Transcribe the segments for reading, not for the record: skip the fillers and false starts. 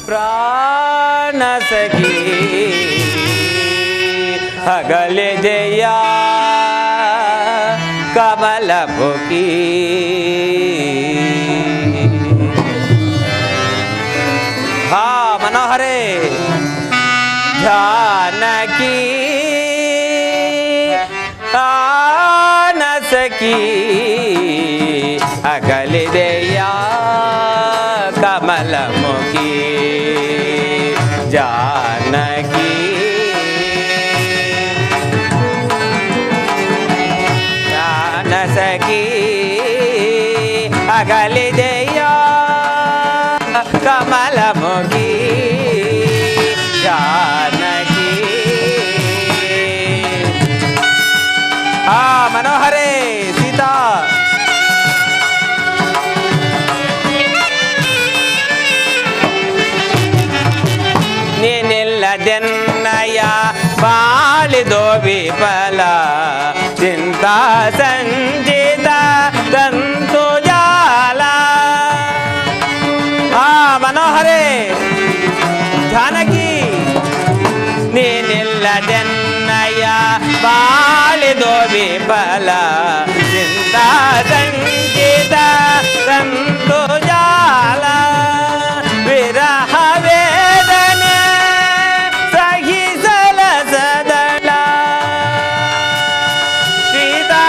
ಪ್ರಾಣ ಸಖಿ ಅಗಲಿದೆಯ ಕಮಲ ಮುಖಿ ಹಾ ಮನೋಹರೇ ಜಾನಕಿ ಪ್ರಾಣ ಸಖಿ ಅಗಲಿದೆಯ ಕಮಲ ಮುಖಿ ಜಾನಕಿ ಪ್ರಾಣ ಸಖಿ ಅಗಲಿದೆಯ ಕಮಲ ಮುಖಿ ಜಾನಕಿ ಆ ಮನೋಹರೇ ಸೀತಾ ನೀನಿಲ್ಲದೆನ್ನಯ ಬಾಳಿದೋ ವಿಫಲ ಚಿಂತಾ ಸಂಜಿತ ತಂತು ಜಾಲ ಆ ಮನೋಹರೇ ಜಾನಕಿ ನೀನಿಲ್ಲದೆನ್ನಯ ಬಾಳಿದೋ ವಿಫಲ ಚಿಂತಾ ಸಂಜಿತ ತಂತು ಜಾಲ ವಿರಹ ವೇದನೆ ಸಹಿಸಲ ಸದಳ ಸೀತಾ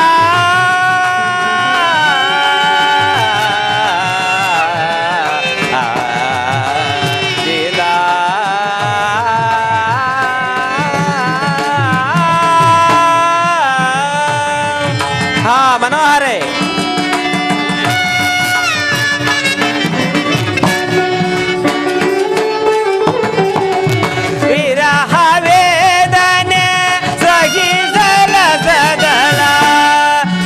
ಸೀತಾ ಹಾ ಮನೋಹರೇ ವಿರಹ ವೇದನೆ ಸಹಿಸಲ ಸದಳ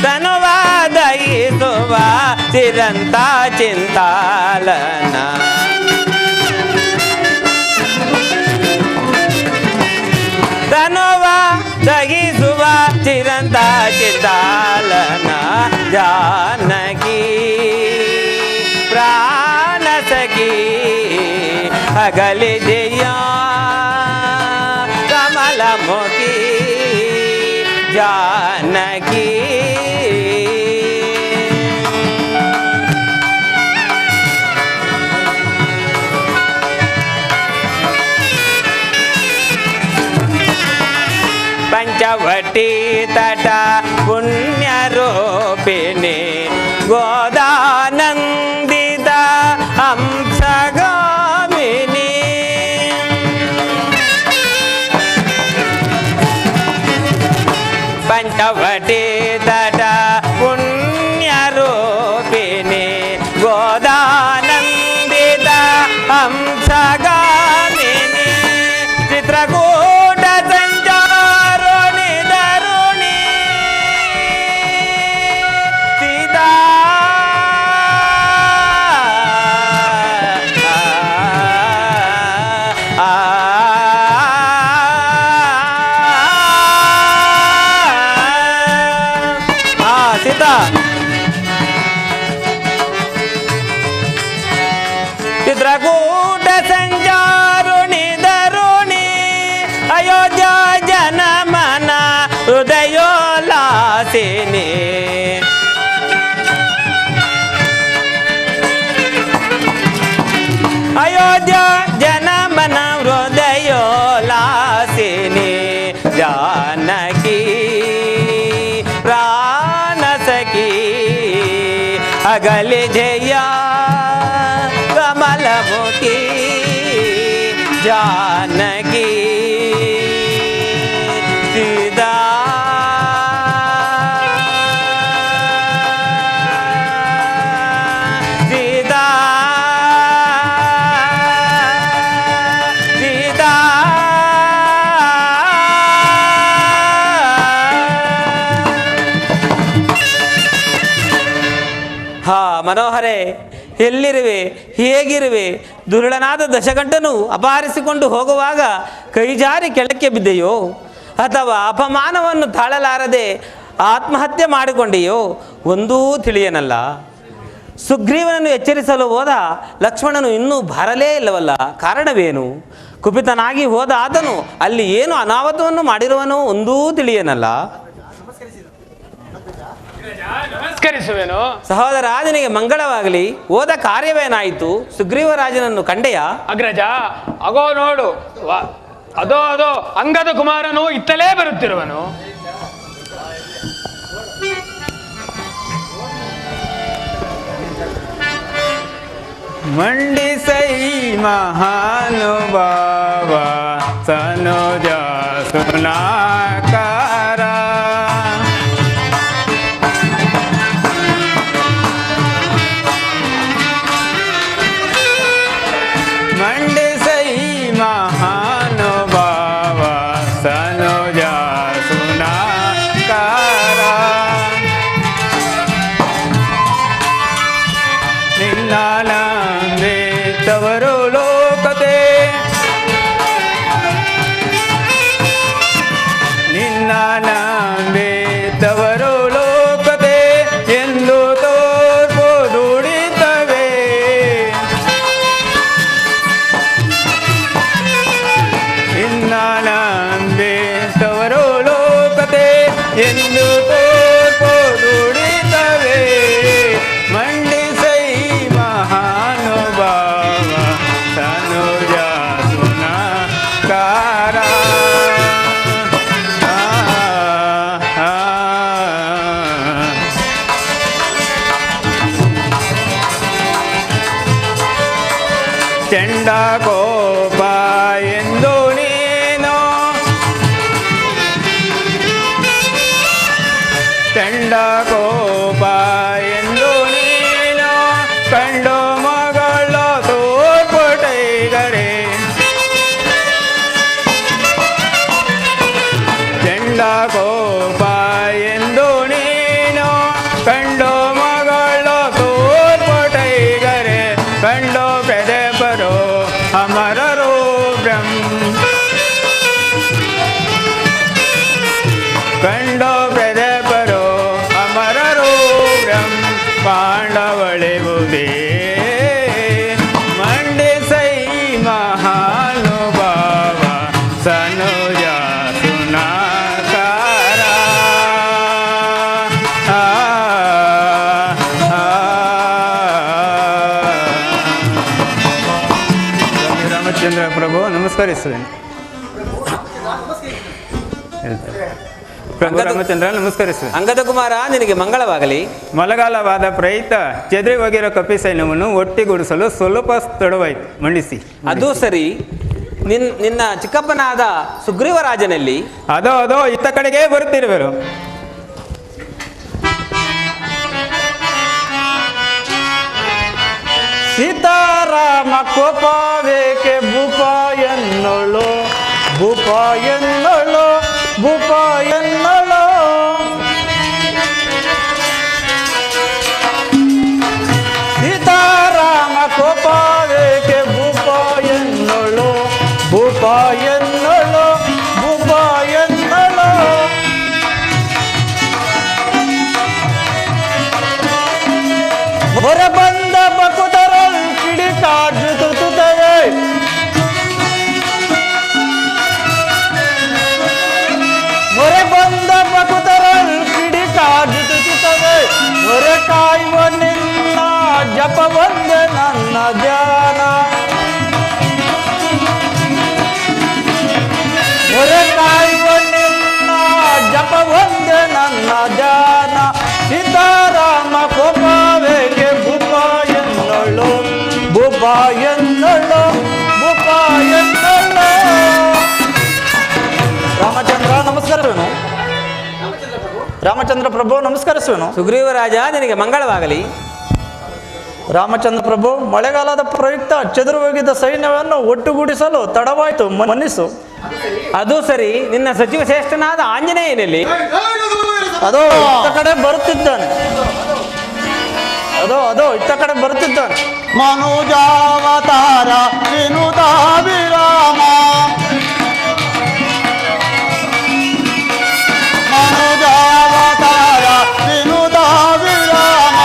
ತನುವಾದಯಿಸುವ ಚಿರಂತ ಚಿಂತಾಲನ ತನುವ ದಹಿಸುವ ಚಿರಂತ ಚಿಂತಾಲನ ಜಾನಕಿ ಪ್ರಾಣ ಸಖಿ ಅಗಲಿದೆಯ ಕಮಲ ಮುಖಿ ಜಾನಕಿ ಪಂಚವಟಿ ತಟ ಪುಣ್ಯ ರೂಪಿಣಿ ಗೋದಾನಂದಿತ ಹಂಸಗಾಮಿನಿ ಪಂಚವಟಿ ತಟ ಪುಣ್ಯ ರೂಪಿಣಿ ಗೋದಾನಂದಿತ ಹಂಸಗಾಮಿನಿ ಚಿತ್ರಕೂಟ ಸಂಚಾರೋಣಿ ದರುಣಿ ಸೀತಾ ಸೀತಾ ಚಿತ್ರಕೂಟ ಸಂಚಾರುಣಿ ದರುಣಿ ಅಯೋಧ್ಯ ಜನಮನ ಹೃದಯೋಲ್ಲಾಸಿನಿ ಅಯೋಧ್ಯ ಜನಮನ ಹೃದಯೋಲ್ಲಾಸಿನಿ ಜಾನಕಿ ಪ್ರಾಣ ಸಖಿ ಅಗಲಿದೆಯ ಕಮಲ ಮುಖಿ ಜಾನಕಿ ಸೀತಾ ಸೀತಾ ಸೀತಾ ಹಾ ಮನೋಹರೇ ಎಲ್ಲಿರುವೆ ಹೇಗಿರುವೆ ದುರುಳನಾದ ದಶಕಂಠನು ಅಪಹರಿಸಿಕೊಂಡು ಹೋಗುವಾಗ ಕೈಜಾರಿ ಕೆಳಕ್ಕೆ ಬಿದ್ದೆಯೋ ಅಥವಾ ಅಪಮಾನವನ್ನು ತಾಳಲಾರದೆ ಆತ್ಮಹತ್ಯೆ ಮಾಡಿಕೊಂಡೆಯೋ ಒಂದೂ ತಿಳಿಯನಲ್ಲ. ಸುಗ್ರೀವನನ್ನು ಎಚ್ಚರಿಸಲು ಹೋದ ಲಕ್ಷ್ಮಣನು ಇನ್ನೂ ಬರಲೇ ಇಲ್ಲವಲ್ಲ, ಕಾರಣವೇನು? ಕುಪಿತನಾಗಿ ಹೋದ ಆತನು ಅಲ್ಲಿ ಏನು ಅನಾಹುತವನ್ನು ಮಾಡಿರುವನೋ ಒಂದೂ ತಿಳಿಯನಲ್ಲ. ನಮಸ್ಕರಿಸುವೆನು. ಸಹೋದರ, ನಿನಗೆ ಮಂಗಳವಾಗಲಿ. ಹೋದ ಕಾರ್ಯವೇನಾಯಿತು? ಸುಗ್ರೀವರಾಜನನ್ನು ಕಂಡೆಯ? ಅಗ್ರಜ, ಅಗೋ ನೋಡು, ಅದೋ ಅದೋ ಅಂಗದ ಕುಮಾರನು ಇತ್ತಲೇ ಬರುತ್ತಿರುವನು. ಮಂಡಿಸೈ ಮಹಾನುಭಾವ ಸನುಜ ಸುನಾಕಾರ ಮಂಡಿಸೈ ಮಹಾನುಭಾವ ಸನುಜ ಸುನಾಕಾರ ನಿನ್ನಾನಂದೇ ತವರು ಲೋಕತೆ ನಿನ್ನಾನಂದೇ ತವರು ಲೋಕತೆ ಎಂದು ತೋರ್ಪು ದುಡಿತವೆ. ನಿನ್ನಾನಂದೇ ತವರು ಲೋಕತೆ ಎಂದು ತೋರ್ಪು ದುಡಿತವೆ. ಮಂಡಿಸೈ ಮಹಾನುಭಾವ ತನುಜ ಸುನಾಕಾರ ಚಂಡ ಕೋಪ ಎಂದು ನೀನು ಚಂಡ ಕೋಪ ಎಂದು ನೀನು ಕಂಡು ಮಗಳ ತೋರ್ಪಟೈಗರೆ ಚಂಡ ಕೋಪ ಎಂದು ನೀನು ಕಂಡು ಮಗಳ ತೋರ್ಪಟೈಗರೆ ಕಂಡು ಪ್ರದೆಪರೋ ಅಮರರೋ ಕಂಡು ಪ್ರದೆಪರೋ ಅಮರರೋ ಪಾಂಡವಳೆವುದೇ. ಮಂಡಿಸೈ ಮಹಾನುಭಾವ ಸನುಜ ಸುನಾಕಾರ ರಾಮಚಂದ್ರ ಪ್ರಭು ನಮಸ್ಕರಿಸುತ್ತೇನೆ. ಪ್ರಭು ರಾಮಚಂದ್ರ ನಮಸ್ಕರಿಸುತ್ತೇನೆ. ಅಂಗದ ಕುಮಾರ, ನಿನಗೆ ಮಂಗಳವಾಗಲಿ. ಮಳೆಗಾಲವಾದ ಪ್ರಯುಕ್ತ ಚೆದರಿ ಹೋಗಿರೋ ಕಪಿ ಸೈನ್ಯವನ್ನು ಒಟ್ಟಿಗೂಡಿಸಲು ಸ್ವಲ್ಪ ತಡವಾಯಿತು. ಮಂಡಿಸಿ. ಅದು ಸರಿ. ನಿನ್ನ ಚಿಕ್ಕಪ್ಪನಾದ ಸುಗ್ರೀವರಾಜನಲ್ಲಿ ಅದೋ ಅದೋ ಇತ್ತ ಕಡೆಗೆ ಬರುತ್ತಿರುವರು. ಸೀತಾರಾಮ ಕೋಪವೇಕೆ ಭೂಪ ಎನ್ನೊಳು ಭೂಪ ಎನ್ನೊಳು ಭೂಪ ಎನ್ನೊಳು ಸೀತಾರಾಮ ಕೋಪವೇಕೆ ಭೂಪ ಎನ್ನೊಳು ಭೂಪ ಎನ್ನೊಳು ಭೂಪ ಎನ್ನೊಳು ಹೊರ ಬಂದ ಬಕುತರಲ್ ಕಿಡಿಕಾಡುತ್ತವೆ ಹೊರೆ ಬಂದ ಬಕುತರಲ್ ಕಿಡಿಕಾಡುತ್ತವೆ ಹೊರೆ ಕಾಯುವ ನಿನ್ನ ಜಪ ಬಂದೆ ನನ್ನ ಧ್ಯಾನ ಹೊರೆ ಕಾಯುವ ನಿನ್ನ ಜಪ ಬಂದೆ ನನ್ನ ಧ್ಯಾನ ಸೀತಾರಾಮ ಕೋಪವೇಕೆ ಭೂಪ ಎನ್ನೊಳು ಭೂಪ ಎನ್ನೊಳು ಭೂಪ ಎನ್ನೊಳು. ರಾಮಚಂದ್ರ ನಮಸ್ಕಾರವೇನು? ರಾಮಚಂದ್ರ ಪ್ರಭು ನಮಸ್ಕರಿಸುವೆನು. ಸುಗ್ರೀವರಾಜ, ನಿನಗೆ ಮಂಗಳವಾಗಲಿ. ರಾಮಚಂದ್ರ ಪ್ರಭು, ಮಳೆಗಾಲದ ಪ್ರಯುಕ್ತ ಚೆದರು ಹೋಗಿದ್ದ ಸೈನ್ಯವನ್ನು ಒಟ್ಟುಗೂಡಿಸಲು ತಡವಾಯಿತು, ಮನ್ನಿಸು. ಅದು ಸರಿ. ನಿನ್ನ ಸಚಿವ ಶ್ರೇಷ್ಠನಾದ ಆಂಜನೇಯನಲ್ಲಿ ಅದೋ ಇತ್ತ ಕಡೆ ಬರುತ್ತಿದ್ದಾನೆ. ಅದೋ ಅದೋ ಇತ್ತ ಕಡೆ ಬರುತ್ತಿದ್ದಾನೆ. ಮನುಜಾವತಾರ ವಿನುತಾಭಿರಾಮ ಮನುಜಾವತಾರ ವಿನುತಾಭಿರಾಮ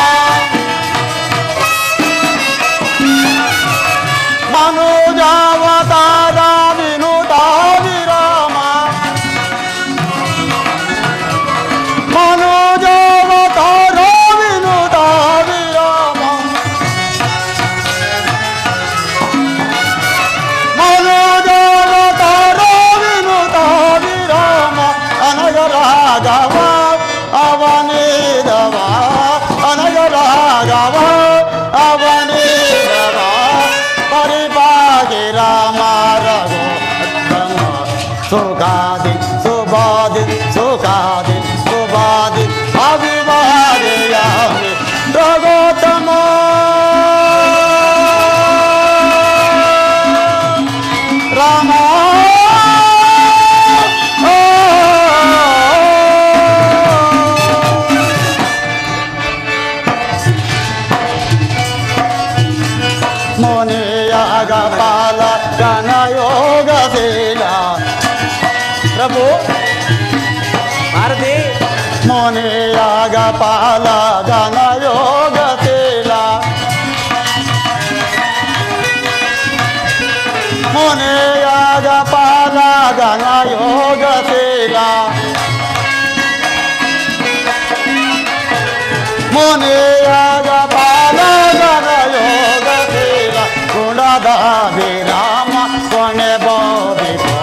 ಪಾಗಿ ರಾಮ ರಘೋತ್ತಮ ಸುಖಾದಿ ಸುಬಾದಿ ಸುಖಾದಿ ಸುಬಾದಿ ಅಭಿವಾದಯಾಮಿ ರಘೋತ್ತಮ ರಾಮ ಮುನಿಯಾಗ ಪಾಲ ಗಣಯೋಗಶೀಲ ಪ್ರಭು ಮಾರುತಿ ಮುನಿಯಾಗ ಪಾಲ ಗಣಯೋಗಶೀಲ ಮುನಿಯಾಗ ಪಾಲ ಗಣಯೋಗಶೀಲ ಮುನಿಯಾಗ ಪಾಲ ಗಣಯೋಗಶೀಲ ಗುಣದ ವಿರಾಮ ಕೊನೆ ಬೋಧಿಸೋ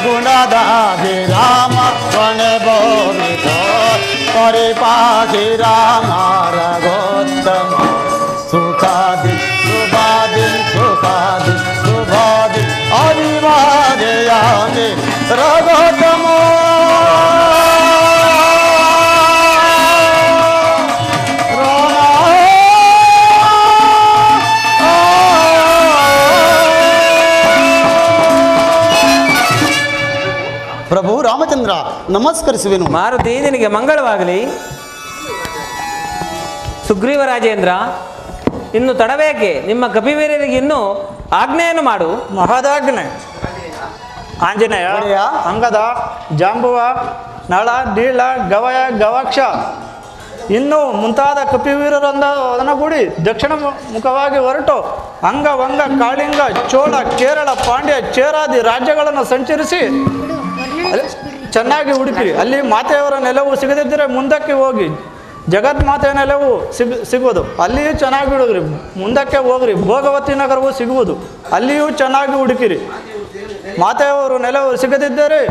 ಗುಣದ ವಿರಾಮ ಕೊನೆ ಬೋಧಿಸೋ ಪರಿಪಾಟಿ ರಾಮ ರಘೋತ್ತಮ ಸುಖಾದಿ ಸುಭಾದಿ ಸುಖಾದಿ ಸುಭಾದಿ ಅನಿವಾರ್ಯಾಮಿ ರಘೋತ್ತಮ ಪ್ರಭು ರಾಮಚಂದ್ರ ನಮಸ್ಕರಿಸುವೆನು. ಮಾರುತಿ ನಿನಗೆ ಮಂಗಳವಾಗಲಿ. ಸುಗ್ರೀವ ರಾಜೇಂದ್ರ, ಇನ್ನು ತಡಬೇಕೆ? ನಿಮ್ಮ ಕಪಿವೀರರಿಗೆ ಇನ್ನು ಆಜ್ಞೆಯನ್ನು ಮಾಡು. ಮಹದಾಜ್ಞೆ. ಆಂಜನೇಯ, ಒಡೆಯ. ಅಂಗದ, ಜಾಂಬುವ, ನಳ, ನೀಳ, ಗವಯ, ಗವಾಕ್ಷ ಇನ್ನೂ ಮುಂತಾದ ಕಪಿವೀರರೊಂದ ಒಡಗೂಡಿ ದಕ್ಷಿಣ ಮುಖವಾಗಿ ಹೊರಟು ಅಂಗ, ವಂಗ, ಕಾಳಿಂಗ, ಚೋಳ, ಕೇರಳ, ಪಾಂಡ್ಯ, ಚೇರಾದಿ ರಾಜ್ಯಗಳನ್ನು ಸಂಚರಿಸಿ ಅಲ್ಲಿ ಚೆನ್ನಾಗಿ ಹುಡುಕಿರಿ. ಅಲ್ಲಿ ಮಾತೆಯವರ ನೆಲವು ಸಿಗದಿದ್ದರೆ ಮುಂದಕ್ಕೆ ಹೋಗಿ ಜಗನ್ಮಾತೆಯ ನೆಲವು ಸಿಗುವುದು, ಅಲ್ಲಿಯೂ ಚೆನ್ನಾಗಿ ಹುಡುಗ್ರಿ. ಮುಂದಕ್ಕೆ ಹೋಗ್ರಿ, ಭೋಗವತಿ ನಗರವು ಸಿಗುವುದು, ಅಲ್ಲಿಯೂ ಚೆನ್ನಾಗಿ ಹುಡುಕಿರಿ. ಮಾತೆಯವರು ನೆಲವು ಸಿಗದಿದ್ದರೆ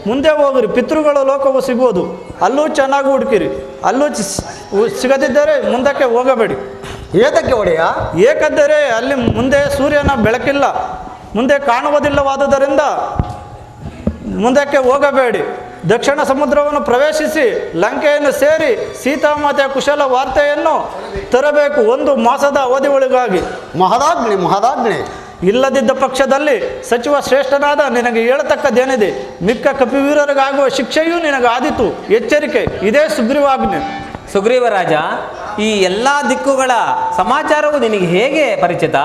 ಮುಂದೆ ಹೋಗ್ರಿ, ಪಿತೃಗಳ ಲೋಕವು ಸಿಗುವುದು, ಅಲ್ಲೂ ಚೆನ್ನಾಗಿ ಹುಡುಕಿರಿ. ಅಲ್ಲೂ ಸಿಗದಿದ್ದರೆ ಮುಂದಕ್ಕೆ ಹೋಗಬೇಡಿ. ಏತಕ್ಕೆ ಒಡೆಯ? ಏಕೆಂದರೆ ಅಲ್ಲಿ ಮುಂದೆ ಸೂರ್ಯನ ಬೆಳಕಿಲ್ಲ, ಮುಂದೆ ಕಾಣುವುದಿಲ್ಲವಾದುದರಿಂದ ಮುಂದಕ್ಕೆ ಹೋಗಬೇಡಿ. ದಕ್ಷಿಣ ಸಮುದ್ರವನ್ನು ಪ್ರವೇಶಿಸಿ ಲಂಕೆಯನ್ನು ಸೇರಿ ಸೀತಾಮಾತೆಯ ಕುಶಲ ವಾರ್ತೆಯನ್ನು ತರಬೇಕು 1 ಮಾಸದ ಅವಧಿ ಒಳಗಾಗಿ. ಮಹದಾಜ್ಞೆ ಮಹದಾಜ್ಞೆ. ಇಲ್ಲದಿದ್ದ ಪಕ್ಷದಲ್ಲಿ ಸಚಿವ ಶ್ರೇಷ್ಠನಾದ ನಿನಗೆ ಹೇಳತಕ್ಕದ್ದೇನಿದೆ? ಮಿಕ್ಕ ಕಪಿವೀರರಿಗಾಗುವ ಶಿಕ್ಷೆಯೂ ನಿನಗಾದೀತು. ಎಚ್ಚರಿಕೆ, ಇದೇ ಸುಗ್ರೀವಾಜ್ಞೆ. ಸುಗ್ರೀವ ರಾಜ, ಈ ಎಲ್ಲ ದಿಕ್ಕುಗಳ ಸಮಾಚಾರವು ನಿನಗೆ ಹೇಗೆ ಪರಿಚಿತ?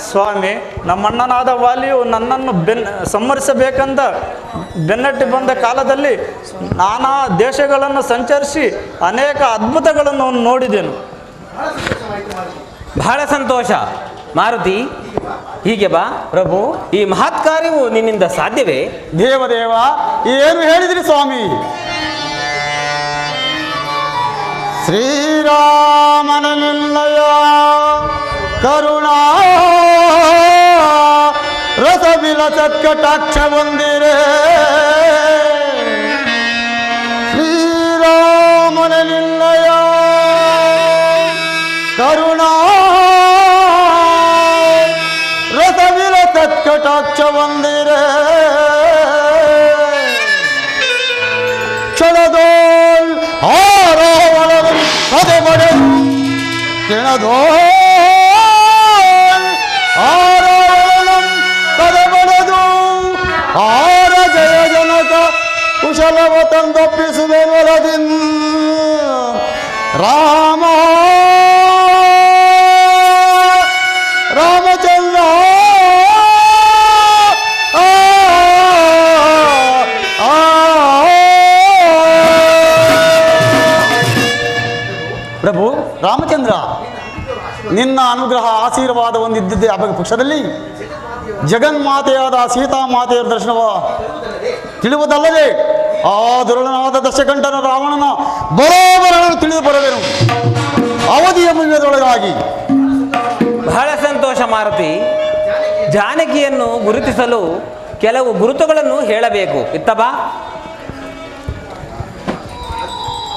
ಸ್ವಾಮಿ, ನಮ್ಮಣ್ಣನಾದ ವಾಲಿಯು ನನ್ನನ್ನು ಸಂಹರಿಸಬೇಕಂದ ಬೆನ್ನಟ್ಟಿ ಬಂದ ಕಾಲದಲ್ಲಿ ನಾನಾ ದೇಶಗಳನ್ನು ಸಂಚರಿಸಿ ಅನೇಕ ಅದ್ಭುತಗಳನ್ನು ನೋಡಿದೆನು. ಬಹಳ ಸಂತೋಷ ಮಾರುತಿ. ಹೀಗೆ ಬಾ ಪ್ರಭು. ಈ ಮಹತ್ ಕಾರ್ಯವು ನಿನ್ನಿಂದ ಸಾಧ್ಯವೇ? ದೇವದೇವ, ಏನು ಹೇಳಿದ್ರಿ ಸ್ವಾಮಿ? ಶ್ರೀರಾಮನ ನಿನ್ನಯ ಕರುಣಾ ರಸವಿಲ ಸತ್ಕಟಾಕ್ಷ ಬಂದಿರೆ. ಶ್ರೀರಾಮನ ನಿನ್ನಯ ಕರುಣಾ ರಸವಿಲ ಸತ್ಕಟಾಕ್ಷ ಬಂದಿರೆ. ಕ್ಷಣದೋಳ್ ಆರೋವಣವನ್ ಕದೆ ಪಡೆದು ಕ್ಷಣದೋಳ್ ಆರೋವಣಂ ಕದೆ ಪಡೆದು ಆರ ಜಯ ಜನಕ ಕುಶಲವ ತಂದೊಪ್ಪಿಸುವೆನೊಲದಿನ್ ರಾಮ ರಾಮಚಂದ್ರ. ಪ್ರಭು ರಾಮಚಂದ್ರ, ನಿನ್ನ ಅನುಗ್ರಹ ಆಶೀರ್ವಾದ ಹೊಂದಿದ್ದೇ ಆ ಪಕ್ಷದಲ್ಲಿ ಜಗನ್ಮಾತೆಯಾದ ಸೀತಾಮಾತೆಯ ದರ್ಶನವ ತಿಳಿಯುವುದಲ್ಲದೆ ಆ ದುರುಳನಾದ ದಶಕಂಠನ ರಾವಣನ ಬರೋಬರನ್ನು ತಿಳಿದು ಬರಬೇನು ಅವಧಿಯ ಮುಗಿಯದೊಳಗಾಗಿ. ಬಹಳ ಸಂತೋಷ ಮಾರುತಿ. ಜಾನಕಿಯನ್ನು ಗುರುತಿಸಲು ಕೆಲವು ಗುರುತುಗಳನ್ನು ಹೇಳಬೇಕು. ಇತ್ತ ಬಾ.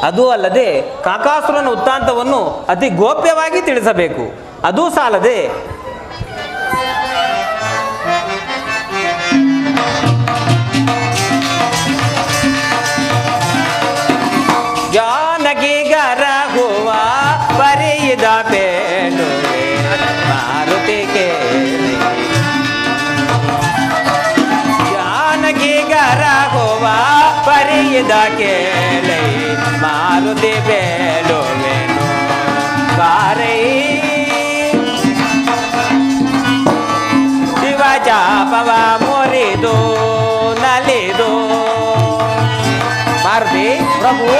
ಅದೂ ಅಲ್ಲದೆ ಕಾಕಾಸುರನ ವೃತ್ತಾಂತವನ್ನು ಅತಿ ಗೋಪ್ಯವಾಗಿ ತಿಳಿಸಬೇಕು. ಅದೂ ಸಾಲದೆ ಜಾನಕಿಗರ ಹೂವ ಪರಿಯಿದ ಬೇಡುವೆ ಮಾರುತಿ ಕೇಳಿ, ಜಾನಕಿಗರ ಹೂವ ಪರಿಯಿದ ಕೇಳಿ ಮಾರುತಿ ಬೇಡುವೆನು ಬಾರೈ, ಶಿವಚಾಪವ ಮುರಿದು ನಲಿದು ಮಾರುತಿ ಪ್ರಭು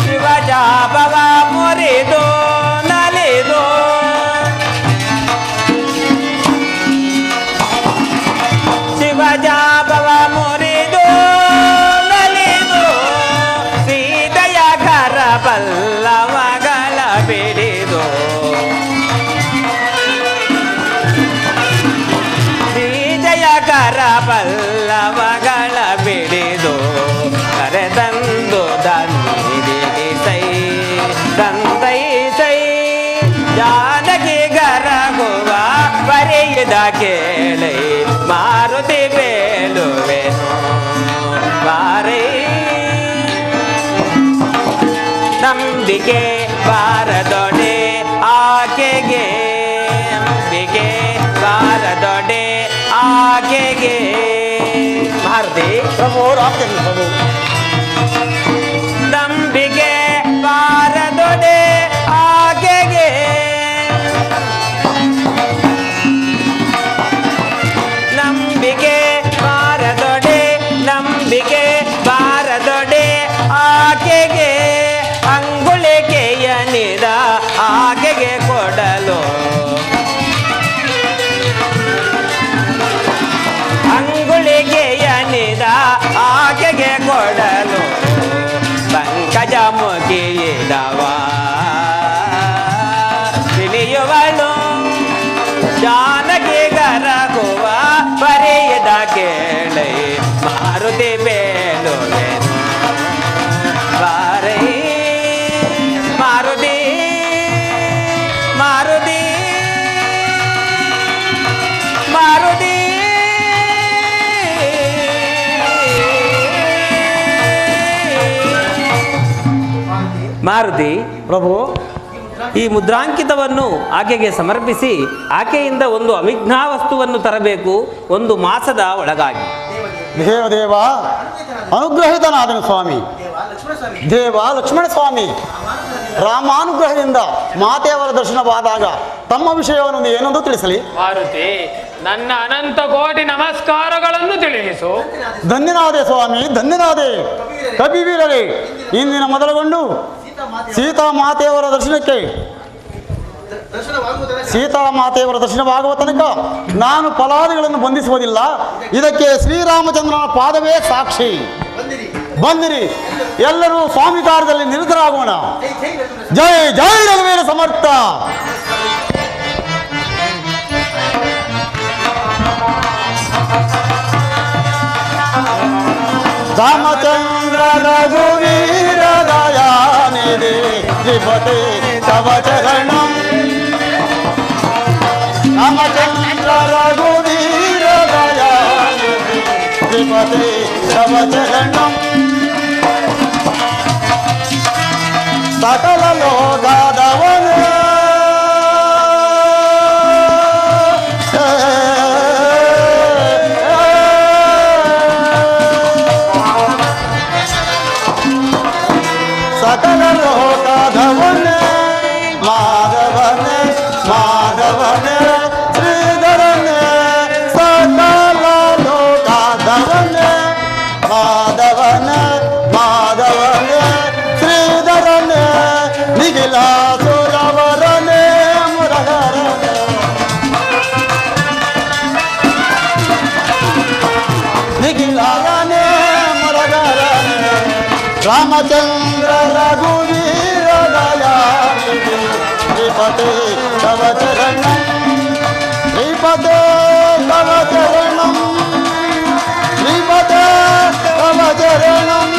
ಶಿವಚಾಪವ ಮುರಿದು ನಲಿದು ಶಿವಚಾಪವ ಮುರಿದು ನಲಿದು ಸೀತೆಯ ಕರ ಪಲ್ಲವಗಳ ಬಿಡಿದು ಸೀತೆಯ ಕರ ಪಲ್ಲವಗಳ ಬಿಡಿದು ಕರೆತಂದು ದಂದಿಸೈ ದಂದೈಸೈ ಜಾನಕಿ ಗರಗುವ ಪರಿಯಿದ ಕೇಳಿ ಮಾರುತಿ ಬೇಡುವೆನು ಬಾರೈ, ನಂಬಿಕೆ ಬಾರದೊಡೆ ಆಕೆಗೆ, ನಂಬಿಕೆ ಬಾರದೊಡೆ ಆಕೆಗೆ ಭಾರತಿ ಪ್ರಭು ರಾಮಚಂದ್ರ ಪ್ರಭು ನಂಬಿಕೆ ಬಾರದೊಡೆ ಆಕೆಗೆ, ನಂಬಿಕೆ ಬಾರದೊಡೆ ನಂಬಿಕೆ ಬಾರದೊಡೆ ಆಕೆಗೆ, ಅಂಗುಳಿಕೆಯನಿದ ಆಕೆಗೆ ಕೊಡಲು ಅಂಗುಳಿಗೆಯನಿದ ಆಕೆಗೆ ಕೊಡಲು ಪಂಕಜ ಮುಗಿದವ ತಿಳಿಯುವಳು ಜಾನಕಿ ಗರಗುವ ಪರಿಯದ ಕೇಳಿ ಮಾರುತಿ ಬೇಡುವೆನು ಬಾರೈ, ಮಾರುತಿ ಮಾರುತಿ ಮಾರುತಿ ಮಾರುತಿ ಪ್ರಭು ಈ ಮುದ್ರಾಂಕಿತವನ್ನು ಆಕೆಗೆ ಸಮರ್ಪಿಸಿ ಆಕೆಯಿಂದ ಒಂದು ಅವಿಘ್ನ ವಸ್ತುವನ್ನು ತರಬೇಕು, 1 ಮಾಸದ ಒಳಗಾಗಿ. ದೇವ ಅನುಗ್ರಹಿತನಾದನು ಸ್ವಾಮಿ. ದೇವ ಲಕ್ಷ್ಮಣ ಸ್ವಾಮಿ ರಾಮಾನುಗ್ರಹದಿಂದ ಮಾತೆಯವರ ದರ್ಶನವಾದಾಗ ತಮ್ಮ ವಿಷಯವನ್ನು ಏನೆಂದು ತಿಳಿಸಲಿ? ಮಾರುತಿ, ನನ್ನ ಅನಂತ ಕೋಟಿ ನಮಸ್ಕಾರಗಳನ್ನು ತಿಳಿಸು. ಧನ್ಯನಾದೆ ಸ್ವಾಮಿ, ಧನ್ಯನಾದೆ. ಕಪಿವೀರರೇ, ಇಂದಿನ ಮೊದಲುಗೊಂಡು ಸೀತಾಮಾತೆಯವರ ದರ್ಶನಕ್ಕೆ ಸೀತಾಮಾತೆಯವರ ದರ್ಶನವಾಗುವ ತನಕ ನಾನು ಫಲಾದಿಗಳನ್ನು ಬಂಧಿಸುವುದಿಲ್ಲ. ಇದಕ್ಕೆ ಶ್ರೀರಾಮಚಂದ್ರನ ಪಾದವೇ ಸಾಕ್ಷಿ. ಬಂದಿರಿ, ಎಲ್ಲರೂ ಸ್ವಾಮಿ ಕಾರ್ಯದಲ್ಲಿ ನಿರತರಾಗೋಣ. ಜೈ ಜೈ ರಘುವೀರ ಸಮರ್ಥ. ರಾಮಚಂದ್ರ ರಘುವೀರ ದಯಾನಿಧಿ ಶ್ರೀಪತಿ ತವ ಚರಣಂ. ರಾಮಚಂದ್ರ ರಘುವೀರ ದಯಾನಿಧಿ ಶ್ರೀಪತಿ ತವ ಚರಣಂ. ಸಕಲ ಲೋಕದವನ ಸಕಲ ಲೋಕದವನೇ ಮಾಧವನೇ ಮಾಧವನೇ ಶ್ರೀಧರನೇ. ಸಕಲ ಲೋಕದವನೇ ಮಾಧವನೇ ಮಾಧವನೇ ಶ್ರೀಧರನೇ. ನಿಖಿಲಾಸುರವರನೇ ಮುರಹರನೇ. ನಿಖಿಲನೇ ಮುರಹರನೇ. ರಾಮಚಂದ್ರ ರಘುವೀರ ದಯಾನಿಧಿ ಶ್ರೀಪತಿ ತವ ಚರಣಂ. ಶ್ರೀಪತಿ ತವ ಚರಣಂ. ಶ್ರೀಪತಿ ತವ ಚರಣಂ.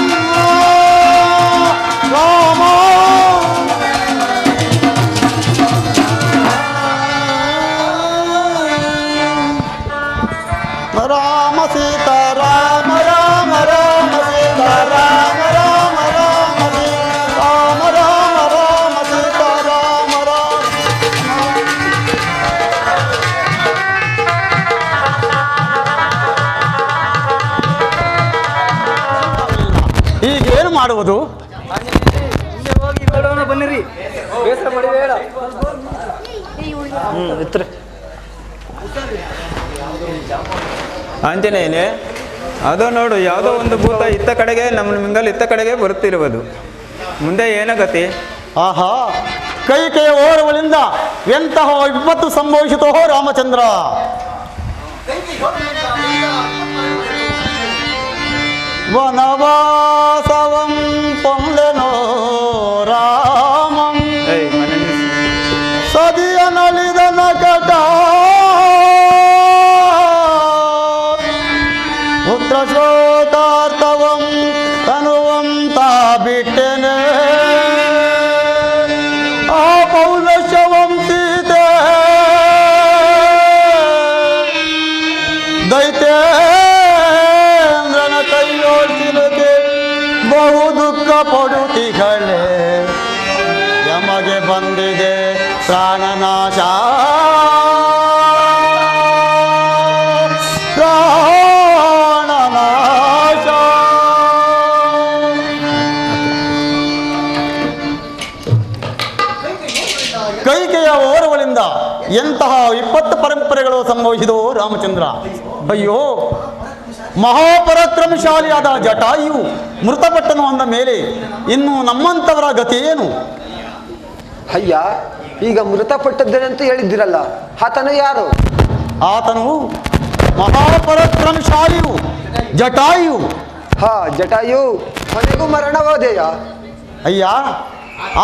ಮಾಡುವುದು? ಇತ್ರಿ ಆಂಜನೇಯನೇ, ಅದೋ ನೋಡು, ಯಾವುದೋ ಒಂದು ಭೂತ ಇತ್ತ ಕಡೆಗೆ ನಮ್ಮ ಮಿಂಗಲ್ ಇತ್ತ ಕಡೆಗೆ ಬರುತ್ತಿರುವುದು. ಮುಂದೆ ಏನ ಗತಿ? ಆಹಾ, ಕೈಕೆಯ ಓರವಳಿಂದ ಎಂತಹ ವಿಪತ್ತು ಸಂಭವಿಸಿತೋ ರಾಮಚಂದ್ರ. ವನವಾಸವಂ ಪೊಂದೆನೋ ರಾಮಂ ಸದಿಯ ನಲಿದನ ಕಟ ಪುತ್ರ ಶೋಕಾರ್ಥವಂ ತನುವಂತ ಬಿಟ್ಟೆನೆ ಆ ಪೌಲಶವಂ ಸೀತೆ ದೈತ್ಯೇಂದ್ರನ ಕೈಯೋಡಿಸಿಲಕ್ಕೆ ಬಹು ದುಃಖ ಪಡುತ್ತಿಗಳೇ ಯಮಗೆ ಬಂದಿದೆ ಪ್ರಾಣನಾಶ ಪ್ರಾಣನಾಶ. ಕೈಕೆಯ ಓರವಳಿಂದ ಎಂತಹ ವಿಪತ್ತು ಪರಂಪರೆಗಳು ಸಂಭವಿಸಿದವು ರಾಮಚಂದ್ರ. ಅಯ್ಯೋ, ಮಹಾಪರಾಕ್ರಮಶಾಲಿಯಾದ ಜಟಾಯು ಮೃತಪಟ್ಟನು ಅಂದ ಮೇಲೆ ಇನ್ನು ನಮ್ಮಂಥವರ ಗತಿ ಏನು? ಅಯ್ಯ, ಈಗ ಮೃತಪಟ್ಟದ್ದೇನಂತ ಹೇಳಿದ್ದಿರಲ್ಲ, ಆತನು ಯಾರು? ಆತನು ಮಹಾಪರಾಕ್ರಮಶಾಲಿಯು ಜಟಾಯು. ಹಾ, ಜಟಾಯು ಕೊನೆಗೂ ಮರಣವಾದೆಯಾ? ಅಯ್ಯ,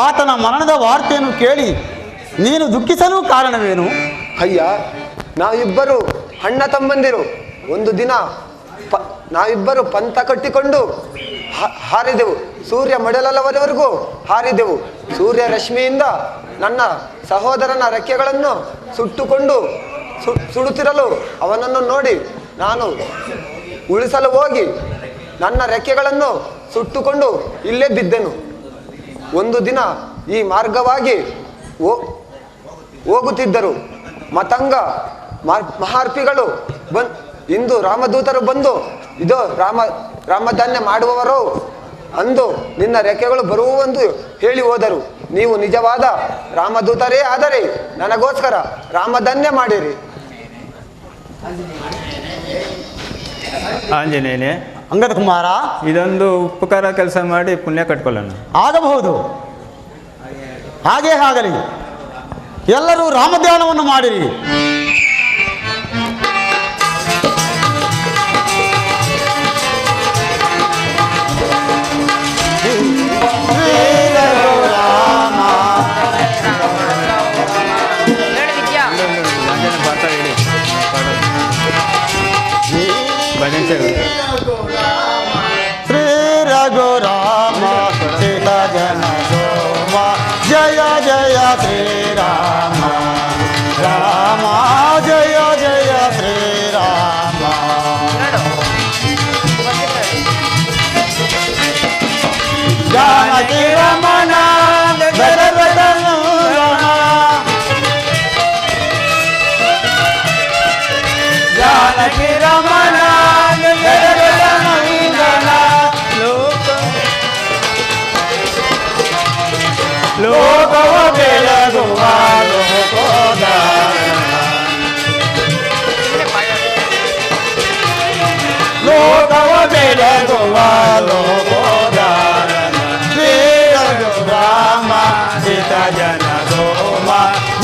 ಆತನ ಮರಣದ ವಾರ್ತೆಯನ್ನು ಕೇಳಿ ನೀನು ದುಃಖಿಸಲು ಕಾರಣವೇನು? ಅಯ್ಯ, ನಾವಿಬ್ಬರು ಅಣ್ಣ ತಮ್ಮಂದಿರು. ಒಂದು ದಿನ ನಾವಿಬ್ಬರು ಪಂಥ ಕಟ್ಟಿಕೊಂಡು ಹಾರಿದೆವು. ಸೂರ್ಯ ಮಡಲವರೆವರೆಗೂ ಹಾರಿದೆವು. ಸೂರ್ಯ ರಶ್ಮಿಯಿಂದ ನನ್ನ ಸಹೋದರನ ರೆಕ್ಕೆಗಳನ್ನು ಸುಟ್ಟುಕೊಂಡು ಸುಡುತ್ತಿರಲು ಅವನನ್ನು ನೋಡಿ ನಾನು ಉಳಿಸಲು ಹೋಗಿ ನನ್ನ ರೆಕ್ಕೆಗಳನ್ನು ಸುಟ್ಟುಕೊಂಡು ಇಲ್ಲೇ ಬಿದ್ದೆನು. ಒಂದು ದಿನ ಈ ಮಾರ್ಗವಾಗಿ ಹೋಗುತ್ತಿದ್ದರು ಮತಂಗ ಮಹಾರ್ಪಿಗಳು ಇಂದು ರಾಮದೂತರು ಬಂದು ಇದು ರಾಮಧಾನ್ಯ ಮಾಡುವವರು ಅಂದು ನಿನ್ನ ರೆಕ್ಕೆಗಳು ಬರುವುವೆಂದು ಹೇಳಿ ಹೋದರು. ನೀವು ನಿಜವಾದ ರಾಮದೂತರೇ ಆದರೆ ನನಗೋಸ್ಕರ ರಾಮಧಾನ್ಯ ಮಾಡಿರಿ. ಆಂಜನೇಯನೇ, ಅಂಗದ ಕುಮಾರ, ಇದೊಂದು ಉಪಕಾರ ಕೆಲಸ ಮಾಡಿ ಪುಣ್ಯ ಕಟ್ಕೊಳ್ಳೋಣ. ಆಗಬಹುದು. ಹಾಗೇ ಆಗಲಿ. ಎಲ್ಲರೂ ರಾಮಧ್ಯಾನವನ್ನು ಮಾಡಿರಿ. ಶ್ರೀ ರಘುರಾಮ ಸೀತ ಜನ ಸೋಮ ಜಯ ಜಯ ಶ್ರೀರಾಮ ರಾಮ ಜಯ ಜಯ ಶ್ರೀರಾಮ. ಜಾನಕಿ ರಮಣ ಜಾನಕಿ ರಮಣ ಲೋಕವ ಬೆಳಗುವ ಲೋಕವ ಬೆಳಗುವ ಲೋಕೋದಾರಣ ಶ್ರೀ ರಘುರಾಮ ಸೀತ ಜನ ಸೋಮ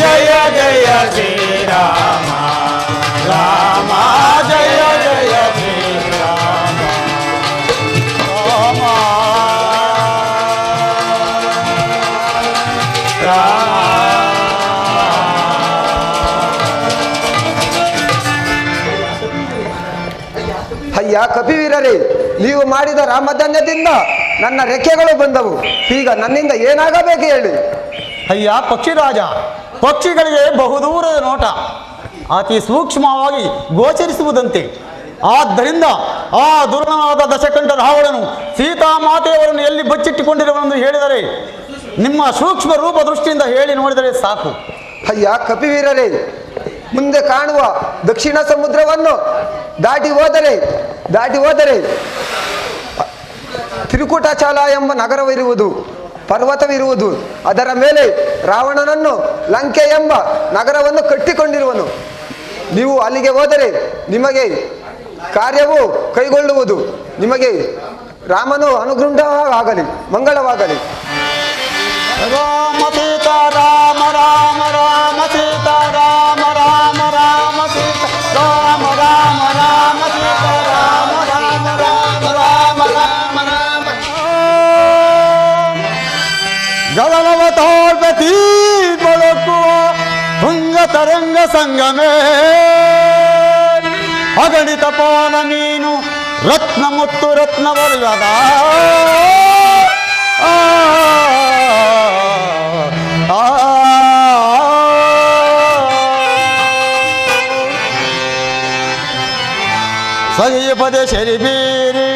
ಜಯ ಜಯ ಶ್ರೀರಾಮ ರಾಮ ಜಯ ಜಯ ಶ್ರೀರಾಮ ರಾಮ. ಅಯ್ಯ ಕಪಿವೀರರೇ, ನೀವು ಮಾಡಿದ ರಾಮಧಾನ್ಯದಿಂದ ನನ್ನ ರೆಕ್ಕೆಗಳು ಬಂದವು. ಈಗ ನನ್ನಿಂದ ಏನಾಗಬೇಕು ಹೇಳಿ? ಅಯ್ಯ ಪಕ್ಷಿರಾಜ, ಪಕ್ಷಿಗಳಿಗೆ ಬಹುದೂರದ ನೋಟ ಅತಿ ಸೂಕ್ಷ್ಮವಾಗಿ ಗೋಚರಿಸುವುದಂತೆ. ಆದ್ದರಿಂದ ಆ ದುರ್ಣನಾದ ದಶಕಂಠ ರಾವಣನು ಸೀತಾಮಾತೆಯವರನ್ನು ಎಲ್ಲಿ ಬಚ್ಚಿಟ್ಟುಕೊಂಡಿರುವನೆಂದು ಹೇಳಿದರೆ ನಿಮ್ಮ ಸೂಕ್ಷ್ಮ ರೂಪ ದೃಷ್ಟಿಯಿಂದ ಹೇಳಿ ನೋಡಿದರೆ ಸಾಕು. ಅಯ್ಯ ಕಪಿವೀರರೇ, ಮುಂದೆ ಕಾಣುವ ದಕ್ಷಿಣ ಸಮುದ್ರವನ್ನು ದಾಟಿ ಹೋದರೆ ತ್ರಿಕುಟಾಚಲ ಎಂಬ ನಗರವಿರುವುದು, ಪರ್ವತವಿರುವುದು. ಅದರ ಮೇಲೆ ರಾವಣನನ್ನು ಲಂಕೆ ಎಂಬ ನಗರವನ್ನು ಕಟ್ಟಿಕೊಂಡಿರುವನು. ನೀವು ಅಲ್ಲಿಗೆ ಹೋದರೆ ನಿಮಗೆ ಕಾರ್ಯವು ಕೈಗೊಳ್ಳುವುದು. ನಿಮಗೆ ರಾಮನು ಅನುಗ್ರಹವಾಗಲಿ, ಮಂಗಳವಾಗಲಿ. ರಾಮ ಸೀತಾ ರಾಮ ರಾಮ ರಾಮ ಸೀತಾ ರಾಮ ರಾಮ ರಾಮ ಸೀತಾ ರಾಮ ರಾಮ ರಾಮ ಸೀತಾ ರಾಮ ರಾಮ ರಾಮ ರಾಮ ರಾಮ ರಾಮ ಗಗನವ ತಾಳ್ಪತಿ ಬಳಕುವ ತುಂಗ ತರಂಗ ಸಂಗಮೇ ಅಗಣಿತ ಪಾನ ನೀನು ರತ್ನ ಮುತ್ತು ರತ್ನ ವರ್ಗದ ಸರಿಯ ಪದ ಶರಿ ಬೀರಿ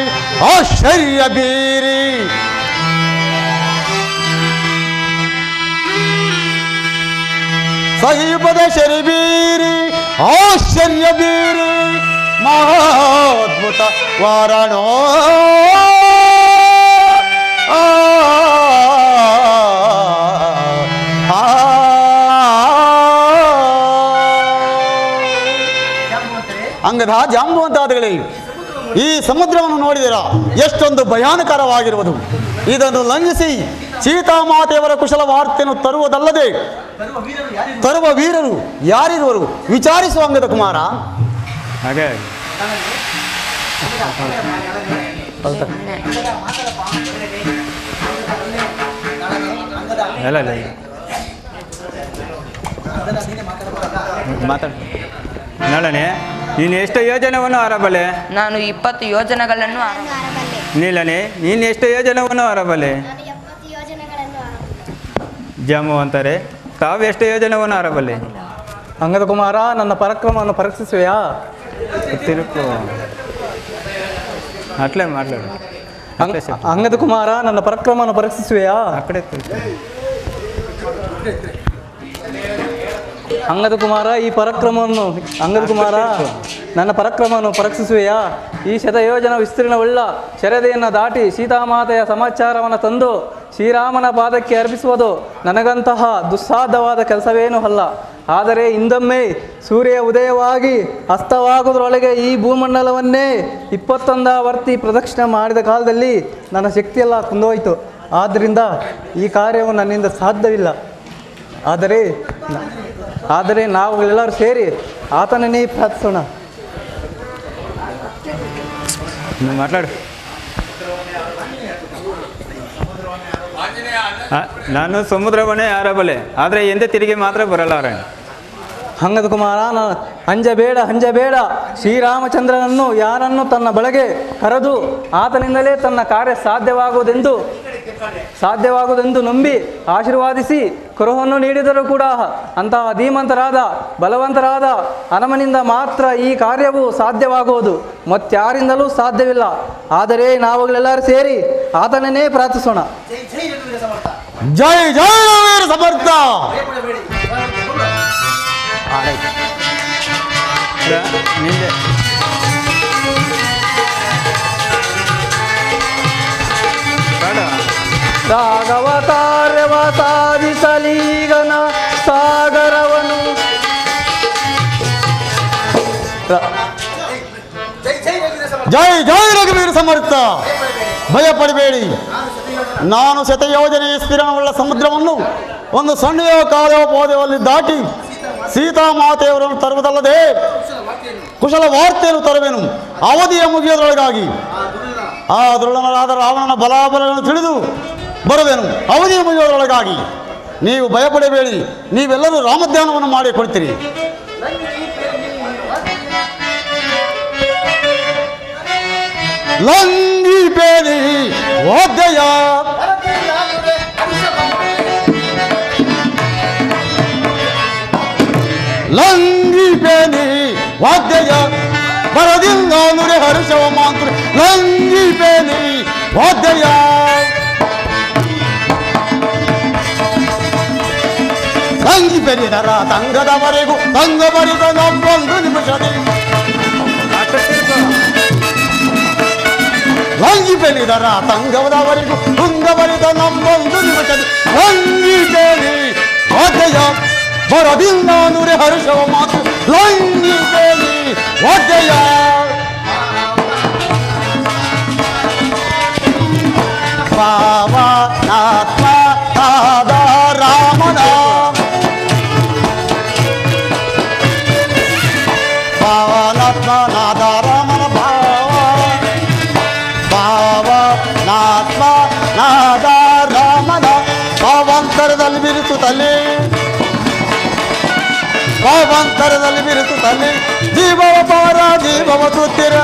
ಆಶ್ಚರ್ಯ ಬೀರಿ ಸಹಿಯ ಪದ ಶರಿ ಬೀರಿ ಆಶ್ಚರ್ಯ ಬೀರಿ ಮಹಾದ್ಭುತ ವಾರಣೋ ಅಂಗದ ಜಾಂಬುವಂತಾದಗಳೇ, ಈ ಸಮುದ್ರವನ್ನು ನೋಡಿದಿರಾ ಎಷ್ಟೊಂದು ಭಯಾನಕರವಾಗಿರುವುದು. ಇದನ್ನು ಲಂಘಿಸಿ ಸೀತಾಮಾತೆಯವರ ಕುಶಲ ವಾರ್ತೆಯನ್ನು ತರುವುದಲ್ಲದೆ ತರುವ ವೀರರು ಯಾರಿರುವರು ವಿಚಾರಿಸುವ ಅಂಗದ ಕುಮಾರ. ಹಾಗೆ ಅಲ್ಲ ಮಾತಾಡ ನೋಡಣೆ. ನೀನು ಎಷ್ಟು ಯೋಜನೆಯನ್ನು ಆರಬಲ್ಲೆ? ನಾನು 20 ಯೋಜನೆಗಳನ್ನು ನೀಲನೆ, ನೀನು ಎಷ್ಟು ಯೋಜನೆಯನ್ನು ಆರಬಲ್ಲೆ? ಜಾಮು ಅಂತಾರೆ, ತಾವು ಎಷ್ಟು ಯೋಜನೆಯನ್ನು ಆರಬಲ್ಲೆ? ಅಂಗದ ಕುಮಾರ, ನನ್ನ ಪರಾಕ್ರಮವನ್ನು ಪರೀಕ್ಷಿಸುವೆಯಾ? ತಿರುಕು ಅಟ್ಲೇ ಮಾತಾಡು. ಅಂಗದ ಕುಮಾರ, ನನ್ನ ಪರಾಕ್ರಮವನ್ನು ಪರೀಕ್ಷಿಸುವೆಯಾ? ಆ ಕಡೆ ಅಂಗದ ಕುಮಾರ, ಈ ಪರಾಕ್ರಮವನ್ನು ಅಂಗದ ಕುಮಾರ ನನ್ನ ಪರಾಕ್ರಮವನ್ನು ಪರೀಕ್ಷಿಸುವೆಯಾ? ಈ ಶತಯೋಜನ ವಿಸ್ತೀರ್ಣವುಳ್ಳ ಶರದೆಯನ್ನು ದಾಟಿ ಸೀತಾಮಾತೆಯ ಸಮಾಚಾರವನ್ನು ತಂದು ಶ್ರೀರಾಮನ ಪಾದಕ್ಕೆ ಅರ್ಪಿಸುವುದು ನನಗಂತಹ ದುಸ್ಸಾಧ್ಯವಾದ ಕೆಲಸವೇನೂ ಅಲ್ಲ. ಆದರೆ ಇಂದೊಮ್ಮೆ ಸೂರ್ಯ ಉದಯವಾಗಿ ಅಸ್ತವಾಗುವುದರೊಳಗೆ ಈ ಭೂಮಂಡಲವನ್ನೇ 21 ವರ್ತಿ ಪ್ರದಕ್ಷಿಣೆ ಮಾಡಿದ ಕಾಲದಲ್ಲಿ ನನ್ನ ಶಕ್ತಿಯೆಲ್ಲ ಕುಂದೋಯಿತು. ಆದ್ದರಿಂದ ಈ ಕಾರ್ಯವು ನನ್ನಿಂದ ಸಾಧ್ಯವಿಲ್ಲ. ಆದರೆ ನಾವುಗಳೆಲ್ಲರೂ ಸೇರಿ ಆತನನ್ನೇ ಪ್ರಾರ್ಥಿಸೋಣ. ಮಾತಾಡು. ನಾನು ಸಮುದ್ರವನ್ನೇ ಆರಬಲ್ಲೆ, ಆದರೆ ಎಂದೇ ತಿರುಗಿ ಮಾತ್ರ ಬರಲಾರೆ. ಅಂಗದ ಕುಮಾರ, ಅಂಜಬೇಡ. ಶ್ರೀರಾಮಚಂದ್ರನನ್ನು ಯಾರನ್ನು ತನ್ನ ಬಳಿಗೆ ಕರೆದು ಆತನಿಂದಲೇ ತನ್ನ ಕಾರ್ಯ ಸಾಧ್ಯವಾಗುವುದೆಂದು ನಂಬಿ ಆಶೀರ್ವಾದಿಸಿ ಕುರುಹನ್ನು ನೀಡಿದರೂ ಕೂಡ ಅಂತಹ ಧೀಮಂತರಾದ ಬಲವಂತರಾದ ಹನುಮನಿಂದ ಮಾತ್ರ ಈ ಕಾರ್ಯವು ಸಾಧ್ಯವಾಗುವುದು, ಮತ್ತಾರಿಂದಲೂ ಸಾಧ್ಯವಿಲ್ಲ. ಆದರೆ ನಾವುಗಳೆಲ್ಲರೂ ಸೇರಿ ಆತನನ್ನೇ ಪ್ರಾರ್ಥಿಸೋಣ. ಜೈ ಜೈ ವೀರ ಸಮರ್ಥ. ನಿಂದೆ ರಾಘವ ಕಾರ್ಯವ ಸಾಧಿಸಲೀಗನ ಸಾಗರವನು. ಜೈ ಜೈ ರಘುವೀರ ಸಮರ್ಥ. ಭಯಪಡಬೇಡಿ. ನಾನು ಶತಯೋಜನೆ ವಿಸ್ತೀರ್ಣವುಳ್ಳ ಸಮುದ್ರವನ್ನು ಒಂದು ಸಣ್ಣ ಕಾಲೋಪಾಯದಲ್ಲಿ ದಾಟಿ ಸೀತಾಮಾತೆಯವರನ್ನು ತರುವುದಲ್ಲದೆ ಕುಶಲ ವಾರ್ತೆಯನ್ನು ತರುವೆನು. ಅವಧಿಯ ಮುಗಿಯೋದ್ರೊಳಗಾಗಿ ಆ ದುರುಳನಾದ ರಾವಣನ ಬಲಾಬಲಗಳನ್ನು ತಿಳಿದು ಬರುವೆನು. ಅವಧಿಯ ಮುಗಿಯೋದ್ರೊಳಗಾಗಿ ನೀವು ಭಯಪಡಬೇಡಿ. ನೀವೆಲ್ಲರೂ ರಾಮಧ್ಯಾನವನ್ನು ಮಾಡಿಕೊಡ್ತೀರಿ. ಲಂಘಿಬೇಡಿ ವಾದ್ಯ ಲಂಘಿಬೇಡಿ ವಾದ್ಯ ಬರದಿಂದ ನುಡಿ ಹರ್ಷವ ಮಾತ್ರ ಲಂಘಿಬೇಡಿ ವಾದ್ಯ ಲಂಘಿಬೇಡಿ ನರ ತಂಗದವರೆಗೂ ತಂಗ ಬರಿದ ನಮ್ಮೊಂದು ನಿಮಿಷದಲ್ಲಿ ಲಂಗಿ ಬೆಳೆದರ ತಂಗವದವರಿಗೂ ತುಂಗವರಿದ ನಮ್ಮೊಂದು ನಿಮಿಷದ ಲಂಗಿ ಬೇಡಿ ಒದ್ದೆಯ ಬರದಿಲ್ಲ ನುರೆ ಹರ್ಷವ ಮಾತು ಲಂಗಿ ಬೇಡಿ ಒದ್ದೆಯ ಪಾವನಾತ್ಮ ಆದ ರಾಮನ ಪಾವನಾತ್ಮನಾದ ರಾಮನ ಪಾವನಾತ್ಮನಾದ ರಾಮನ ಪಾವಂತರದಲ್ಲಿ ಬಿರುಸುತ್ತಲ್ಲಿ ಜೀವವ ಪವರ ಜೀವವ ಸುತ್ತಿರ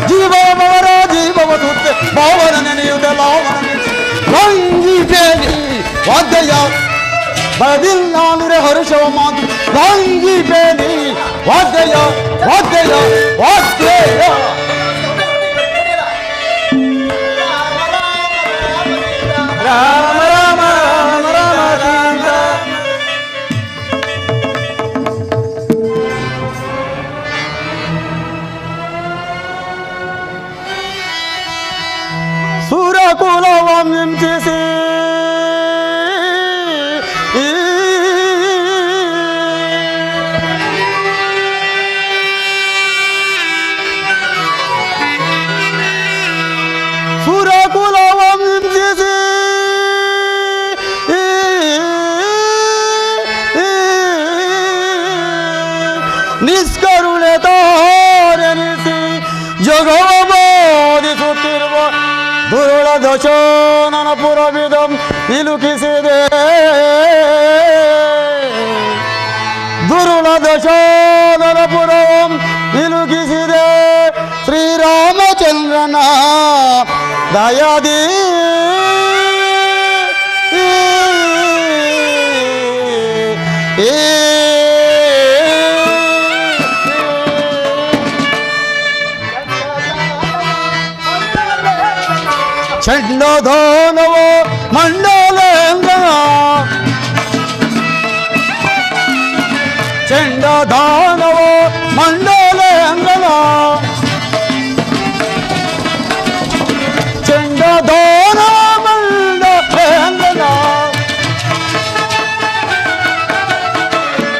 ಜೀವವರ ಜೀವವ ಸುತ್ತೆ ಭಾವನ ನೆನೆಯುವುದ ಲಾವನ ಲಂಗಿ ಬೇಡಿ ವಾದ್ಯ ಬದಿಲ್ ನಾನುರೆ ಹರುಷವ ಮಾತು ಲಂಗಿ ಬೇಡಿ ವಾದ್ಯ ವಾದ್ಯ ವಾದ್ಯ ರಾಮ ರಾಮ ರಾಮ ರಾಮ ಸೀತಾ ಸುರಕುಲವಂ ಹಿಂಸಿಸಿ ಸುರಕುಲವಂ ಹಿಂಸಿಸಿ ನಿಷ್ಕರುಣೆ ತಾರೆನಿಸಿ ಜಗವ ಬೋಧಿಸುತ್ತಿರುವ ದುರುಳ ದಶೋನನ ಪುರವಿದಂ ನಿಲುಕಿಸಿದೆ ದುರುಳ ದಶೋನನ ಪುರವಂ ನಿಲುಕಿಸಿದೆ ಶ್ರೀರಾಮಚಂದ್ರನ ದಯಾದಿ ಚಂಡಧೋನವ ಮಂಡಲೇಂದ್ರ ಚಂಡಧಾನವ ಮಂಡಲೇಂದ್ರ ಚಂಡಧಾನ ಮಂಡಲೇಂದ್ರ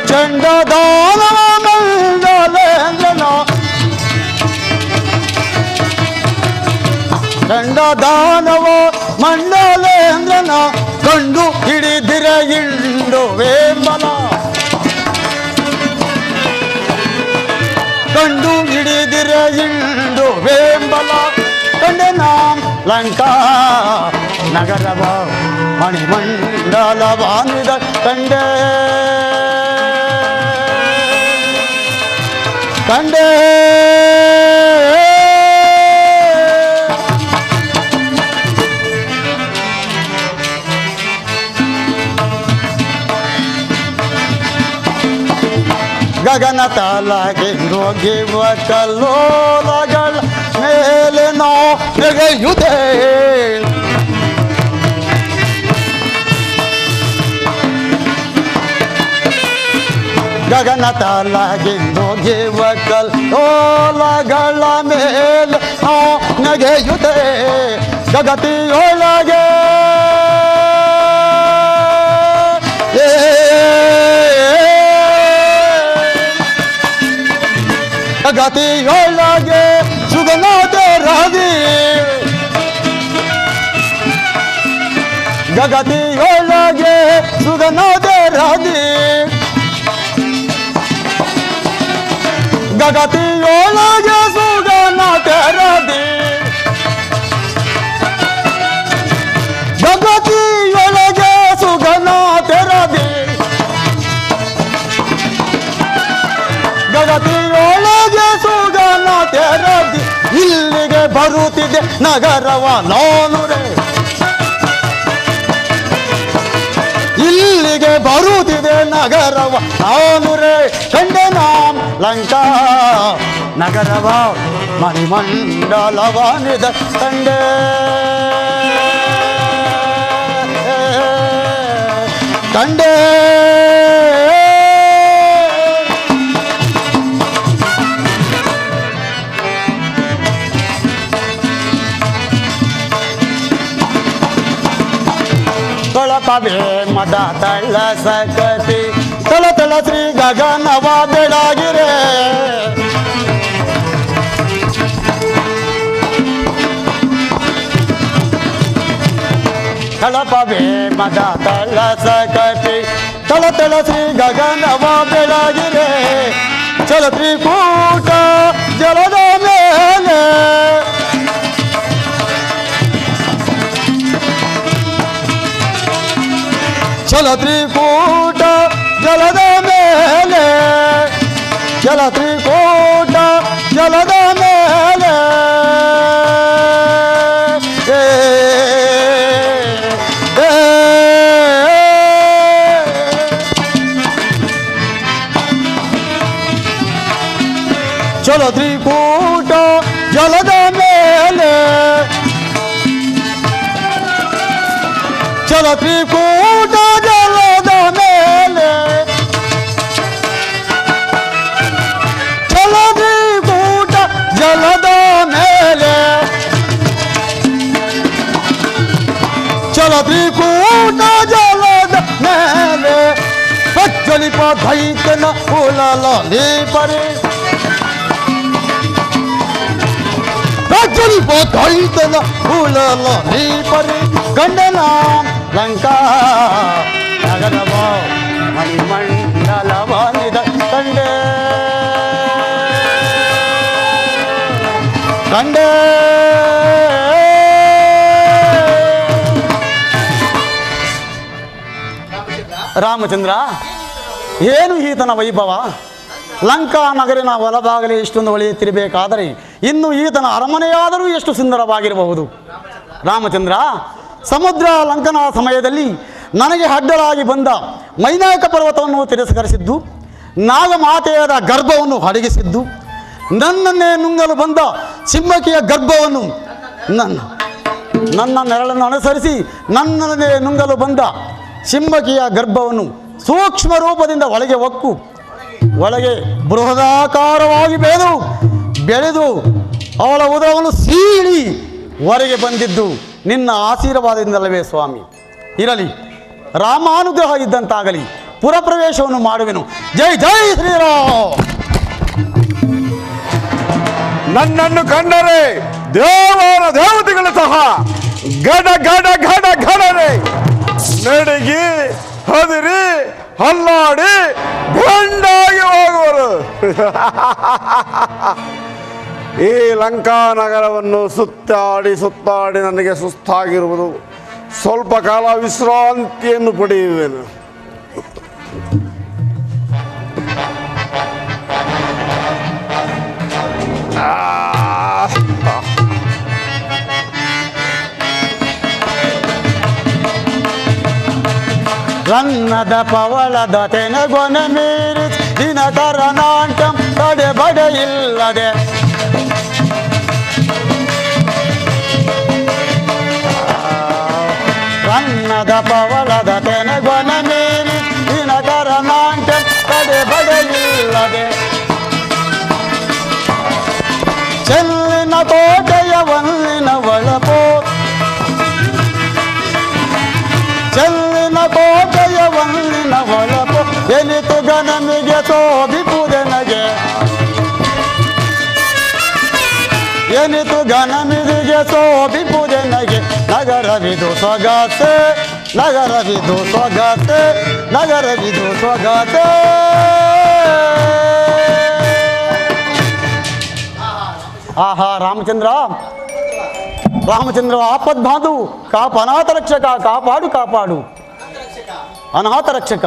ಚಂಡಧಾನ ಮಂಡಲೇಂದ್ರ ಚಂಡದಾನವ ಮಂಡಲೇಂದ್ರನ ಕಂಡು ಹಿಡಿದಿರ ಇಂಡು ವೇಂಬಲ ಕಂಡು ಹಿಡಿದಿರ ಇಂಡು ವೇಂಬಲ ಕಂಡೆ ನಾಂ ಲಂಕಾ ನಗರವ ಮಣಿಮಂಡಲವಾನಿದ ಕಂಡೆ ಕಂಡೆ ಗಗನ ತಾಲಾಗಿರುವ ಕಲ್ಲೋಲಗಳ ಮೇಲೆ ನಾವು ನೆಗೆಯುವುದೇ ಗಗನ ತಾಲಾಗಿರುವ ಕಲ್ಲೋಲಗಳ ಮೇಲೆ ನಾವು ನೆಗೆಯುವುದೇ ಜಗತಿಯೊಳಗೆ ಗತಿಯೊಳಗೆ ಸುಗನಾಥ ರಾಧಿ ಗಗತಿಯೊಳಗೆ ಸುಗನಾಥ ರಾಧಿ ಗಗತಿಯೊಳಗೆ ಸುಗನಾಥ ರಾಧಿ ಗಗತಿಯೊಳಗೆ ಸುಗನಾಥ ರಾಧಿ ಗಗತಿಯೊಳಗೆ ಸುಗನಾಥ ರಾಧಿ ಇಲ್ಲಿಗೆ ಬರುತ್ತಿದೆ ನಗರವ ನಾನುರೆ ಇಲ್ಲಿಗೆ ಬರುತ್ತಿದೆ ನಗರವ ನಾನುರೆ ಕಂಡೆ ನಾಂ ಲಂಕಾ ನಗರವ ಮಣಿಮಂಡಲವಾನಿದ ಕಂಡೆ ಕಂಡೆ ತಲಪವೇ ಮದ ತಳ್ಳ ಸಕತಿ ತಳ ತಳ ಶ್ರೀ ಗಗನವ ಬೆಳಗಿರೆ ತಳಪವೇ ಮದ ತಳ್ಳ ಸಕತಿ ತಳ ತಳ ಶ್ರೀ ಗಗನವ ಬೆಳಗಿರೆ ಚಲ ತ್ರಿಕೂಟ ಜಲದ ಮೇಲೆ ಚಲ ತ್ರಿಕೂಟ ಜಲದ ಮೇಲೆ ಚಲ ತ್ರಿಕೂಟ ಜಲದ ಮೇಲೆ ಚಲ ತ್ರಿಕೂಟ ಜಲದ ಮೇಲೆ ಚಲ ತ್ರಿಕೂಟ ಜಲದ ಮೇಲೆ ಚಲ ತ್ರಿಕೂಟ ಜಲದ ಮೇಲೆ ಚಲ ತ್ರಿಕೂಟ ಜಲದ ಮೇಲೆ ಪ್ರಜ್ವಲಿಪ ದೈತನ ಉಲಲೀಪರಿ ಪ್ರಜ್ವಲಿಪ ದೈತನ ಉಲಲೀಪರಿ ಗಂಡನ ಲಂಕಾ ನಗರವ ಮಣಿಮಂಡಲವಾನಿದ ಕಂಡೆ ಕಂಡೆ ರಾಮಚಂದ್ರ, ಏನು ಈತನ ವೈಭವ? ಲಂಕಾ ನಗರಿನ ಒಳಭಾಗಲೇ ಇಷ್ಟೊಂದು ಹೊಳೆಯುತ್ತಿರಬೇಕಾದರೆ ಇನ್ನು ಈತನ ಅರಮನೆಯಾದರೂ ಎಷ್ಟು ಸುಂದರವಾಗಿರಬಹುದು. ರಾಮಚಂದ್ರ, ಸಮುದ್ರ ಲಂಕನ ಸಮಯದಲ್ಲಿ ನನಗೆ ಅಡ್ಡಲಾಗಿ ಬಂದ ಮೈನಾಕ ಪರ್ವತವನ್ನು ತಿರಸ್ಕರಿಸಿದ್ದು, ನಾಗಮಾತೆಯಾದ ಗರ್ಭವನ್ನು ಅಡಗಿಸಿದ್ದು, ನನ್ನನ್ನೇ ನುಂಗಲು ಬಂದ ಸಿಂಹಕಿಯ ಗರ್ಭವನ್ನು ನನ್ನ ನೆರಳನ್ನು ಅನುಸರಿಸಿ ನನ್ನನ್ನೇ ನುಂಗಲು ಬಂದ ಸಿಂಹಕಿಯ ಗರ್ಭವನ್ನು ಸೂಕ್ಷ್ಮ ರೂಪದಿಂದ ಒಳಗೆ ಒಕ್ಕು ಒಳಗೆ ಬೃಹದಾಕಾರವಾಗಿ ಬೆಳೆದು ಅವಳ ಉದರವನ್ನು ಸೀಳಿ ಹೊರಗೆ ಬಂದಿದ್ದು ನಿನ್ನ ಆಶೀರ್ವಾದದಿಂದಲವೇ ಸ್ವಾಮಿ. ಇರಲಿ, ರಾಮಾನುಗ್ರಹ ಇದ್ದಂತಾಗಲಿ. ಪುರಪ್ರವೇಶವನ್ನು ಮಾಡುವೆನು. ಜೈ ಜೈ ಶ್ರೀರಾಮ್. ನನ್ನನ್ನು ಕಂಡರೆ ದೇವರ ದೇವತೆಗಳು ಸಹ ಗಡ ಗಡ ಗಡ ಗಡರೆ ನಡಗಿ ಹದಿರಿ ಹಲ್ಲಾಡಿ ಬೆಂಡಾಗಿ ಹೋಗುವರು. ಈ ಲಂಕಾ ನಗರವನ್ನು ಸುತ್ತಾಡಿ ನನಗೆ ಸುಸ್ತಾಗಿರುವುದು. ಸ್ವಲ್ಪ ಕಾಲ ವಿಶ್ರಾಂತಿಯನ್ನು ಪಡೆಯುವೆನು. ರನ್ನದ ಪವಳದ ತೆನಗೊನ ಮೀರಿ ದಿನಕರ ನಾಟ್ಯಂ ತಡೆ ಬಡೆ ಇಲ್ಲದೆ ರನ್ನದ ಪವಳದ ತೆನಗೊನ ಮೀರಿ ದಿನಕರ ನಾಟ್ಯಂ ತಡೆ ಬಡೆ ಇಲ್ಲದೆ ಚೆಲ್ಲಿನ ಕೋಟೆಯ ವಲ್ಲಿನ ಒಳಪೋ ಚೆಲ್ಲಿನ ಕೋಟೆಯ ವಲ್ಲಿನ ಒಳಪೋ ಎನಿತು ಗನಮಿಗೆ ಶೋಭಿಪುದೆನಗೆ ಎನಿತು ಗನಮಿಗೆ ಶೋಭಿಪುದೆನಗೆ ನಗರವಿದು ಸ್ವಗತೆ ನಗರವಿದು ಸ್ವಗತೆ ನಗರವಿದು ಸ್ವಗತೆ. ಆಹಾ ರಾಮಚಂದ್ರ, ರಾಮಚಂದ್ರ ಆಪದ್ಬಾಂಧು ಕಾಪ ಅನಾಥ ರಕ್ಷಕ ಕಾಪಾಡು ಕಾಪಾಡು ಅನಾಥ ರಕ್ಷಕ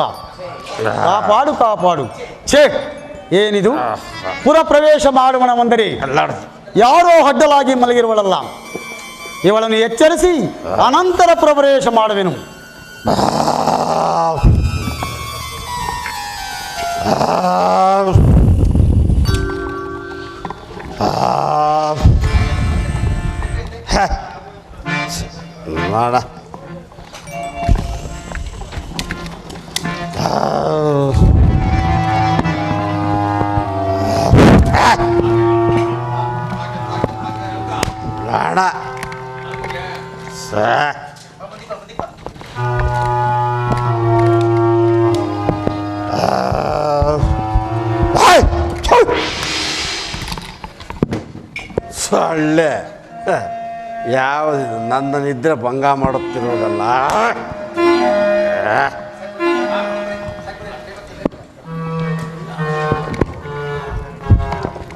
ಕಾಪಾಡು ಕಾಪಾಡು. ಛೇ, ಏನಿದು? ಪುರ ಪ್ರವೇಶ ಮಾಡುವನವೆಂದರೆ ಯಾರೋ ಅಡ್ಡಲಾಗಿ ಮಲಗಿರುವಳಲ್ಲ, ಇವಳನ್ನು ಎಚ್ಚರಿಸಿ ಅನಂತರ ಪ್ರವೇಶ ಮಾಡುವೆನು. ಮಾಡ ಬೇಡ. 来。 ಬೇಡ. 来。 ಬೇಡ. 来。 ಬೇಡ. 来。 ಬೇಡ. 来。 ಬೇಡ. 来。ಸೊಳ್ಳೆ ಯಾವುದಿದು ನನ್ನ ನಿದ್ರೆ ಭಂಗ ಮಾಡುತ್ತಿರುವುದಲ್ಲ.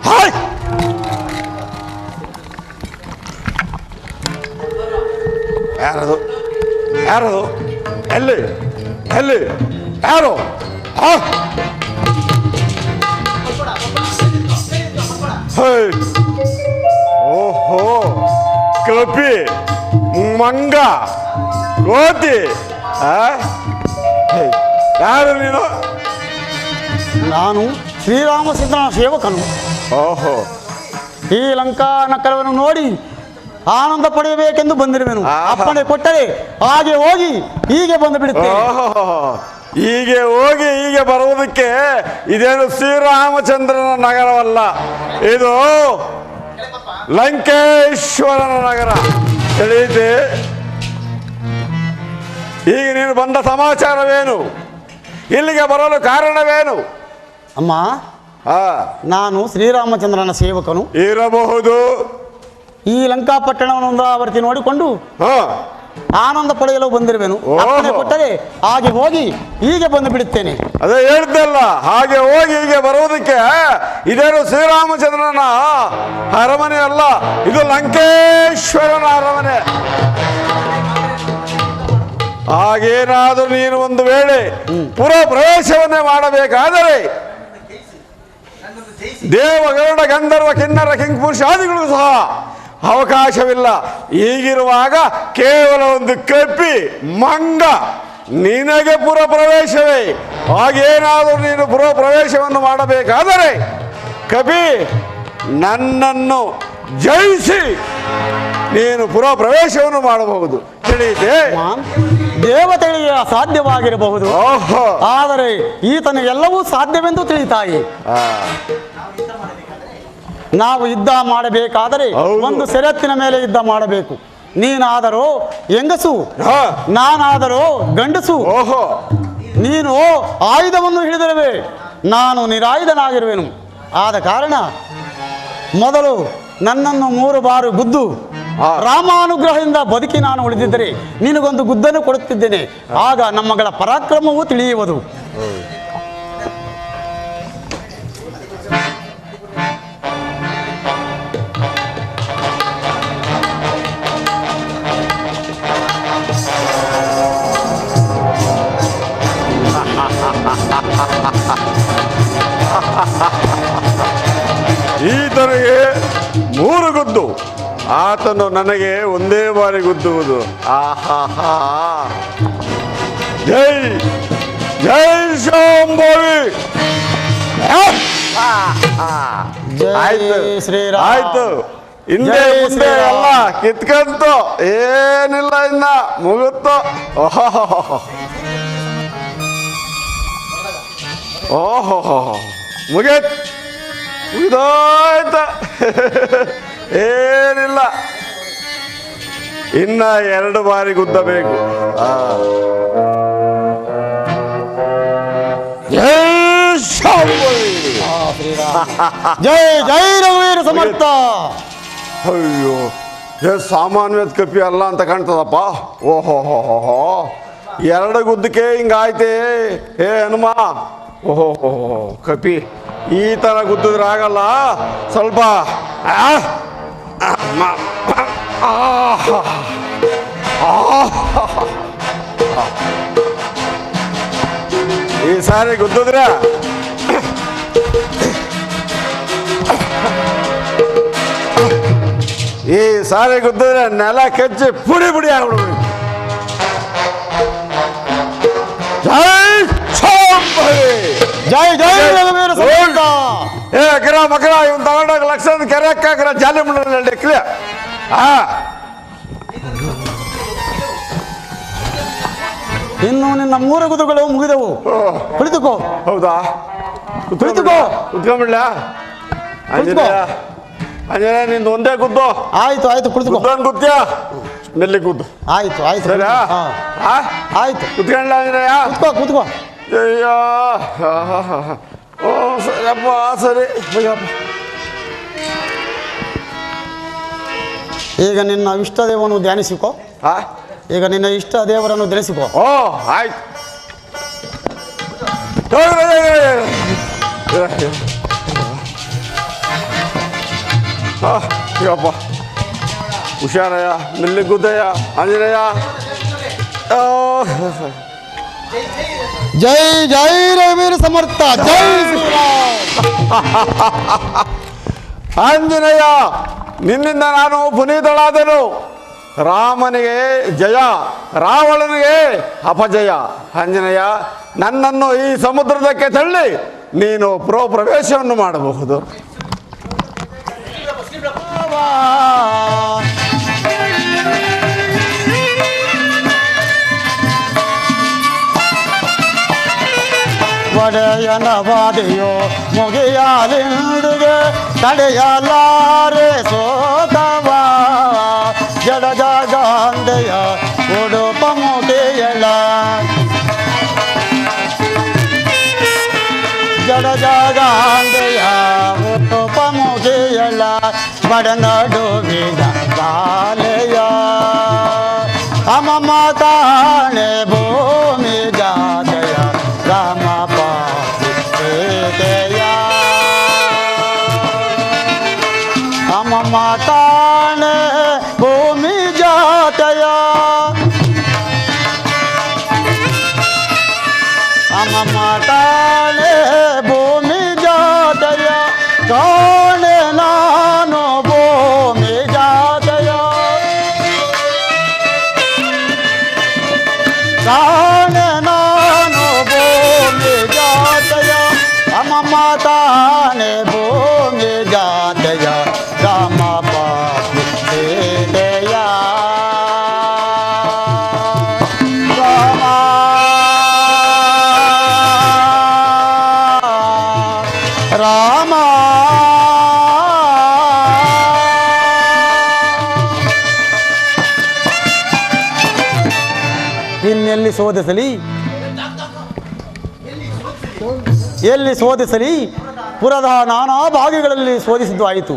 ಹಾಯ್ ಯಾರದು ಯಾರದು ಎಲ್ಲಿ ಎಲ್ಲಿ ಯಾರು ಓಹೋ ಕಪಿ ಮಂಗ ಕೋತಿ ಯಾರು ನೀನು? ನಾನು ಶ್ರೀರಾಮಚಂದ್ರನ ಸೇವಕನು. ಓಹೋ ಈ ಲಂಕಾ ನಗರವನ್ನು ನೋಡಿ ಆನಂದ ಪಡೆಯಬೇಕೆಂದು ಬಂದಿರುವೆನು. ಆಹಾ. ಅಪ್ಪಣೆ ಕೊಟ್ಟರೆ ಹಾಗೆ ಹೋಗಿ ಹೀಗೆ ಬಂದು ಬಿಡುತ್ತೇನೆ. ಓಹೋ ಹೀಗೆ ಹೋಗಿ ಹೀಗೆ ಬರುವುದಕ್ಕೆ ಇದೇನು ಶ್ರೀರಾಮಚಂದ್ರನ ನಗರವಲ್ಲ, ಇದು ಲಂಕೇಶ್ವರನ ನಗರ. ತಿಳಿಯಿತೆ? ಈಗ ನೀನು ಬಂದ ಸಮಾಚಾರವೇನು? ಇಲ್ಲಿಗೆ ಬರಲು ಕಾರಣವೇನು? ಅಮ್ಮ, ನಾನು ಶ್ರೀರಾಮಚಂದ್ರನ ಸೇವಕನು. ಇರಬಹುದು. ಈ ಲಂಕಾಪಟ್ಟಣವನ್ನು ಆವರ್ತಿ ನೋಡಿಕೊಂಡು ಹಾ ಆನಂದ ಪಡೆಯಲು ಬಂದಿರುವೆನು. ಓಹೋ. ಅಪ್ಪಣೆ ಕೊಟ್ಟರೆ ಹಾಗೆ ಹೋಗಿ ಹೀಗೆ ಬಂದು ಬಿಡುತ್ತೇನೆ. ಅದೇ ಹೇಳ್ದಲ್ಲ, ಹಾಗೆ ಹೋಗಿ ಹೀಗೆ ಬರುವುದಕ್ಕೆ ಇದೇನು ಶ್ರೀರಾಮಚಂದ್ರನ ಅರಮನೆ ಅಲ್ಲ, ಇದು ಲಂಕೇಶ್ವರನ ಅರಮನೆ. ಹಾಗೇನಾದರೂ ನೀನು ಒಂದು ವೇಳೆ ಪುರ ಪ್ರವೇಶವನ್ನೇ ಮಾಡಬೇಕಾದರೆ ದೇವಗರುಡ ಗಂಧರ್ವ ಕಿನ್ನರ ಕಿಂಪುರುಷಾದಿಗಳು ಸಹ ಅವಕಾಶವಿಲ್ಲ. ಈಗಿರುವಾಗ ಕೇವಲ ಒಂದು ಕಪ್ಪಿ ಮಂಗ ನಿನಗೆ ಪುರ ಪ್ರವೇಶವೇ. ಹಾಗೇನಾದರೂ ನೀನು ಪುರ ಪ್ರವೇಶವನ್ನು ಮಾಡಬೇಕಾದರೆ ಕಪಿ ನನ್ನನ್ನು ಜಯಿಸಿ ನೀನು ಪುರ ಪ್ರವೇಶವನ್ನು ಮಾಡಬಹುದು. ತಿಳಿಯಿತೆ? ದೇವತೆಗಳಿಗೆ ಅಸಾಧ್ಯವಾಗಿರಬಹುದು, ಓಹೋ ಆದರೆ ಈತನಿಗೆ ಎಲ್ಲವೂ ಸಾಧ್ಯವೆಂದು ತಿಳಿತಾಯಿ. ನಾವು ಯುದ್ಧ ಮಾಡಬೇಕಾದರೆ ಹೌದು. ಒಂದು ಷರತ್ತಿನ ಮೇಲೆ ಯುದ್ಧ ಮಾಡಬೇಕು. ನೀನಾದರೂ ಹೆಂಗಸು, ಹಾ. ನಾನಾದರೂ ಗಂಡಸು. ಓಹೋ ನೀನು ಆಯುಧವನ್ನು ಹಿಡಿದಿರುವೆ, ನಾನು ನಿರಾಯುಧನಾಗಿರುವೆನು. ಆದ ಕಾರಣ ಮೊದಲು ನನ್ನನ್ನು 3 ಬಾರಿ ಗುದ್ದು ರಾಮಾನುಗ್ರಹದಿಂದ ಬದುಕಿ ನಾನು ಉಳಿದಿದ್ದರೆ ನಿನಗೊಂದು ಗುದ್ದನ್ನು ಕೊಡುತ್ತಿದ್ದೇನೆ. ಆಗ ನಮ್ಮಗಳ ಪರಾಕ್ರಮವೂ ತಿಳಿಯುವುದು. ಈತನಿಗೆ 3 ಗುದ್ದು, ಆತನು ನನಗೆ ಒಂದೇ ಬಾರಿ ಗುದ್ದುವುದು. ಆಹಾ ಜೈ ಜೈ ಶಾಂಭವಿ. ಆಯ್ತು ಶ್ರೀರಾಮ. ಆಯ್ತು, ಹಿಂದೆ ಜೈ ಮುಂದೆ ಶ್ರೀರಾಮ. ಎಲ್ಲ ಕಿತ್ಕಂತು, ಏನಿಲ್ಲ, ಇನ್ನ ಮುಗುತ್ತು. ಓಹೋ ಮುಗಿತ್ ಮುಗಿದೋಯ್ತ. ಏನಿಲ್ಲ, ಇನ್ನ 2 ಬಾರಿ ಗುದ್ದಬೇಕು. ಜೈ ಶಾಂಭವಿ. ಜೈ ಜೈ ರಘುವೀರ ಸಮರ್ಥ. ಅಯ್ಯೋ, ಸಾಮಾನ್ಯದ ಕಪಿ ಅಲ್ಲ ಅಂತ ಕಾಣ್ತದಪ್ಪ. ಓಹೋ 2 ಗುದ್ದಕ್ಕೆ ಹಿಂಗಾಯ್ತೆ. ಹೇ ಹನುಮ, ಓಹೋ ಕಪಿ ಈ ಥರ ಗುದ್ದಿದ್ರೆ ಆಗಲ್ಲ. ಸ್ವಲ್ಪ ಈ ಸಾರಿ ಗುದ್ದಿದ್ರೆ ನೆಲ ಕಚ್ಚಿ ಪುಡಿ ಪುಡಿ ಆಗ್ಬಿಡ್ಬೇಕು. ಜೈ ಜೈ ರಘುವೀರ ಸಮರ್ಥ. ಏ ಗಿರ ಮಕ್ಕಳ ಇವನ್ ತಗೊಂಡಾಗ ಲಕ್ಷದ ಕೆರೆ ಹಾಕ್ರ ಜಾಲಿ ಮುಂಡೆ ಕ್ಲಿಯ. ಇನ್ನು ನಿನ್ನ 3 ಗುದ್ದುಗಳು ಮುಗಿದವು. ಕುಳಿತುಕೋ. ಹೌದಾ? ಕುಳಿತುಕೋ. ಕುತ್ಕೊಂಡ್ಬಿಡ್ಲ? ಆಂಜನೇಯ ಆಂಜನೇಯ, ನಿಂದು ಒಂದೇ ಗುದ್ದು. ಆಯ್ತು ಆಯ್ತು, ಕುಳಿತುಕೋ. ಗುದ್ದೊಂದು ಗುದ್ದ್ಯ ಮೆಲ್ಲಿ ಗುದ್ದು. ಆಯ್ತು ಆಯ್ತು. ಸರಿಯಾ? ಆಯ್ತು, ಕುತ್ಕೊಂಡ್ಲ ಆಂಜನೇಯ? ಕುತ್ಕೋ ಕುತ್ಕೋ. ಅಯ್ಯೋ ಓ ಸರಿಯಪ್ಪ, ಸರಿ. ಈಗ ನಿನ್ನ ಇಷ್ಟ ದೇವರನ್ನು ಧ್ಯಾನಿಸಿಕೋ. ಈಗ ನಿನ್ನ ಇಷ್ಟ ದೇವರನ್ನು ಧ್ಯಾನಿಸಿಕೋ. ಓ ಆಯ್ತು. ಇವಪ್ಪ ಹುಷಾರಯ್ಯ, ಮಿಲ್ಲಿಗುದ್ದಯ್ಯ, ಆಂಜನೇಯ. ಜೈ ಜೈ ರವಿವೀರ ಸಮರ್ಥ, ಜೈ ಶ್ರೀರಾಮ್. ಆಂಜನೇಯ, ನಿನ್ನಿಂದ ನಾನು ಪುನೀತಳಾದೆನು. ರಾಮನಿಗೆ ಜಯ, ರಾವಣನಿಗೆ ಅಪಜಯ. ಆಂಜನೇಯ, ನನ್ನನ್ನು ಈ ಸಮುದ್ರದಕ್ಕೆ ತಳ್ಳಿ ನೀನು ಪ್ರವೇಶವನ್ನು ಮಾಡಬಹುದು. ಒಡೆಯನ ಬಾದೆಯೋ ಮುಗಿಯಾಲಿಂದುಗೆ ತಡೆಯಲಾರೆ ಸೋತವ. ಜಡ ಜಾಗಾಂದೆಯ ಉಡುಪ ಮುಗಿಯಳ, ಜಡ ಜಾಗಾಂದೆಯ ಉಡುಪ ಮುಗಿಯಳ. ಬಡನಡುವಿನ ಬಾಲೆಯ ಅಮಮ ತಾಣೆ ಭೂಮಿ ಜಾತಯ ರಾಮ ಪಾದಯ ಅಮಮ ತಾಣೆ ಭೂಮಿ ಜಾತಯ ಅಮಮ ತಾಣೆ ಭೂಮಿ ಜಾತಯ. ಕಾಣೆ ನಾನು ಭೂಮಿ ಜಾತಯ, ಕಾಣೆ ನಾನು ಭೂಮಿ ಜಾತಯ. ಅಮಮ ತಾಣೆ ಭೂಮಿ ಜಾತಯ ರಾಮ ಪಾದಯ ರಾಮ ರಾಮ. ಇನ್ನೆಲ್ಲಿ ಶೋಧಿಸಲಿ, ಎಲ್ಲಿ ಶೋಧಿಸಲಿ? ಪುರದ ನಾನಾ ಭಾಗಗಳಲ್ಲಿ ಶೋಧಿಸಿದ್ದು ಆಯಿತು,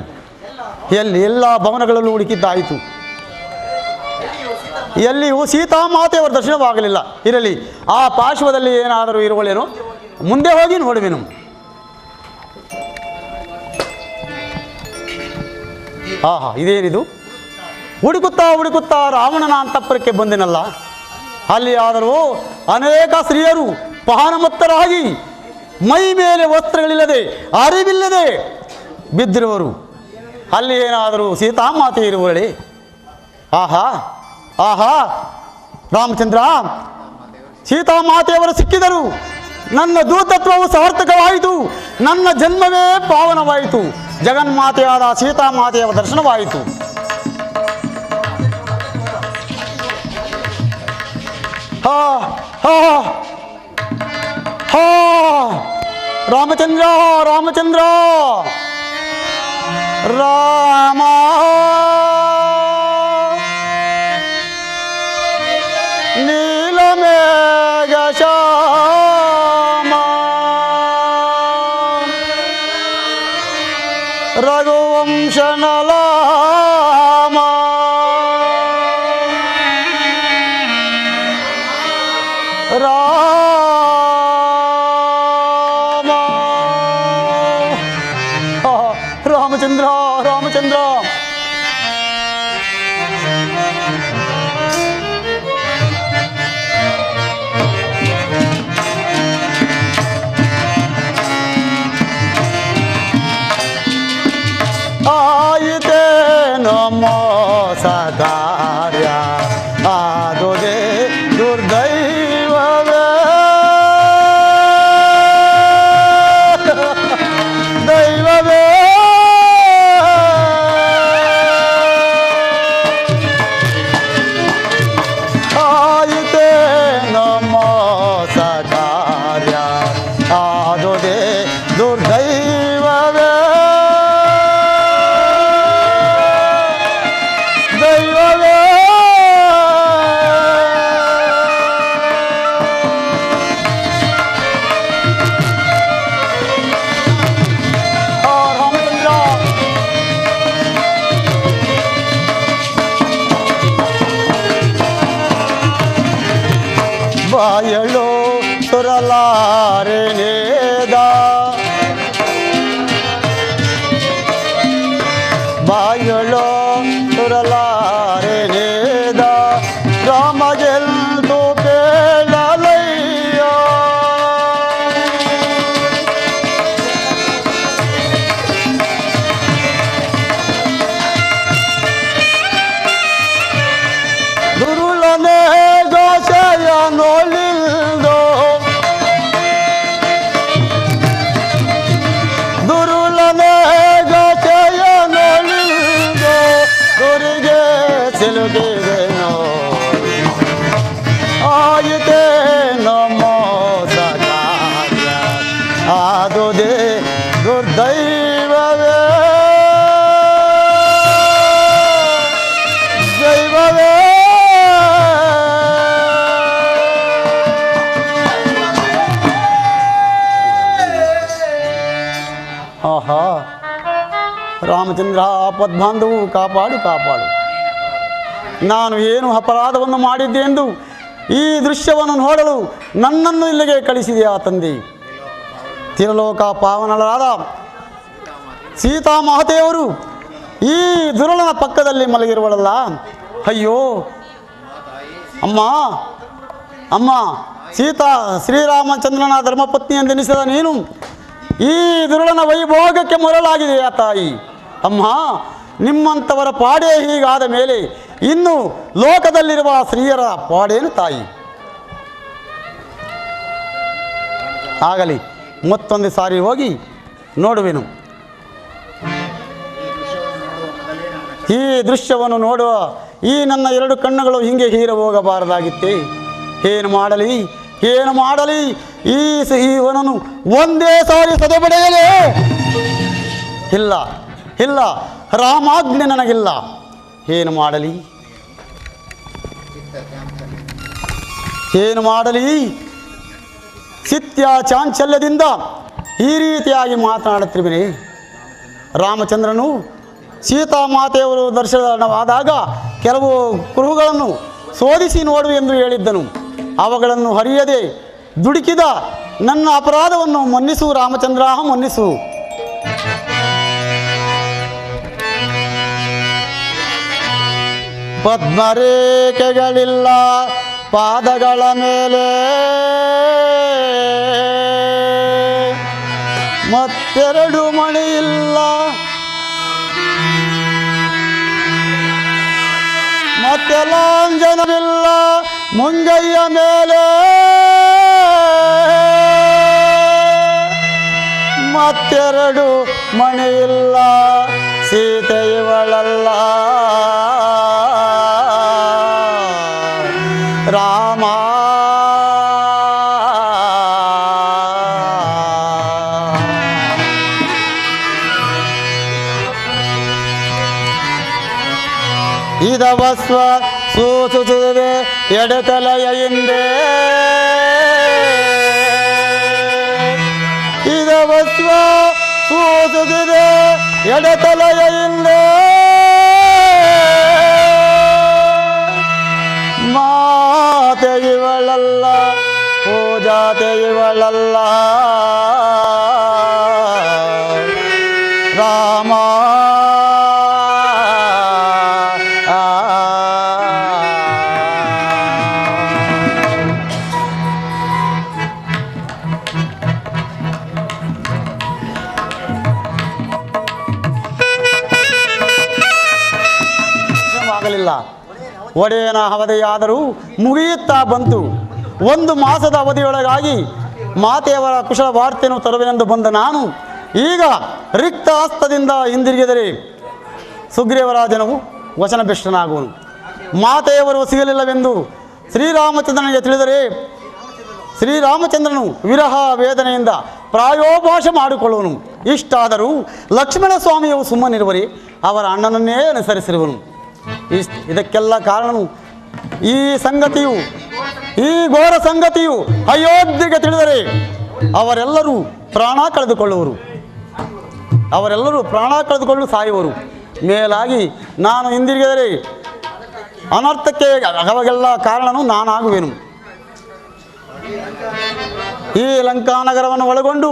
ಎಲ್ಲಿ ಎಲ್ಲ ಭವನಗಳಲ್ಲೂ ಹುಡುಕಿದ್ದಾಯಿತು, ಎಲ್ಲಿಯೂ ಸೀತಾಮಾತೆಯವರ ದರ್ಶನವಾಗಲಿಲ್ಲ. ಇರಲಿ, ಆ ಪಾರ್ಶ್ವದಲ್ಲಿ ಏನಾದರೂ ಇರುವಳೇನೋ, ಮುಂದೆ ಹೋಗಿ ನೋಡುವೆನು. ಆಹಾ, ಇದೇನಿದು? ಹುಡುಕುತ್ತಾ ಹುಡುಕುತ್ತಾ ರಾವಣನ ಅಂತಃಪುರಕ್ಕೆ ಬಂದೆನಲ್ಲ. ಅಲ್ಲಿ ಆದರೂ ಅನೇಕ ಸ್ತ್ರೀಯರು ಪಾನಮತ್ತರಾಗಿ ಮೈ ಮೇಲೆ ವಸ್ತ್ರಗಳಿಲ್ಲದೆ ಅರಿವಿಲ್ಲದೆ ಬಿದ್ದಿರುವರು. ಅಲ್ಲಿ ಏನಾದರೂ ಸೀತಾಮಾತೆ ಇರುವಳೆ? ಆಹಾ ಆಹಾ, ರಾಮಚಂದ್ರ, ಸೀತಾಮಾತೆಯವರು ಸಿಕ್ಕಿದರು. ನನ್ನ ದೂತತ್ವವು ಸಾರ್ಥಕವಾಯಿತು, ನನ್ನ ಜನ್ಮವೇ ಪಾವನವಾಯಿತು, ಜಗನ್ಮಾತೆಯಾದ ಸೀತಾಮಾತೆಯ ದರ್ಶನವಾಯಿತು. ಹಾ ಹಾ ಹಾ, ರಾಮಚಂದ್ರ ರಾಮಚಂದ್ರ ರಾಮ. ನೀಲಮೇಘ ಶ್ಯಾಮ ರಘುವಂಶನಲಾಮ ರಾಮ. ರಾಮಚಂದ್ರ ರಾಮಚಂದ್ರ. ಆಯಿತೇನೋ ಮೋಸ ಕಾರ್ಯ, ಆದುದೇ ದುರ್ದೈವವೇ. ದೈವವೇ ಬಾಯಳು ಸುರಲಾರೆನೇದ ಬಾಯಳು ಸುರಲಾರೆನೇದ ರಾಮಗೆಲ್ದು ಕೇಳಲಯ್ಯ ದುರುಳನೆ ಗೋಸೆಯ ನೋಳಿಲ್ದೋ ದುರುಳನೆ ಗೋಸೆಯ ನೋಳಿಲ್ದೋ ದುರಿಗೆ ಸಿಲುಕಿದೆನೋ ಆಯಿತೇನೋ ಮೋಸ ಕಾರ್ಯ ಆದುದೇ ದುರ್ದೈವವೇ ದೈವವೇ ಆಹಾ ರಾಮಚಂದ್ರ ಆಪದ್ಬಾಂಧವು ಕಾಪಾಡು ಕಾಪಾಡು. ನಾನು ಏನು ಅಪರಾಧವನ್ನು ಮಾಡಿದ್ದೆಂದು ಈ ದೃಶ್ಯವನ್ನು ನೋಡಲು ನನ್ನನ್ನು ಇಲ್ಲಿಗೆ ಕಳಿಸಿದೆಯಾ ತಂದೆ. ತಿರಲೋಕ ಪಾವನರಾದ ಸೀತಾ ಮಾತೆಯವರು ಈ ದುರುಳನ ಪಕ್ಕದಲ್ಲಿ ಮಲಗಿರುವಳಲ್ಲ. ಅಯ್ಯೋ ಅಮ್ಮ ಅಮ್ಮ ಸೀತಾ ಶ್ರೀರಾಮಚಂದ್ರನ ಧರ್ಮಪತ್ನಿ ಎಂದೆನಿಸಿದ ನೀನು ಈ ದುರುಳನ ವೈಭೋಗಕ್ಕೆ ಮರಳಾಗಿದೆಯಾ ತಾಯಿ. ಅಮ್ಮ ನಿಮ್ಮಂಥವರ ಪಾಡೇ ಹೀಗಾದ ಮೇಲೆ ಇನ್ನು ಲೋಕದಲ್ಲಿರುವ ಸ್ತ್ರೀಯರ ಪಾಡೇನು ತಾಯಿ. ಆಗಲಿ ಮತ್ತೊಂದು ಸಾರಿ ಹೋಗಿ ನೋಡುವೆನು. ಈ ದೃಶ್ಯವನ್ನು ನೋಡುವ ಈ ನನ್ನ ಎರಡು ಕಣ್ಣುಗಳು ಹಿಂಗೆ ಹೀರ ಹೋಗಬಾರದಾಗಿತ್ತೆ. ಏನು ಮಾಡಲಿ ಏನು ಮಾಡಲಿ ಇವನನ್ನು ಒಂದೇ ಸಾರಿ ಸದೆಬಡೆಯಲೇ? ಇಲ್ಲ ಇಲ್ಲ, ರಾಮಾಜ್ಞೆ ನನಗಿಲ್ಲ. ಏನು ಮಾಡಲಿ ಏನು ಮಾಡಲಿ? ಚಿತ್ಯ ಚಾಂಚಲ್ಯದಿಂದ ಈ ರೀತಿಯಾಗಿ ಮಾತನಾಡುತ್ತಿರುವೆ. ರಾಮಚಂದ್ರನು ಸೀತಾಮಾತೆಯವರು ದರ್ಶನವಾದಾಗ ಕೆಲವು ಕುರುಹುಗಳನ್ನು ಶೋಧಿಸಿ ನೋಡು ಎಂದು ಹೇಳಿದ್ದನು. ಅವುಗಳನ್ನು ಹರಿಯದೆ ದುಡುಕಿದ ನನ್ನ ಅಪರಾಧವನ್ನು ಮನ್ನಿಸು ರಾಮಚಂದ್ರ, ಮನ್ನಿಸು. ಪದ್ಮರೇಖೆಗಳಿಲ್ಲ ಪಾದಗಳ ಮೇಲೆ, ಮತ್ತೆರಡು ಮಣಿಯಿಲ್ಲ ಮತ್ತೆ ಲಾಂಛನವಿಲ್ಲ ಮುಂಗೈಯ ಮೇಲೆ, ಮತ್ತೆರಡು ಮಣಿಯಿಲ್ಲ ಸೀತೆ ಇವಳಲ್ಲ ರಾಮ. ಇದವಸ್ವ ಸೂಸುತ್ತಿದೆ ಎಡತಲೆಯ ಹಿಂದೆ, ಇದವಸ್ವ ಸೂಸುತ್ತಿದೆ ಎಡತಲೆಯ ಹಿಂದೆ, ಮಾತೆ ಇವಳಲ್ಲ ಪೂಜಾತೆ ಇವಳಲ್ಲ ರಾಮ. ಆಗಲಿಲ್ಲ. ಒಡೆಯನ ಅವಧಿಯಾದರೂ ಮುಗಿಯುತ್ತಾ ಬಂತು. 1 ಮಾಸದ ಅವಧಿಯೊಳಗಾಗಿ ಮಾತೆಯವರ ಕುಶಲ ವಾರ್ತೆಯನ್ನು ತರುವೆನೆಂದು ಬಂದ ನಾನು ಈಗ ರಿಕ್ತ ಹಸ್ತದಿಂದ ಹಿಂದಿರುಗಿದರೆ ಸುಗ್ರೀವರಾಜನು ವಚನಭ್ರಷ್ಟನಾಗುವನು. ಮಾತೆಯವರು ಸಿಗಲಿಲ್ಲವೆಂದು ಶ್ರೀರಾಮಚಂದ್ರನಿಗೆ ತಿಳಿದರೆ ಶ್ರೀರಾಮಚಂದ್ರನು ವಿರಹ ವೇದನೆಯಿಂದ ಪ್ರಾಯೋಪಾಶ ಮಾಡಿಕೊಳ್ಳುವನು. ಇಷ್ಟಾದರೂ ಲಕ್ಷ್ಮಣ ಸ್ವಾಮಿಯು ಸುಮ್ಮನಿರುವರೆ ಅವರ ಅಣ್ಣನನ್ನೇ ಅನುಸರಿಸಿರುವನು. ಇದಕ್ಕೆಲ್ಲ ಕಾರಣವು ಈ ಸಂಗತಿಯು, ಈ ಘೋರ ಸಂಗತಿಯು ಅಯೋಧ್ಯೆಗೆ ತಿಳಿದರೆ ಅವರೆಲ್ಲರೂ ಪ್ರಾಣ ಕಳೆದುಕೊಳ್ಳುವರು, ಅವರೆಲ್ಲರೂ ಪ್ರಾಣ ಕಳೆದುಕೊಂಡು ಸಾಯುವರು. ಮೇಲಾಗಿ ನಾನು ಹಿಂದಿರುಗಿದರೆ ಅನರ್ಥಕ್ಕೆ ಅವಾಗೆಲ್ಲ ಕಾರಣನು ನಾನಾಗುವೆನು. ಈ ಲಂಕಾನಗರವನ್ನು ಒಳಗೊಂಡು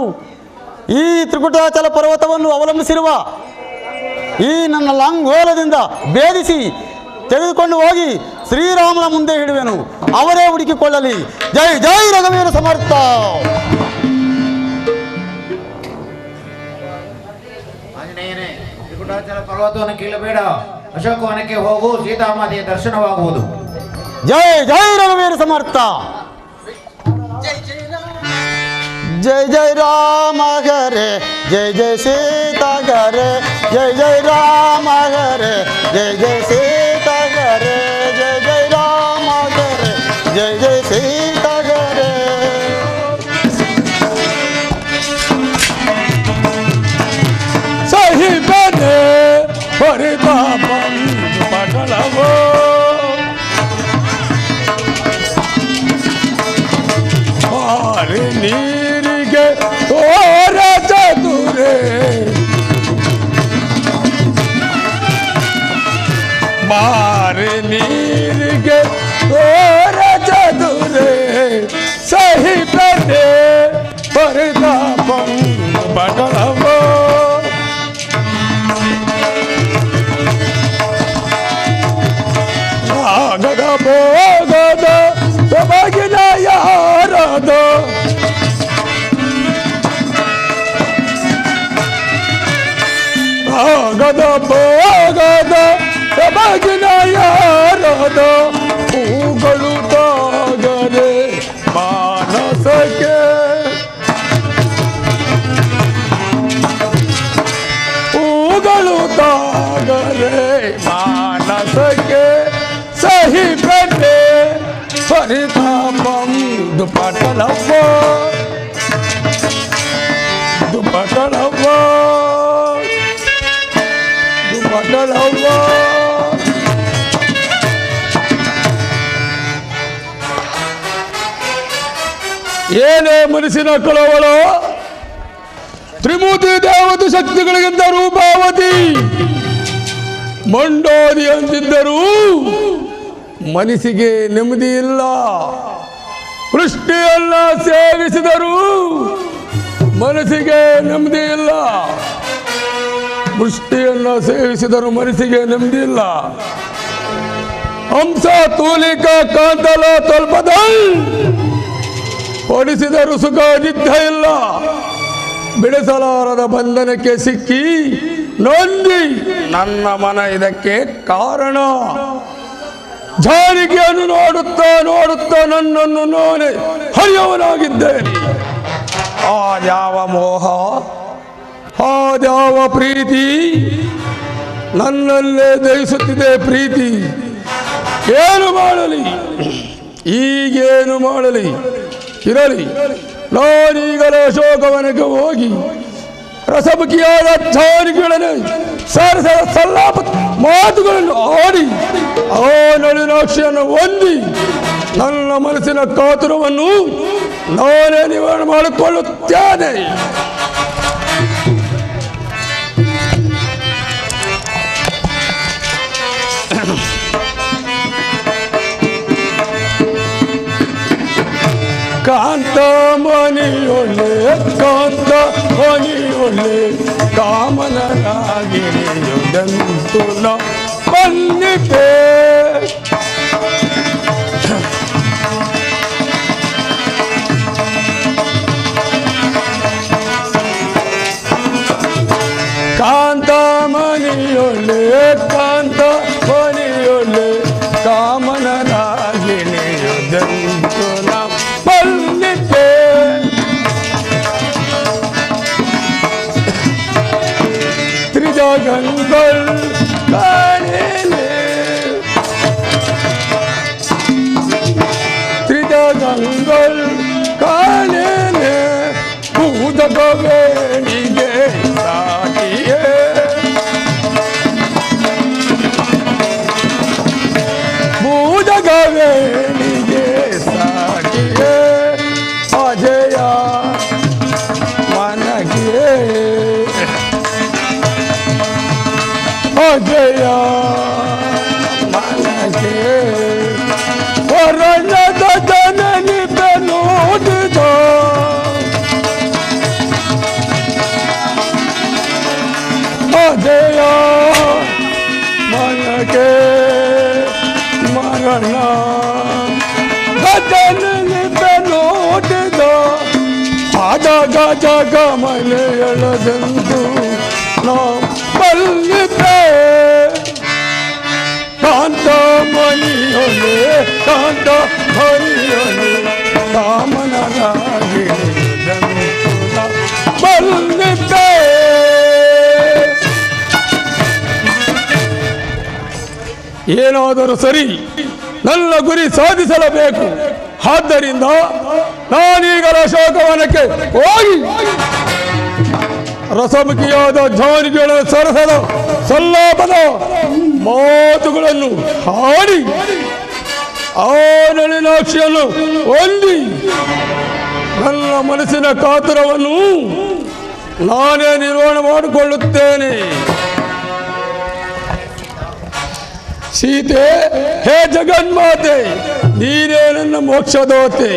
ಈ ತ್ರಿಕುಟಾಚಲ ಪರ್ವತವನ್ನು ಅವಲಂಬಿಸಿರುವ ಈ ನನ್ನ ಲಂಗೋಲದಿಂದ ಭೇದಿಸಿ ತೆಗೆದುಕೊಂಡು ಹೋಗಿ ಶ್ರೀರಾಮನ ಮುಂದೆ ಹಿಡುವೆನು. ಅವರೇ ಹುಡುಕಿಕೊಳ್ಳಲಿ. ಜೈ ಜೈ ರಘುವೀರ ಸಮರ್ಥ. ಆಂಜನೇಯನೇ, ತ್ರಿಕುಟಾಚಲ ಪರ್ವತವನ್ನು ಕೀಳಬೇಡ. ಅಶೋಕವನಕ್ಕೆ ಹೋಗು, ಸೀತಾಮಾತೆಯ ದರ್ಶನವಾಗುವುದು. ಜೈ ಜೈ ರಘುವೀರ ಸಮರ್ಥ. जय जय राम हरे जय जय सीता हरे जय जय राम हरे जय जय सीता हरे जय जय राम हरे जय जय सीता हरे. सही बने हरे पापम पटलवो मारे नीरिगे तोरा चतुरे मारे नीरिगे तोरा चतुरे सही बने हरे पापम पटलवो ಗದ ಭೋಗದ ಸಬಗಿನ ಯಾರದ ಗದ ಭೋಗದ ಸಬಗಿನ ಯಾರದ ಹೂಗಳು ತಾಗರೆ ಮಾನಸಕ್ಕೆ ಹೂಗಳು ತಾಗರೆ ಮಾನಸಕ್ಕೆ सही बने परितापम दुपटलवो दुपटलवो दुपटलवो. ಏನೇ ಮನಸ್ಸಿನ ಕಳವಳ, ತ್ರಿಮೂರ್ತಿ ದೇವತೆ ಶಕ್ತಿಗಳಿಗಿಂತ ರೂಪಾವತಿ ಮಂಡೋದಿ ಅಂತಿದ್ದರು ಮನಸ್ಸಿಗೆ ನೆಮ್ಮದಿ ಇಲ್ಲ. ವೃಷ್ಟಿಯನ್ನ ಸೇವಿಸಿದರು ಮನಸ್ಸಿಗೆ ನೆಮ್ಮದಿ ಇಲ್ಲ. ವೃಷ್ಟಿಯನ್ನ ಸೇವಿಸಿದರು ಮನಸ್ಸಿಗೆ ನೆಮ್ಮದಿ ಇಲ್ಲ. ಹಂಸ ತೂಲಿಕ ಕಾಂತಲ ತಲ್ಪದಲ್ ಹೊಡಿಸಿದರು ಸುಖ ನಿದ್ದೆ ಇಲ್ಲ. ಬಿಡಿಸಲಾರದ ಬಂಧನಕ್ಕೆ ಸಿಕ್ಕಿ ನೊಂದಿ ನನ್ನ ಮನ ಇದಕ್ಕೆ ಕಾರಣ. ಜಾರಿಗೆಯನ್ನು ನೋಡುತ್ತಾ ನೋಡುತ್ತಾ ನನ್ನನ್ನು ನಾನೇ ಹರಿಯವನಾಗಿದ್ದೇನೆ. ಆದ್ಯಾವ ಮೋಹ, ಆದ್ಯಾವ ಪ್ರೀತಿ ನನ್ನಲ್ಲೇ ದಯಿಸುತ್ತಿದೆ ಪ್ರೀತಿ. ಏನು ಮಾಡಲಿ, ಈಗೇನು ಮಾಡಲಿ, ಇರಲಿ. ನಾನೀಗಲ ಅಶೋಕವನಕ್ಕೆ ಹೋಗಿ ರಸಮುಖಿಯಾದ ಜಾನಿಗಳನ್ನು ಸರಸರ ಸಲ್ಲಾಪ ಮಾತುಗಳನ್ನು ಆಡಿ ಆ ನಳಿನಾಕ್ಷಿಯನ್ನು ಹೊಂದಿ ನನ್ನ ಮನಸ್ಸಿನ ಕಾತುರವನ್ನು ನಾನೇ ನಿವಾರಣೆ ಮಾಡಿಕೊಳ್ಳುತ್ತೇನೆ. ಕಾಂತ ಮನಿಯೊಳ್ಳೆ ಕಾಂತ ಮನಿಯೊಳ್ಳೆ ಕಾಮನರಾಗಿರಿಯುದಂತು ನ ಮನ್ನಿತೆ. ಕಾಂತ ಮನಿಯೊಳ್ಳೆ ಕಾಂತ ಮನಿಯೊಳ್ಳೆ ಕಾಮನರಾಗಿರಿಯುದಂತು ನ ಮನ್ನಿತೆ. ತ್ರಿಜಗಂಗಳು ಕಾಣೇನೆ ತ್ರಿಜಗಂಗಳು ಕಾಣೇನೆ ಭೂತಕವೇಣಿಗೆ ಸಾಟಿಯೇ. ಭೂತಕವೇಣಿಗೆ ಸಾಟಿಯೇ ಅಜಯ ಮನಗೆ ಅಜಯ ಮನಗೆ ವರಣದ ಜನನಿ ಬೆನ್ನು ಜಗ ಮನೆಯೊಳದಂದು ನಾ ಬಲ್ಲಿದ್ದೆ ಕಾಂತ ಮಣಿಯೊಲೆ ಕಾಂತ ಮಣಿಯೊಲೆ ಕಾಮನರಾಗಿ ಬಲ್ಲಿದ್ದೆ. ಏನಾದರೂ ಸರಿ, ನನ್ನ ಗುರಿ ಸಾಧಿಸಲೇಬೇಕು. ಆದ್ದರಿಂದ ನಾನೀಗ ಅಶೋಕವನಕ್ಕೆ ಹೋಗಿ ರಸಮುಖಿಯಾದ ಜಾನಿಗಳ ಸರಸದ ಸಲ್ಲಾಪದ ಮಾತುಗಳನ್ನು ಹಾಡಿ ಆ ನಳಿನಾಕ್ಷಿಯನ್ನು ಹೊಂದಿ ನನ್ನ ಮನಸ್ಸಿನ ಕಾತುರವನ್ನು ನಾನೇ ನಿರ್ವಹಣೆ ಮಾಡಿಕೊಳ್ಳುತ್ತೇನೆ. ಸೀತೆ, ಹೇ ಜಗನ್ಮಾತೆ, ನೀನೇ ನನ್ನ ಮೋಕ್ಷದೋತೆ.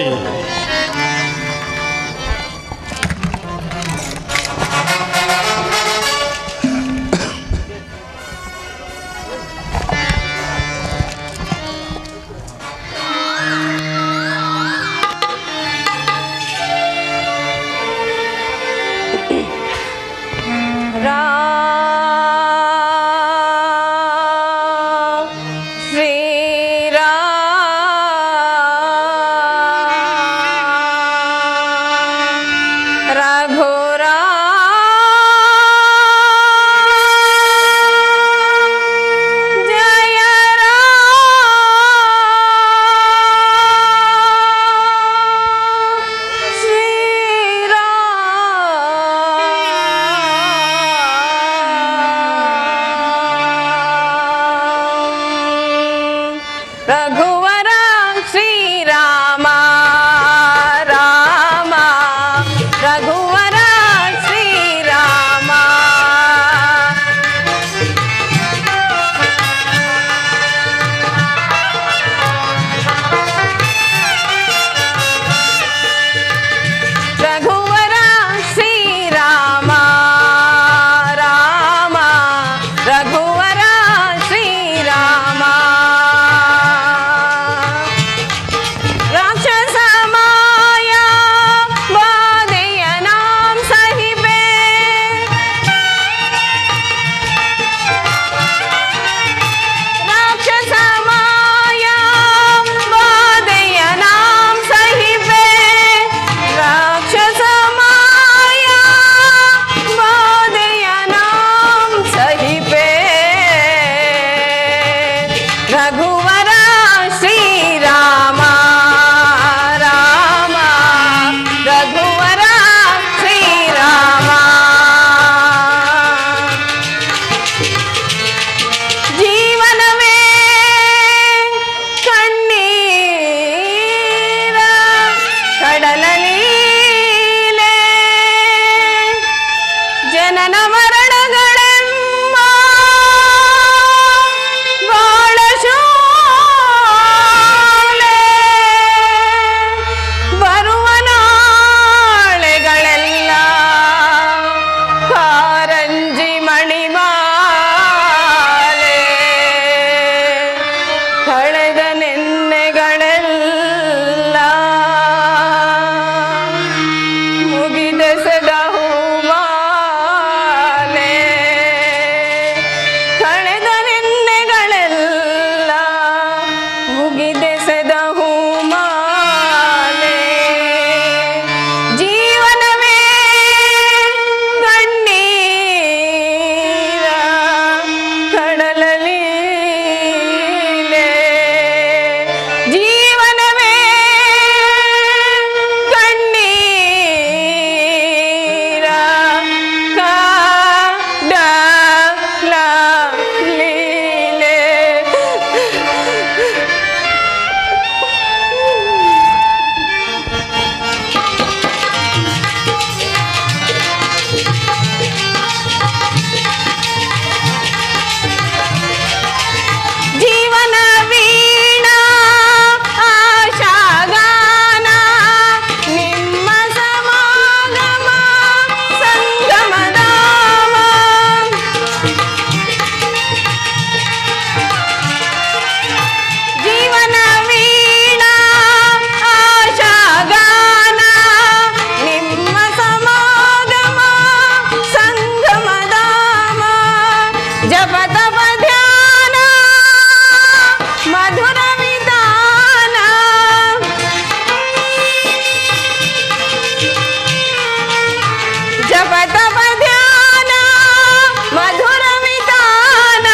ಜಪ ತಪ ಧ್ಯಾನ ಮಧುರ ವಿಧಾನ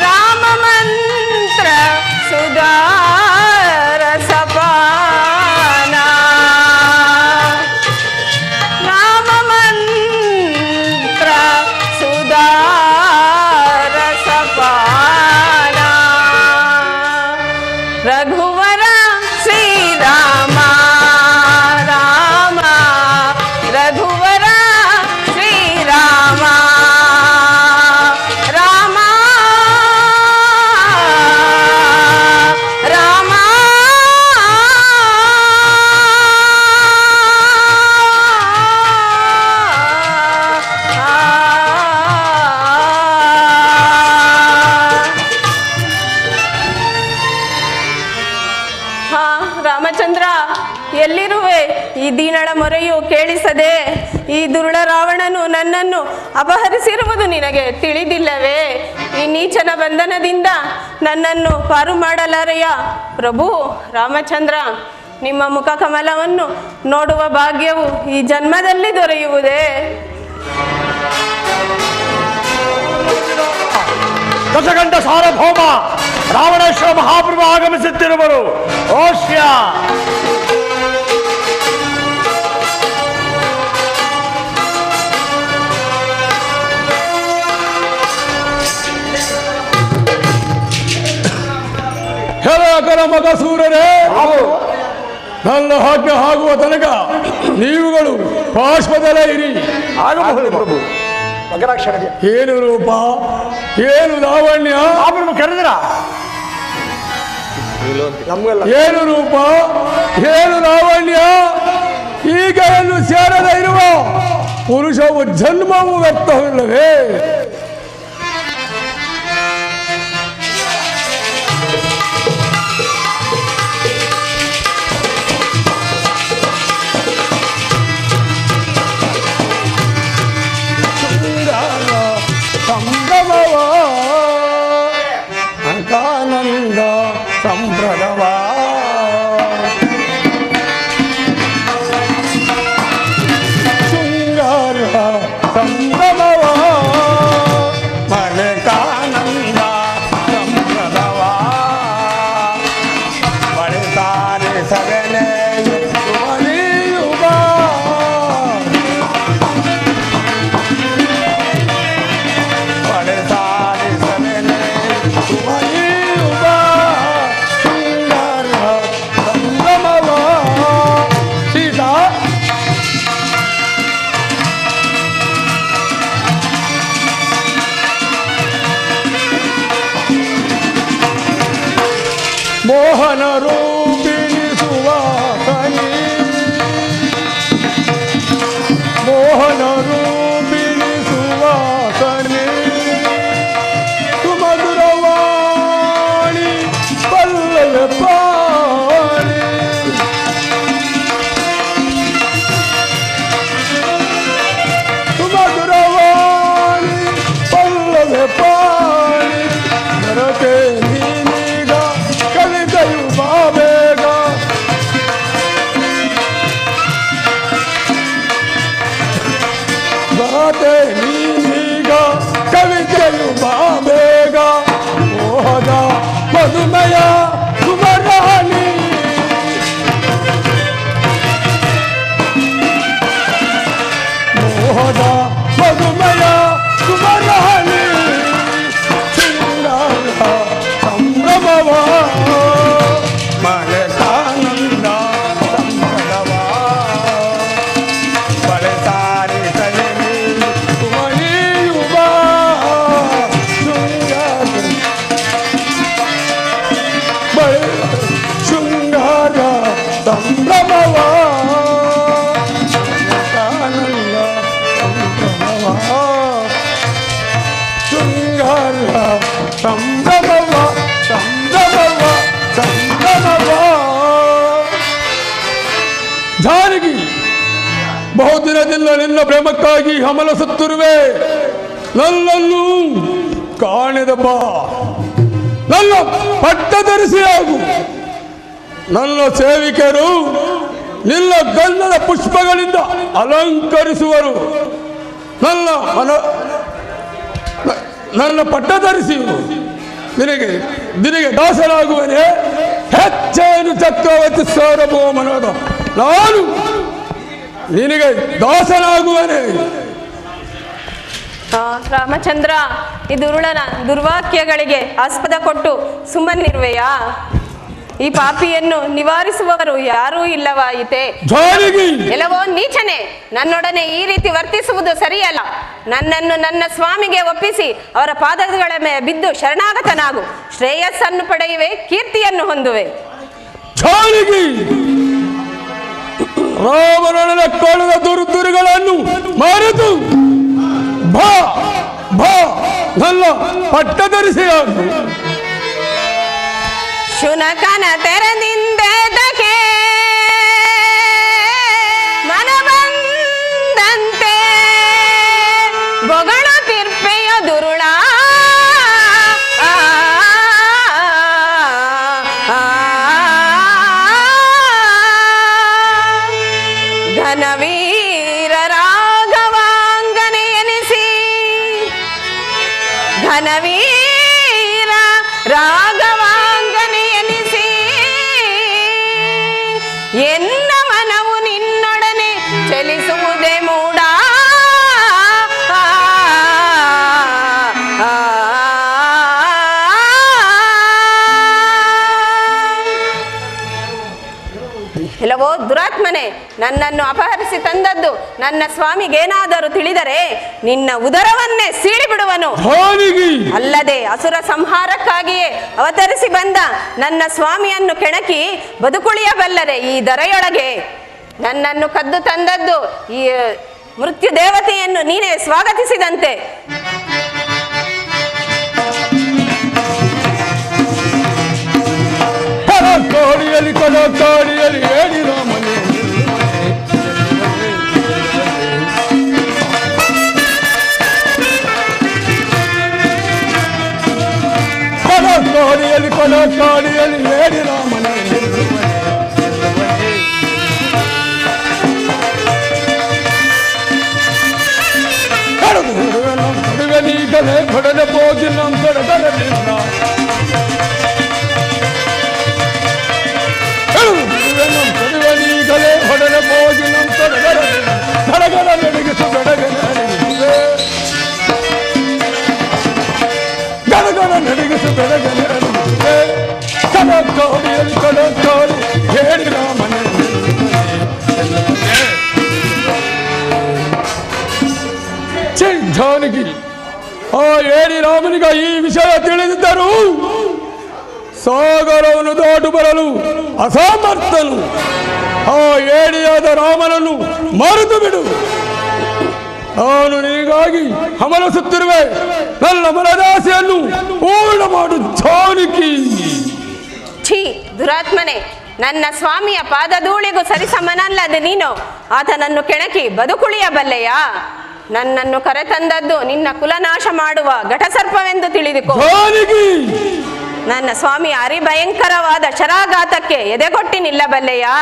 ರಾಮ ಮಂತ್ರ ಸುಧಾರ ಸಪಾನ ರಾಮ ಮಂತ್ರ ಸುಧಾರ ಸಪಾನ ರಘುವರ ಶ್ರೀರಾಮ ರಾಮ ರಘುವರ ಶ್ರೀರಾಮ ರಾಮ ರಾಮ ಹಾ ರಾಮಚಂದ್ರ, ಎಲ್ಲಿರುವೆ? ಈ ದೀನಳ ಮೊರೆಯು ಕೇಳಿಸದೆ ಈ ದುರುಳ ರಾವಣನು ನನ್ನನ್ನು ಅಪಹರಿಸಿರುವುದು ನಿನಗೆ ತಿಳಿದಿಲ್ಲವೇ? ಈ ನೀಚನ ಬಂಧನದಿಂದ ನನ್ನನ್ನು ಪಾರು ಮಾಡಲಾರೆಯ ಪ್ರಭು ರಾಮಚಂದ್ರ. ನಿಮ್ಮ ಮುಖ ಕಮಲವನ್ನು ನೋಡುವ ಭಾಗ್ಯವು ಈ ಜನ್ಮದಲ್ಲಿ ದೊರೆಯುವುದೇ? ದಶಗಂಡ ಸಾರ್ವಭೌಮ ರಾವಣೇಶ್ವರ ಮಹಾಪ್ರಭು ಆಗಮಿಸುತ್ತಿರುವರು. ಓಶ್ಯ ಹೆಲಕರ ಮಗ ಸೂರರೇ, ನನ್ನ ಆಜ್ಞೆ ಆಗುವ ತನಕ ನೀವುಗಳು ಪಾರ್ಶ್ವದಲ್ಲೇ ಇರಿ. ಆಗಬಹುದು ಪ್ರಭು. ಏನು ರೂಪ, ಏನು ಲಾವಣ್ಯ, ಕರೆದಿರ ಏನು ರೂಪ, ಏನು ಲಾವಣ್ಯ. ಈಗ ಏನು ಸೇರದೆ ಇರುವ ಪುರುಷವು ಜನ್ಮವು ವ್ಯರ್ಥವಿಲ್ಲವೇ? ಸಂಭ್ರಮವ ಅಂಕಾನಂದ ಸಂಭ್ರಮವ ಶೃಂಗಾರ ಸಂಭ್ರಮವ ಮಳೆಕಾನಂದ ಸಂಭ್ರಮವ ಬಳಿತಾರೆ ಸಗನೆ ಮೋಹನ ರೂಪಿಣಿ ಸುವಾಸನಿ, ಮೋಹನ ರೂಪಿಣಿ ಸುವಾಸನಿ, ಸುಮಧುರವಾಣಿ ಪಲ್ಲವ ಪಾಣಿ, ಸುಮಧುರವಾಣಿ ಪಲ್ಲವ ಪಾಣಿ, ನರತೆ ನೀನೀಗ ಕಲಿತೆಯು ಬಾಬೇಗ, ನರತೆ ನೀನೀಗ ಕವಿತೆಯು ಬಾಬೇಗ, ಮೋಹದ ಮಧುಮಯ ಸುಮರಾಣಿ, ಮೋಹದ ಮಧುಮಯ ಸುಮರಾಣಿ, ಶೃಂಗಾರ ಸಂಭ್ರಮವ ಮಳೆಕಾನಂದ ಸಂಭ್ರಮವ ಬಳೆಸಾರಿ ಸಲನಿ ಸುಮಣಿಯುವ ಶೃಂಗಾರ ಸಂಭ್ರಮವ ಮಳೆಕಾನಂದ ಸಂಭ್ರಮವ ಶೃಂಗಾರ ಸಂಭ್ರಮವ ಸಂಭ್ರಮವ ಸಂಭ್ರಮವ. ಜಾನಕಿ, ಬಹುದಿನದಿಂದ ನಿನ್ನ ಪ್ರೇಮಕ್ಕಾಗಿ ಹಮಲಸುತ್ತಿರುವೆ. ನನ್ನನ್ನು ಕಾಣೆದಪ್ಪ, ನನ್ನ ಪಟ್ಟ ಧರಿಸಿ ಆಗು. ನನ್ನ ಸೇವಿಕರು ನಿನ್ನ ಗಂಧದ ಪುಷ್ಪಗಳಿಂದ ಅಲಂಕರಿಸುವರು. ನನ್ನ ಪಟ್ಟ ಧರಿಸಿ ನಿನಗೆ ದಾಸನಾಗುವನೇ. ಹೆಚ್ಚೇನು ಚಕ್ರವರ್ತಿ ಸಾರ್ವಭೌಮನಾದ ನಾನು ನಿನಗೆ ದಾಸನಾಗುವನೇ. ರಾಮಚಂದ್ರ, ಈ ದುರುಳನ ದುರ್ವಾಕ್ಯಗಳಿಗೆ ಆಸ್ಪದ ಕೊಟ್ಟು ಸುಮ್ಮನಿರುವೆಯಾ? ಈ ಪಾಪಿಯನ್ನು ನಿವಾರಿಸುವವರು ಯಾರೂ ಇಲ್ಲವಾಯಿತೆ. ಎಲ್ಲವೋ ನೀಚನೆ, ನನ್ನೊಡನೆ ಈ ರೀತಿ ವರ್ತಿಸುವುದು ಸರಿಯಲ್ಲ. ನನ್ನನ್ನು ನನ್ನ ಸ್ವಾಮಿಗೆ ಒಪ್ಪಿಸಿ ಅವರ ಪಾದಗಳ ಮೇಲೆ ಬಿದ್ದು ಶರಣಾಗತನಾಗು. ಶ್ರೇಯಸ್ಸನ್ನು ಪಡೆಯುವೆ, ಕೀರ್ತಿಯನ್ನು ಹೊಂದುವೆ. ರಾಮನೊಡನೆ ಕೊಳದ ದುರ್ದುರುಗಳನ್ನು ಮರೆತು ಬಾ ಬಾ ನನ್ನ ಪಟ್ಟ ಧರಿಸಿಯಾಗು. ಶುನಕನ ತೆರೆದಿಂದಕ್ಕೆ ಮನಬಂದಂತೆ ಬೊಗಳು ತಿರ್ಪೆಯ ದುರುಳ ಘನವೀರ ರಾಘವಾಂಗನೆ ಎನಿಸಿ ಘನವೀರ ರಾಘವಾಂಗನೆ ಎನಿಸಿ ಎನ್ನ ಮನವು ನಿನ್ನೊಡನೆ ಚಲಿಸುವುದೇ ಮೂಡ. ಎಲ್ಲವೋ ದುರಾತ್ಮನೆ, ನನ್ನನ್ನು ಅಪಹರಿಸಿ ತಂದದ್ದು ನನ್ನ ಸ್ವಾಮಿಗೇನಾದರೂ ತಿಳಿದರೆ ನಿನ್ನ ಉದರವನ್ನೇ ಸೀಳಿಬಿಡುವನು. ಅಲ್ಲದೆ ಅಸುರ ಸಂಹಾರಕ್ಕಾಗಿಯೇ ಅವತರಿಸಿ ಬಂದ ನನ್ನ ಸ್ವಾಮಿಯನ್ನು ಕೆಣಕಿ ಬದುಕುಳಿಯಬಲ್ಲರೆ ಈ ದರೆಯೊಳಗೆ. ನನ್ನನ್ನು ಕದ್ದು ತಂದದ್ದು ಈ ಮೃತ್ಯು ದೇವತೆಯನ್ನು ನೀನೇ ಸ್ವಾಗತಿಸಿದಂತೆ. ಕೋಡಿಯಲ್ಲಿ ಕೋಡಿಯಲ್ಲಿ ಹೇಳಿ ರಾಮನೇ ಕೋಡಿಯಲ್ಲಿ ಕೋಡಿಯಲ್ಲಿ ಹೇಳಿ ರಾಮನೇ ನೀಗಲೇ ಹೊಡೆದ ಹೋಗಿ ನಮ್ಮ ತೊಡಗಲಿಲ್ಲ. ನೀಗಲೇ ಹೊಡೆದ ಹೋಗಿ ನಮ್ಮ ತೊಡಗಲ ನಡೆಗಿಸು ಬೆಡಗನ ಗಡಗನ ನಡೆಗಿಸು ಬೆಡಗನ ಕಡಕೋಡಿಯಲ್ಲಿ ಕಡಕೋಡಿ ಹೇಳಿ ರಾಮನೇ ಜಾನಕಿ. ಆ ಹೇಳಿ ರಾಮನಿಗ ಈ ವಿಷಯ ತಿಳಿದಿದ್ದರು ಸಾಗರವನ್ನು ದಾಟು ಬರಲು ಅಸಾಮರ್ಥನು. ಆ ಏಡಿಯಾದ ರಾಮನನ್ನು ಮರೆತು ಬಿಡು. ನಾನು ನಿನಗಾಗಿ ಹಮಲಿಸುತ್ತಿರುವೆ. ನನ್ನ ಮನದಾಸೆಯನ್ನು ಪೂರ್ಣ ಮಾಡು ಜಾನಕಿ. ಛೀ ದುರಾತ್ಮನೆ, ನನ್ನ ಸ್ವಾಮಿಯ ಪಾದಧೂಳಿಗೂ ಸರಿಸಮನಲ್ಲದೆ ನೀನು ಆತನನ್ನು ಕೆಣಕಿ ಬದುಕುಳಿಯಬಲ್ಲೆಯಾ? ನನ್ನನ್ನು ಕರೆತಂದದ್ದು ನಿನ್ನ ಕುಲನಾಶ ಮಾಡುವ ಘಟಸರ್ಪವೆಂದು ತಿಳಿದುಕೋ. ನನ್ನ ಸ್ವಾಮಿ ಅರಿಭಯಂಕರವಾದ ಶರಾಘಾತಕ್ಕೆ ಎದೆಗೊಟ್ಟಿ ನಿಲ್ಲಬಲ್ಲೆಯಾ?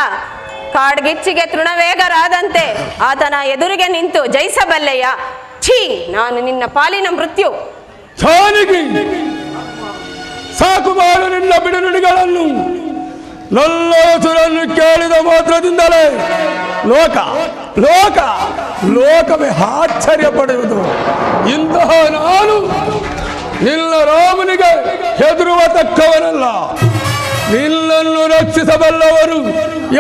ಕಾಡ್ಗಿಚ್ಚಿಗೆ ತೃಣವೇಗರಾದಂತೆ ಆತನ ಎದುರಿಗೆ ನಿಂತು ಜಯಿಸಬಲ್ಲೆಯಾ? ಛೀ, ನಾನು ನಿನ್ನ ಪಾಲಿನ ಮೃತ್ಯು. ಸಾಕು ಮಾಡು ನಿನ್ನ ಬಿಡುನುಡಿಗಳನ್ನು. ನನ್ನ ಹೆಸರನ್ನು ಕೇಳಿದ ಮಾತ್ರದಿಂದಲೇ ಲೋಕವೇ ಆಶ್ಚರ್ಯ ಪಡೆಯುವುದು. ಇಂತಹ ನಾನು ನಿನ್ನ ರಾಮನಿಗೆ ಹೆದರುವ ತಕ್ಕವನಲ್ಲ. ನಿನ್ನನ್ನು ರಕ್ಷಿಸಬಲ್ಲವರು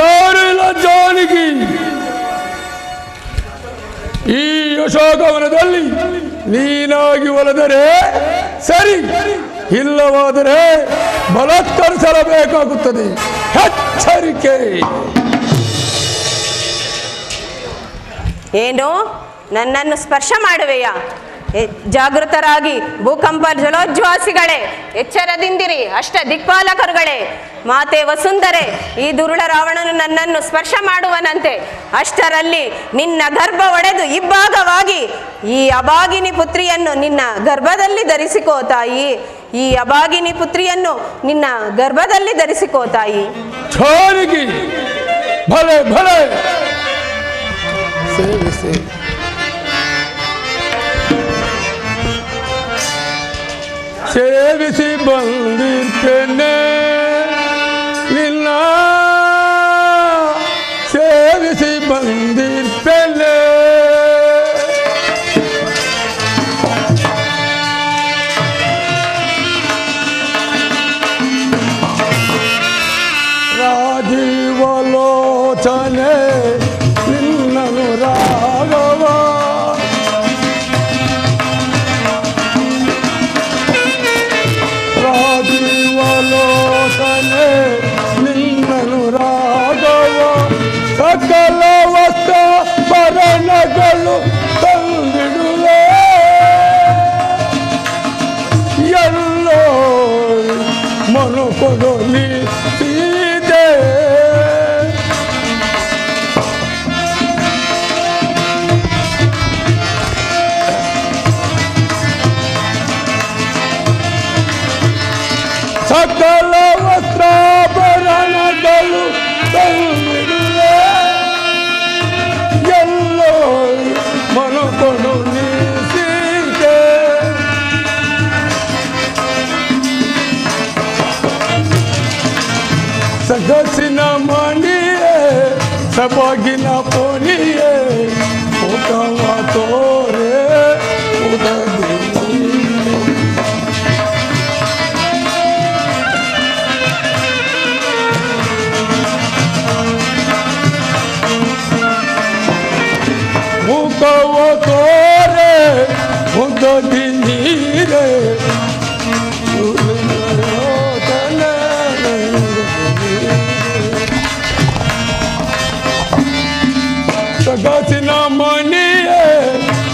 ಯಾರು ಇಲ್ಲ ಜಾನಕಿ. ಈ ಯಶೋಗವನದಲ್ಲಿ ನೀನಾಗಿ ಒಲಿದರೆ ಸರಿ, ಇಲ್ಲವಾದರೆ ಬಲಾತ್ಕರಿಸಲೇಬೇಕಾಗುತ್ತದೆ. ಎಚ್ಚರಿಕೆ. ಏನು, ನನ್ನನ್ನು ಸ್ಪರ್ಶ ಮಾಡುವೆಯಾ? ಜಾಗೃತರಾಗಿ ಭೂಕಂಪ ಜಲೋಜ್ವಾಸಿಗಳೇ, ಎಚ್ಚರದಿಂದಿರಿ. ಅಷ್ಟ ದಿಕ್ಪಾಲಕರುಗಳೇ, ಮಾತೆ ವಸುಂಧರೆ, ಈ ದುರುಳ ರಾವಣನು ನನ್ನನ್ನು ಸ್ಪರ್ಶ ಮಾಡುವನಂತೆ. ಅಷ್ಟರಲ್ಲಿ ನಿನ್ನ ಗರ್ಭ ಒಡೆದು ಇಬ್ಬಾಗವಾಗಿ ಈ ಅಭಾಗಿನಿ ಪುತ್ರಿಯನ್ನು ನಿನ್ನ ಗರ್ಭದಲ್ಲಿ ಧರಿಸಿಕೋ ತಾಯಿ. ಈ ಅಭಾಗಿನಿ ಪುತ್ರಿಯನ್ನು ನಿನ್ನ ಗರ್ಭದಲ್ಲಿ ಧರಿಸಿಕೋ ತಾಯಿ. ಸೇವಿಸಿ ಬಂದಿರ್ತೇನೆ ನಿನ್ನ ಸೇವಿಸಿ ಬಂದಿರ್ತೇನೆ. ರಾಜೀವಲೋಚನೆ ನಿನ್ನನು ರಾಘವ ರಾಜೀವಲೋಚನೆ ನಿನ್ನನು ರಾಘವ ಸಕಲ ವಸ್ತ್ರ ಭರಣಗಳು ತಂದಿಡುವೆ ಎಲ್ಲೋ ಮನುಕೊಡು ನೀ ಸೀತೆ ಸಕಲ ವಸ್ತ್ರಾಭರಣಗಳು ತಂದಿಡುವೆ ಎಲ್ಲೋ ಮನುಕೊಡು ನೀ ಸೀತೆ ಸಗಸಿನ ಮಣಿಯೇ ಸಬಗಿನ ಪೋಣಿಯೇ ಊಟವ ತೋರೆ ಉದದಿ ಮುಖವ ತೋರೆ ಉದದಿ ನೀರೆ ಸಗಸಿನ ಮಣಿಯೇ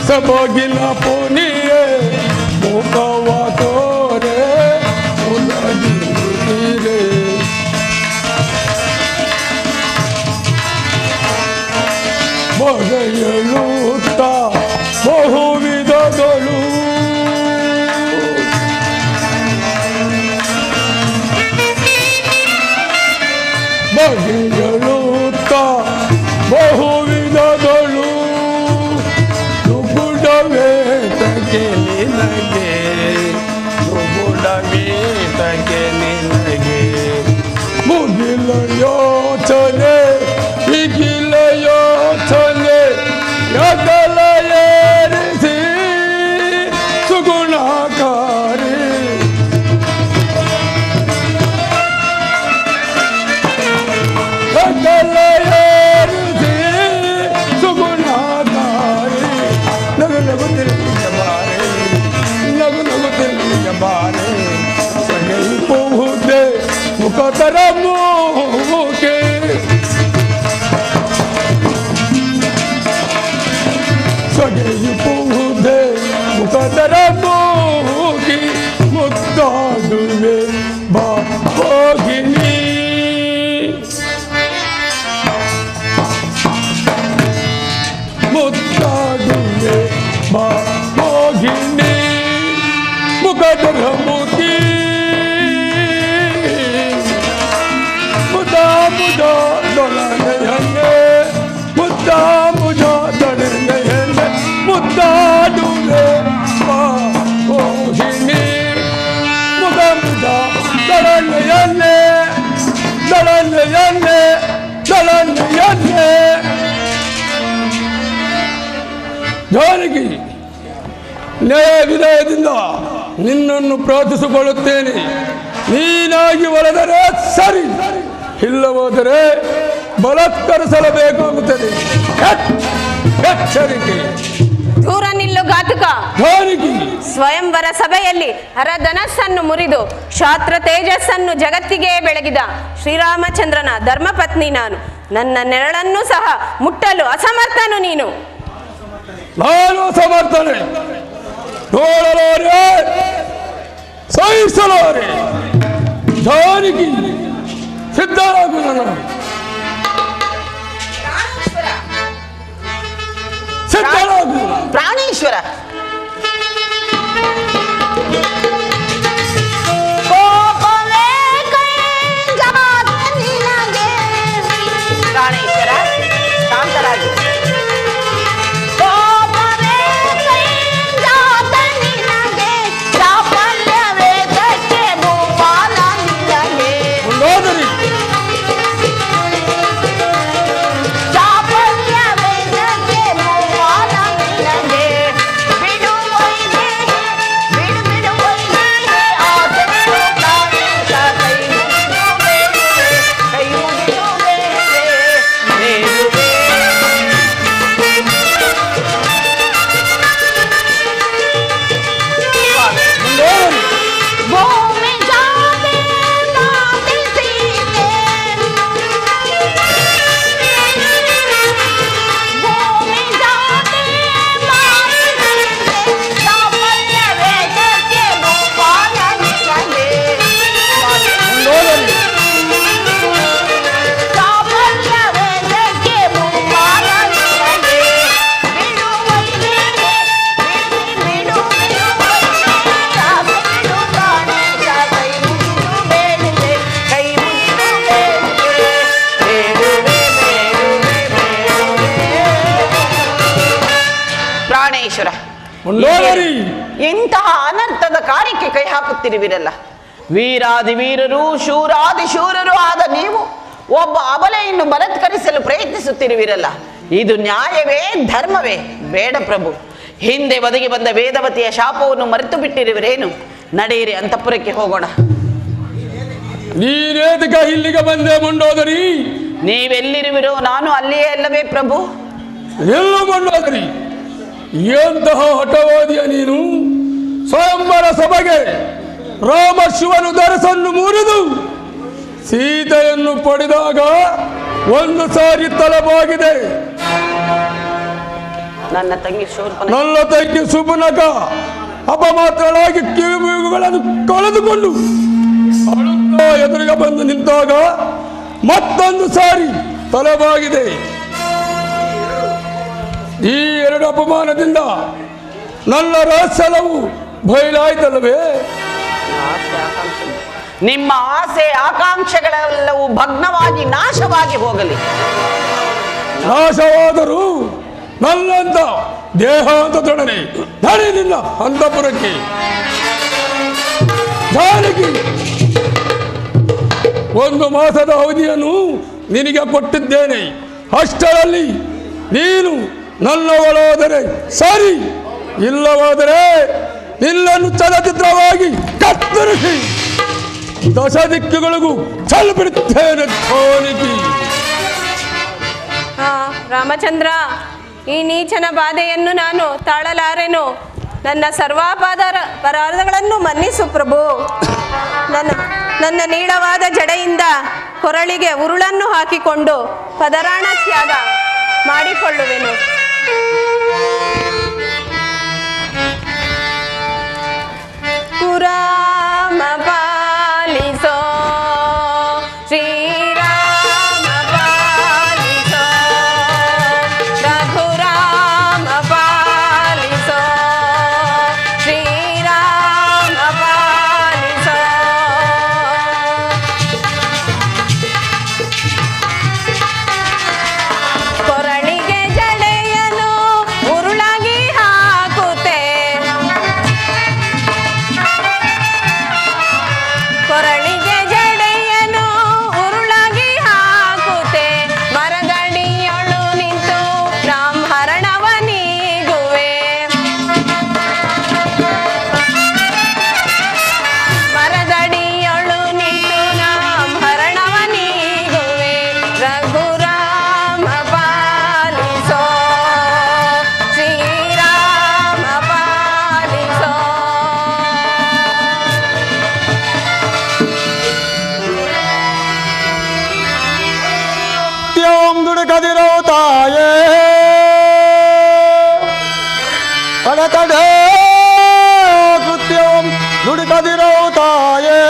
ಸಬಗಿನ ಪುನಿಯೇ ಮುಖವ ತೋರೆ ಉದದಿ ನೀರೆ ಬಗೆಯಲುತ್ತ ಬಹುವಿಧಗಳು ಬಗೆಯಲುತ್ತ ಬಹುವಿಧಗಳು ನುಗುಡವೇತಕ್ಕೆ ನಿನಗೆ ನುಗುಡವೇತಕ್ಕೆ ನಿನಗೆ ಮುಗಿಲ ಯೋಚನೆ ಬಿಗಿಲ ಯೋಚನೆ ಯಗಲ ಏರಿಸಿ ಸುಗುಣಕಾರಿ ಯಗಲ ಏರಿಸಿ ಸುಗುಣಕಾರಿ ನಗು ನಗು ತಿರುಗಿಯ ಬಾರೆ ನಗು ನಗು ತಿರುಗಿಯ ಬಾರೆ ಸಗೈಪುವುದೇ ಮುಖತರ ಮೂಕೆ ಸಗೈಪುವುದೇ ಮುಖತರ ಮೂಗಿ ಮುದ್ದಾಡುವೆ ಬಾ ಹೋಗಿನಿ ಮುದ್ದಾಡುವೆ ಬಾ ಹೋಗಿನಿ ಮುಖತರ ಮುಗಿ ಮುದ್ದಾ ಮುದ್ದಾ ದೊಲನೆಯನ್ನೇ ಮುದ್ದಾ ಮುದ್ದಾ ದೊಲನೆಯನ್ನೇ ಮುದ್ದಾಡುವೆ ಬಾ ಹೋಗಿನಿ ಮುದ ಮುದ ದೊಲನೆಯನ್ನೇ ದೊಲನೆಯನ್ನೇ ದೊಲನೆಯನ್ನೇ ಜಾನಕಿ ನ್ಯಾಯ ವಿನಯದಿಂದ ನಿನ್ನನ್ನು ಪ್ರಾರ್ಥಿಸಿಕೊಳ್ಳುತ್ತೇನೆ. ನೀನಾಗಿ ಒಲಿದರೆ ಸರಿ, ಇಲ್ಲವಾದರೆ ಬಲಾತ್ಕರಿಸಲೇಬೇಕಾಗುತ್ತದೆ. ಎಚ್ಚರಿಕೆ. ದೂರ ನಿಲ್ಲು ಘಾತುಕ. ಜಾನಕಿ ಸ್ವಯಂವರ ಸಭೆಯಲ್ಲಿ ಹರಧನಸ್ಸನ್ನು ಮುರಿದು ಶಾಸ್ತ್ರ ತೇಜಸ್ಸನ್ನು ಜಗತ್ತಿಗೆ ಬೆಳಗಿದ ಶ್ರೀರಾಮಚಂದ್ರನ ಧರ್ಮಪತ್ನಿ ನಾನು. ನನ್ನ ನೆರಳನ್ನು ಸಹ ಮುಟ್ಟಲು ಅಸಮರ್ಥನು ನೀನು. ನಾನು ಸಮರ್ಥನೆ ನೋಡಲಾರೆ ಸಹಿಸಲಾರೆ. ಜಾನಕಿ ಸಿದ್ಧರಾಗು. ನನ್ನ ಸಿದ್ಧರಾಗು ಪ್ರಾಣೇಶ್ವರ. ಪ್ರಾಣೇಶ್ವರ ಶಾಂತರಾಗಿ. ಸಾಫಲ್ಯವೇ ಪ್ರಾಣೇಶ್ವರ, ಮುಂಡೋದರಿ. ಇಂತಹ ಅನರ್ಥದ ಕಾರ್ಯಕ್ಕೆ ಕೈ ಹಾಕುತ್ತಿರುವಿರಲ್ಲ. ವೀರಾದಿ ವೀರರು, ಶೂರಾದಿ ಶೂರರು ಆದ ನೀವು ಒಬ್ಬ ಅಬಲೆಯನ್ನು ಬಲತ್ಕರಿಸಲು ಪ್ರಯತ್ನಿಸುತ್ತಿರುವಿರಲ್ಲ. ಇದು ನ್ಯಾಯವೇ, ಧರ್ಮವೇ? ಬೇಡ ಪ್ರಭು. ಹಿಂದೆ ಒದಗಿ ಬಂದ ವೇದವತಿಯ ಶಾಪವನ್ನು ಮರೆತು ಬಿಟ್ಟಿರುವಿರೇನು? ನಡೆಯಿರಿ, ಅಂತಃಪುರಕ್ಕೆ ಹೋಗೋಣ. ನೀನೇದಕ ಇಲ್ಲಿಗೆ ಬಂದೆ ಮುಂಡೋದರಿ? ನೀವೆಲ್ಲಿರುವಿರೋ ನಾನು ಅಲ್ಲಿಯೇ ಅಲ್ಲವೇ ಪ್ರಭು? ಎಲ್ಲ ಮಂಡೋದರಿ, ಎಂತಹ ಹಠವಾದಿಯ ನೀನು? ಸ್ವಯಂವರ ಸಭೆಗೆ ರಾಮ ಶಿವನು ಧರಸನ್ನು ಮುರಿದು ಸೀತೆಯನ್ನು ಪಡೆದಾಗ ಒಂದು ಸಾರಿ ತಲೆಬಾಗಿದೆ. ನನ್ನ ತಂಗಿ ಸುಬನಕ ಅಪಮಾತ್ರಳಾಗಿ ಕಿವಿಗಳನ್ನು ಕಳೆದುಕೊಂಡು ಎದುರಿಗೆ ಬಂದು ನಿಂತಾಗ ಮತ್ತೊಂದು ಸಾರಿ ತಲೆಬಾಗಿದೆ. ಈ ಎರಡು ಅಪಮಾನದಿಂದ ನನ್ನ ರಹಸ್ಯವು ಬಯಲಾಯ್ತಲ್ಲವೇ? ನಿಮ್ಮ ಆಸೆ ಆಕಾಂಕ್ಷೆಗಳೆಲ್ಲವೂ ಭಗ್ನವಾಗಿ ನಾಶವಾಗಿ ಹೋಗಲಿ. ನಾಶವಾದರೂ ನನ್ನಂತ ದೇಹಾಂತದೊಡನೆ ನಡೆ ನಿನ್ನ ಅಂತಃಪುರಕ್ಕೆ. ಜಾನಕಿ, ಒಂದು ಮಾಸದ ಅವಧಿಯನ್ನು ನಿನಗೆ ಕೊಟ್ಟಿದ್ದೇನೆ. ಅಷ್ಟರಲ್ಲಿ ನೀನು ನನ್ನವಳಾದರೆ ಸರಿ, ಇಲ್ಲವಾದರೆ ನಿನ್ನನ್ನು ಚಲಚಿತ್ರವಾಗಿ ಕತ್ತರಿಸಿ ದಶ ದಿಕ್ಕುಗಳಿಗೂ ಚಲಬಿಡುತ್ತೇನೆ. ಜಾನಕಿ. ರಾಮಚಂದ್ರ, ಈ ನೀಚನ ಬಾಧೆಯನ್ನು ನಾನು ತಾಳಲಾರೆನು. ನನ್ನ ಸರ್ವಾಪರಾಧಗಳನ್ನು ಮನ್ನಿಸು ಪ್ರಭು. ನನ್ನ ನೀಳವಾದ ಜಡೆಯಿಂದ ಕೊರಳಿಗೆ ಉರುಳನ್ನು ಹಾಕಿಕೊಂಡು ಪದರಾಣ ತ್ಯಾಗ ಮಾಡಿಕೊಳ್ಳುವೆನು. ಕುರಾಮ ಪಾಲಿಸೋ ಶ್ರೀರಾಮ ಪಾಲಿಸೋ, ರಘುರಾಮ ಪಾಲಿಸೋ ಶ್ರೀರಾಮ ಪಾಲಿಸೋ. ಕೊರಳಿಗೆ ಜಡೆಯನು ಉರುಳಾಗಿ ಹಾಕುತ್ತೆ, ಕೊರಳಿಗೆ ಜಡೆಯನು ಉರುಳಾಗಿ ಹಾಕುತ್ತೆ. ಮರದಡಿಯೊಳು ನಿಂತು ಬ್ರಾಹ್ಮರಣವ ನೀಗುವೆ, ಮರದಡಿಯೊಳು ನಿಂತು ಬ್ರಾಹ್ಮರಣವ ನೀಗುವೆ. ರಘುರಾಮ ಪಾಲಿಸೋ ಶ್ರೀರಾಮ ಪಾಲಿಸೋ. ಕೃತ್ಯಂ ದುಡುಕದಿರೋ ತಾಯೇ, ಕಡೆ ಕೃತ್ಯಂ ದುಡುಕದಿರೋ ತಾಯೇ,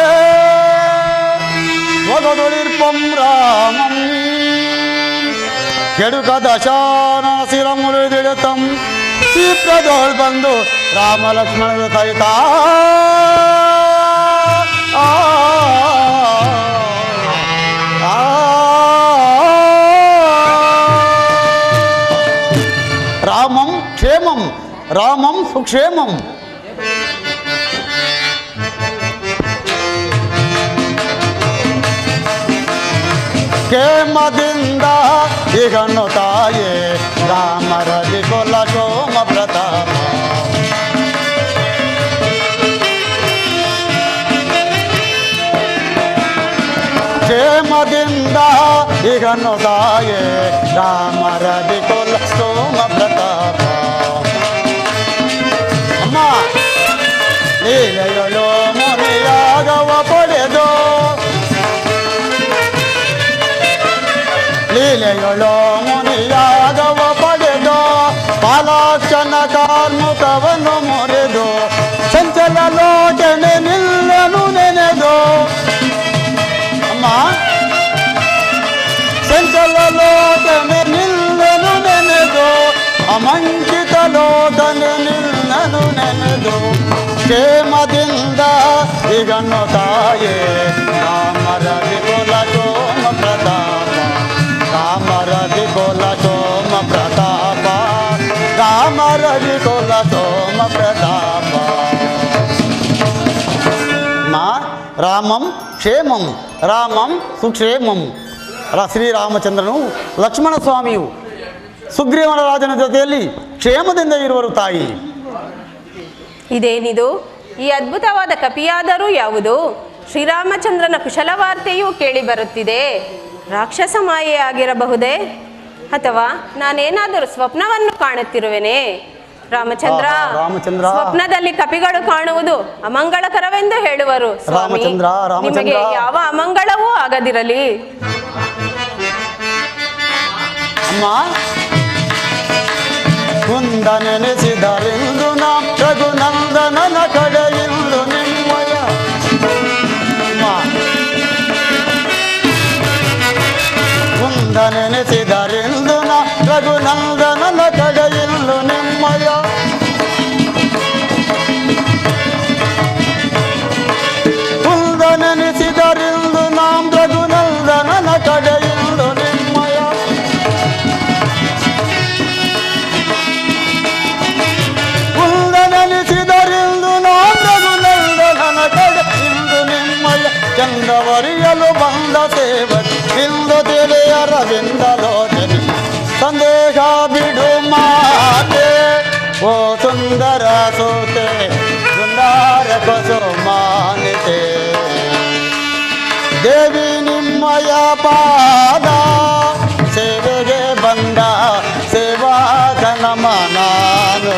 ಒಗದುಳಿರ್ಪಂ ರಾಮಂ ಕೆಡುಕ ದಶಾನಾಸಿರ ಮುರಿದಿಡುತ್ತಂ ಕ್ಷಿಪ್ರದೋಳ್ ಬಂದು ರಾಮ ಲಕ್ಷ್ಮಣರು ಸಹಿತ రామం క్షేమం, రామం సుక్షేమం. ಕ್ಷೇಮದಿಂದ ಈಗನ್ನು ತಾಯೇ ರಾಮರಲಿ ಕೊಲ ಸೋಮ ಪ್ರತಾಪ. ಕ್ಷೇಮದಿಂದ ಈಗನ್ನು ತಾಯೇ ರಾಮರಲಿ ಕೊಲ ಸೋಮ ಪ್ರತಾಪ. ಅಮ್ಮ, ಲೀಲೆಯೊಳು ಮುನಿಯಾಗವ ಪಡೆದು, ಲೀಲೆಯೊಳು ಮುನಿಯಾಗವ ಪಡೆದು ಪಾಲಾಕ್ಷನ ಕಾರ್ಮುಖವನ್ನು ಮುರಿದು ಚಂಚಲ ಲೋಚನೆ ನಿಲ್ಲನು ನೆನೆದು. ಅಮ್ಮ, ಚಂಚಲ ಲೋಚನೆ ನಿಲ್ಲನು ನೆನೆದು, ಅಮಂಕಿತ ಲೋಚನೆ ನಿಲ್ಲನು ನೆನೆದು. ಕ್ಷೇಮದಿಂದ ಈಗನ್ನು ತಾಯೇ ರಾಮರಲಿ ಕೊಲ ಸೋಮ ಪ್ರತಾಪ, ರಾಮರಲಿ ಕೊಲ ಸೋಮ ಪ್ರತಾಪ, ರಾಮ ರವಿಕುಲ ಸೋಮ ಪ್ರತಾಪ. ರಾಮಂ ಕ್ಷೇಮಂ ರಾಮಂ ಸುಕ್ಷೇಮಂ. ಶ್ರೀರಾಮಚಂದ್ರನು ಲಕ್ಷ್ಮಣ ಸ್ವಾಮಿಯು ಸುಗ್ರೀವನ ರಾಜನ ಜೊತೆಯಲ್ಲಿ ಕ್ಷೇಮದಿಂದ ಇರುವರು ತಾಯಿ. ಇದೇನಿದು? ಈ ಅದ್ಭುತವಾದ ಕಪಿಯಾದರೂ ಯಾವುದು? ಶ್ರೀರಾಮಚಂದ್ರನ ಕುಶಲವಾರ್ತೆಯೂ ಕೇಳಿ ಬರುತ್ತಿದೆ. ರಾಕ್ಷಸ ಮಾಯೆ ಆಗಿರಬಹುದೇ? ಅಥವಾ ನಾನೇನಾದರೂ ಸ್ವಪ್ನವನ್ನು ಕಾಣುತ್ತಿರುವೆನೇ? ರಾಮಚಂದ್ರ, ರಾಮಚಂದ್ರ. ಸ್ವಪ್ನದಲ್ಲಿ ಕಪಿಗಳು ಕಾಣುವುದು ಅಮಂಗಳಕರವೆಂದು ಹೇಳುವರು ಸ್ವಾಮಿ. ರಾಮಚಂದ್ರ, ರಾಮಚಂದ್ರ. ನಿಮಗೆ ಯಾವ ಅಮಂಗಳವೂ ಆಗದಿರಲಿ. ಅಮ್ಮ ಕುಂದ ನೆನೆಸಿದರೆಂದು ನಾ ರಘುನಂದನನ ಕಡೆಯಿಂದ ನಿಮ್ಮಯ. ಕುಂದ ನೆನೆಸಿದರೆಂದು ನಾ ರಘುನಂದನನ ಕಡೆಯಿಂದ ನಿಮ್ಮಯ. ಕುಂದ ನೆನೆಸಿದರೆಂದು ನಾಂ ರಘುನಂದನನ ಕಡೆಯಿಂದ ನಿಮ್ಮಯ. ನೆನೆಸಿದರೆಂದು ನಾಂ ರಘುನಂದನನ ಕಡೆಯಿಂದ ನಿಮ್ಮಯ. ಚಂದವರಿಯಲು ಬಂದ ಸೇವಕಿ ಇಂದು ತಿಳಿಯರವಿಂದಲೋಚನೆ ಸಂದೇಶ ಬಿಡು ಮಾತೆ. ಓ ಸುಂದರ ಸೂತೆ ಸುಂದರ ಕುಸುಮಾನಿತೆ. ದೇವಿ ನಿಮ್ಮಯ ಪಾದ ಸೇವೆಗೆ ಬಂದ ಸೇವಾಕನ ನಾನು.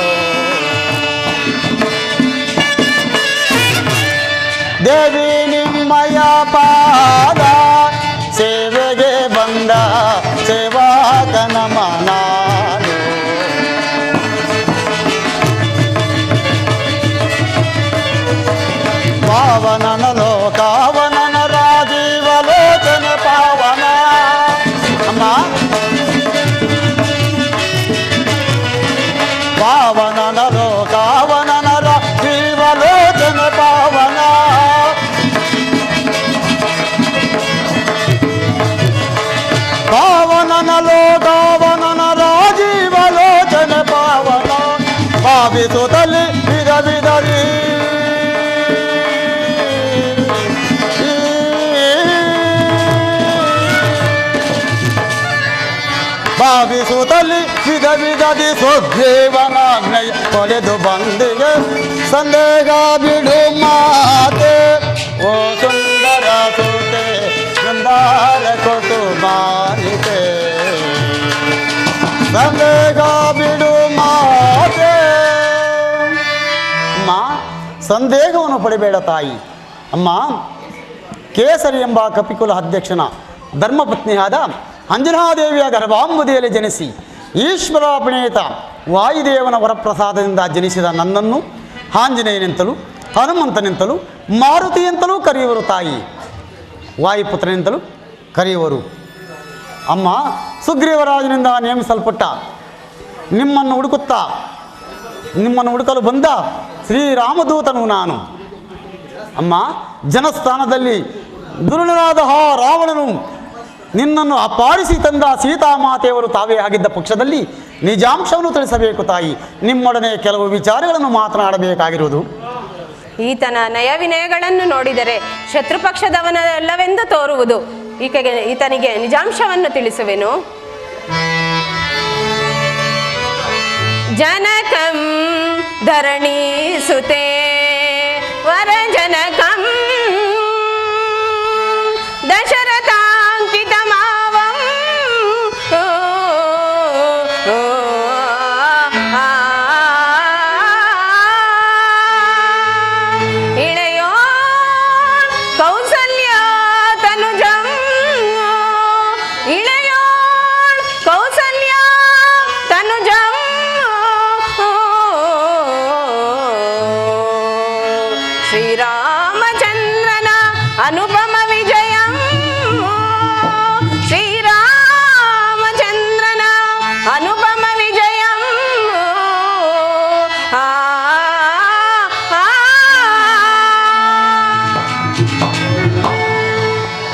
ದೇವಿ ನಿಮ್ಮಯ ಪಾದ ಸೇವೆಗೆ ಬಂದ ಸೇವಾಕನ ನಾನು. ಪಾವನನ ಲೋಕಾವನನ ರಾಜೀವಲೋಚನ ಪಾವನ. ಅಮ್ಮ ಪಾವನನ ಲೋಕಾವನನ ರಾಜೀವಲೋಚನ ಪಾವನ. ಪಾವನನ ಲೋಕಾವನನ ರಾಜೀವಲೋಚನ ಪಾವನ. ಭಾವಿಸುತ್ತಲಿ ವಿಧ ವಿಧರಿ ಭಾವಿಸುತ್ತಲಿ ವಿಧ ವಿಧದಿ ಸುಗ್ರೀವನಾಜ್ಞೆಯ ಕೊಲೆದು ಬಂದಿಗೆ ಸಂದೇಹ ಬಿಡು ಮಾತೆ. ಓ ಸುಂದರ ಸೂತೆ ಸುಂದರ ಕುಸುಮಾನಿತೆ. ಸಂದೇಹ ಬಿಡು ಮಾತೆ. ಅಮ್ಮ ಸಂದೇಹವನ್ನು ಪಡಿಬೇಡ ತಾಯಿ. ಅಮ್ಮ ಕೇಸರಿ ಎಂಬ ಕಪಿಕುಲ ಅಧ್ಯಕ್ಷನ ಧರ್ಮಪತ್ನಿಯಾದ ಅಂಜನಾದೇವಿಯ ಗರ್ಭಾಂಬುದಿಯಲ್ಲಿ ಜನಿಸಿ ಈಶ್ವರಾಪಣೇತ ವಾಯುದೇವನ ವರಪ್ರಸಾದದಿಂದ ಜನಿಸಿದ ನನ್ನನ್ನು ಆಂಜನೇಯನೆಂತಲೂ ಹನುಮಂತನೆಂತಲೂ ಮಾರುತಿಯಂತಲೂ ಕರೆಯುವರು ತಾಯಿ. ವಾಯುಪುತ್ರನೆಂತಲೂ ಕರೆಯುವರು. ಅಮ್ಮ ಸುಗ್ರೀವರಾಜನಿಂದ ನೇಮಿಸಲ್ಪಟ್ಟ ನಿಮ್ಮನ್ನು ಹುಡುಕಲು ಬಂದ ಶ್ರೀರಾಮದೂತನು ನಾನು. ಅಮ್ಮ ಜನಸ್ಥಾನದಲ್ಲಿ ದುರುಳನಾದ ರಾವಣನು ನಿನ್ನನ್ನು ಅಪಾರಿಸಿ ತಂದ ಸೀತಾಮಾತೆಯವರು ತಾವೇ ಆಗಿದ್ದ ಪಕ್ಷದಲ್ಲಿ ನಿಜಾಂಶವನ್ನು ತಿಳಿಸಬೇಕು ತಾಯಿ. ನಿಮ್ಮೊಡನೆ ಕೆಲವು ವಿಚಾರಗಳನ್ನು ಮಾತನಾಡಬೇಕಾಗಿರುವುದು. ಈತನ ನಯವಿನಯಗಳನ್ನು ನೋಡಿದರೆ ಶತ್ರುಪಕ್ಷದವನಲ್ಲವೆಂದು ತೋರುವುದು. ಈತನಿಗೆ ನಿಜಾಂಶವನ್ನು ತಿಳಿಸುವೆನು. ಜನಕಂ ಧರಣಿ ಸುತೆ ವರ ಜನಕಂ ದಶರಥಾಂಕಿತ ಮಾವಂ. ಇಳೆಯೋ ಕೌಸಲ್ಯ ತನುಜಂ. ಇಳೆಯೋ ಕೌಸಲ್ಯ ತನುಜಂ. ಶ್ರೀರಾಮಚಂದ್ರನ ಅನುಪಮ ವಿಜಯಂ. ಶ್ರೀರಾಮಚಂದ್ರನ ಅನುಪಮ ವಿಜಯಂ.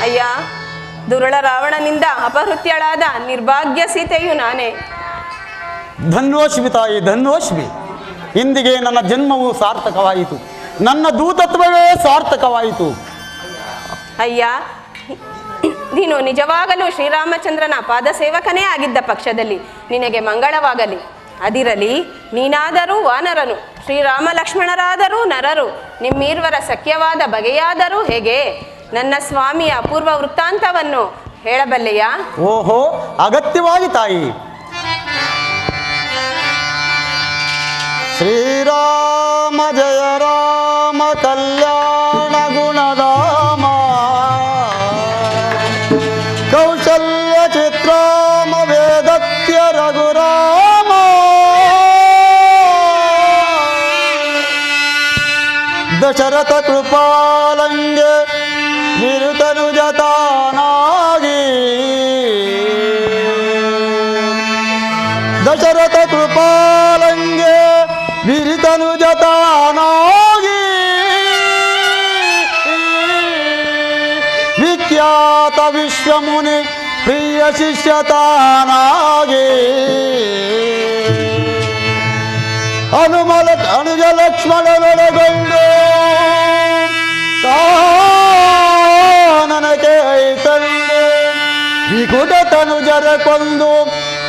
ಅಯ್ಯ, ದುರುಳ ರಾವಣನಿಂದ ಅಪಹೃತ್ಯಳಾದ ನಿರ್ಭಾಗ್ಯ ಸೀತೆಯು ನಾನೇ. ಧನ್ಯೋಷ್ಮಿ ತಾಯಿ, ಧನ್ಯೋಷ್ಮಿ. ಇಂದಿಗೆ ನನ್ನ ಜನ್ಮವು ಸಾರ್ಥಕವಾಯಿತು, ನನ್ನ ದೂತತ್ವವೇ ಸಾರ್ಥಕವಾಯಿತು. ಅಯ್ಯ, ನೀನು ನಿಜವಾಗಲೂ ಶ್ರೀರಾಮಚಂದ್ರನ ಪಾದ ಸೇವಕನೇ ಆಗಿದ್ದ ಪಕ್ಷದಲ್ಲಿ ನಿನಗೆ ಮಂಗಳವಾಗಲಿ. ಅದಿರಲಿ, ನೀನಾದರೂ ವಾನರನು, ಶ್ರೀರಾಮ ಲಕ್ಷ್ಮಣರಾದರೂ ನರರು, ನಿಮ್ಮೀರ್ವರ ಸಖ್ಯವಾದ ಬಗೆಯಾದರೂ ಹೇಗೆ? ನನ್ನ ಸ್ವಾಮಿಯ ಅಪೂರ್ವ ವೃತ್ತಾಂತವನ್ನು ಹೇಳಬಲ್ಲೆಯಾ? ಓಹೋ, ಅಗತ್ಯವಾಗಿ ತಾಯಿ. ಶ್ರೀರಾಮ ಜಯ ರಾಮ ಕಲ್ಯಾಣ ಗುಣಧಾಮ, ಕೌಶಲ್ಯ ಚಿತ್ರಾಮ ವೇದತ್ಯ ರಘುರಾಮ, ದಶರಥ ಕೃಪಾಲಂಗೆ ವಿರುತನು ಜತಾನಾಗಿ, ದಶರಥ ಕೃಪಾಲಂಗೆ ವಿರಿತನು ಜತಾನಾಗಿ, ವಿಖ್ಯಾತ ವಿಶ್ವಮುನಿ ಪ್ರಿಯ ಶಿಷ್ಯತಾನಾಗಿ, ಅನುಜ ಲಕ್ಷ್ಮಣನೊಳಗೊಂಡು ನನಗೆ ಐತಂದು ವಿಕುಟ ತನುಜರ ಕೊಂದು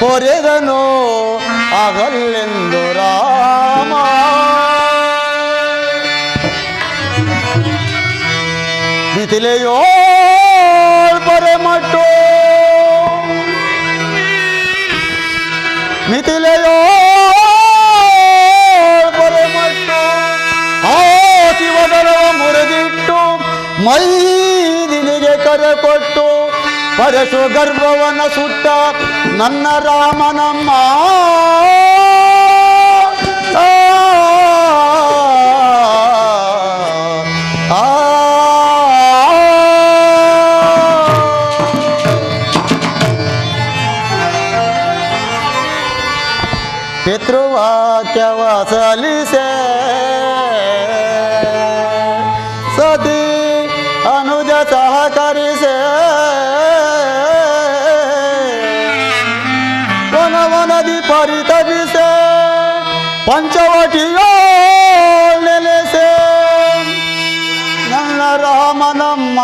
ಹೊರೆದನು ಆಗಲ್ಲೆಂದು ರಾಮ. ಮಿಥಿಲೆಯೋ ಪರಮಟ್ಟು, ಮಿಥಿಲೆಯೋ ಪರಮಟ್ಟು, ಆ ಶಿವದರವ ಮುರಿದಿಟ್ಟು ಮೈದಿನಿಗೆ ಕರೆ ಕೊಟ್ಟು ಪರಶು ಗರ್ಭವನ್ನ ಸುಟ್ಟ ನನ್ನ ರಾಮನಮ್ಮ. ಪಿತೃವಾಕ್ಯವ ಸಲಿಸೆ ಸತಿ ಅನುಜ ಸಹಕರಿಸೆ, ವನವನದಿ ಪರಿತಪಿಸೆ ಪಂಚವಟಿಯೋ ನೆಲೆಸೆ ನನ್ನ ರಾಮನಮ್ಮ.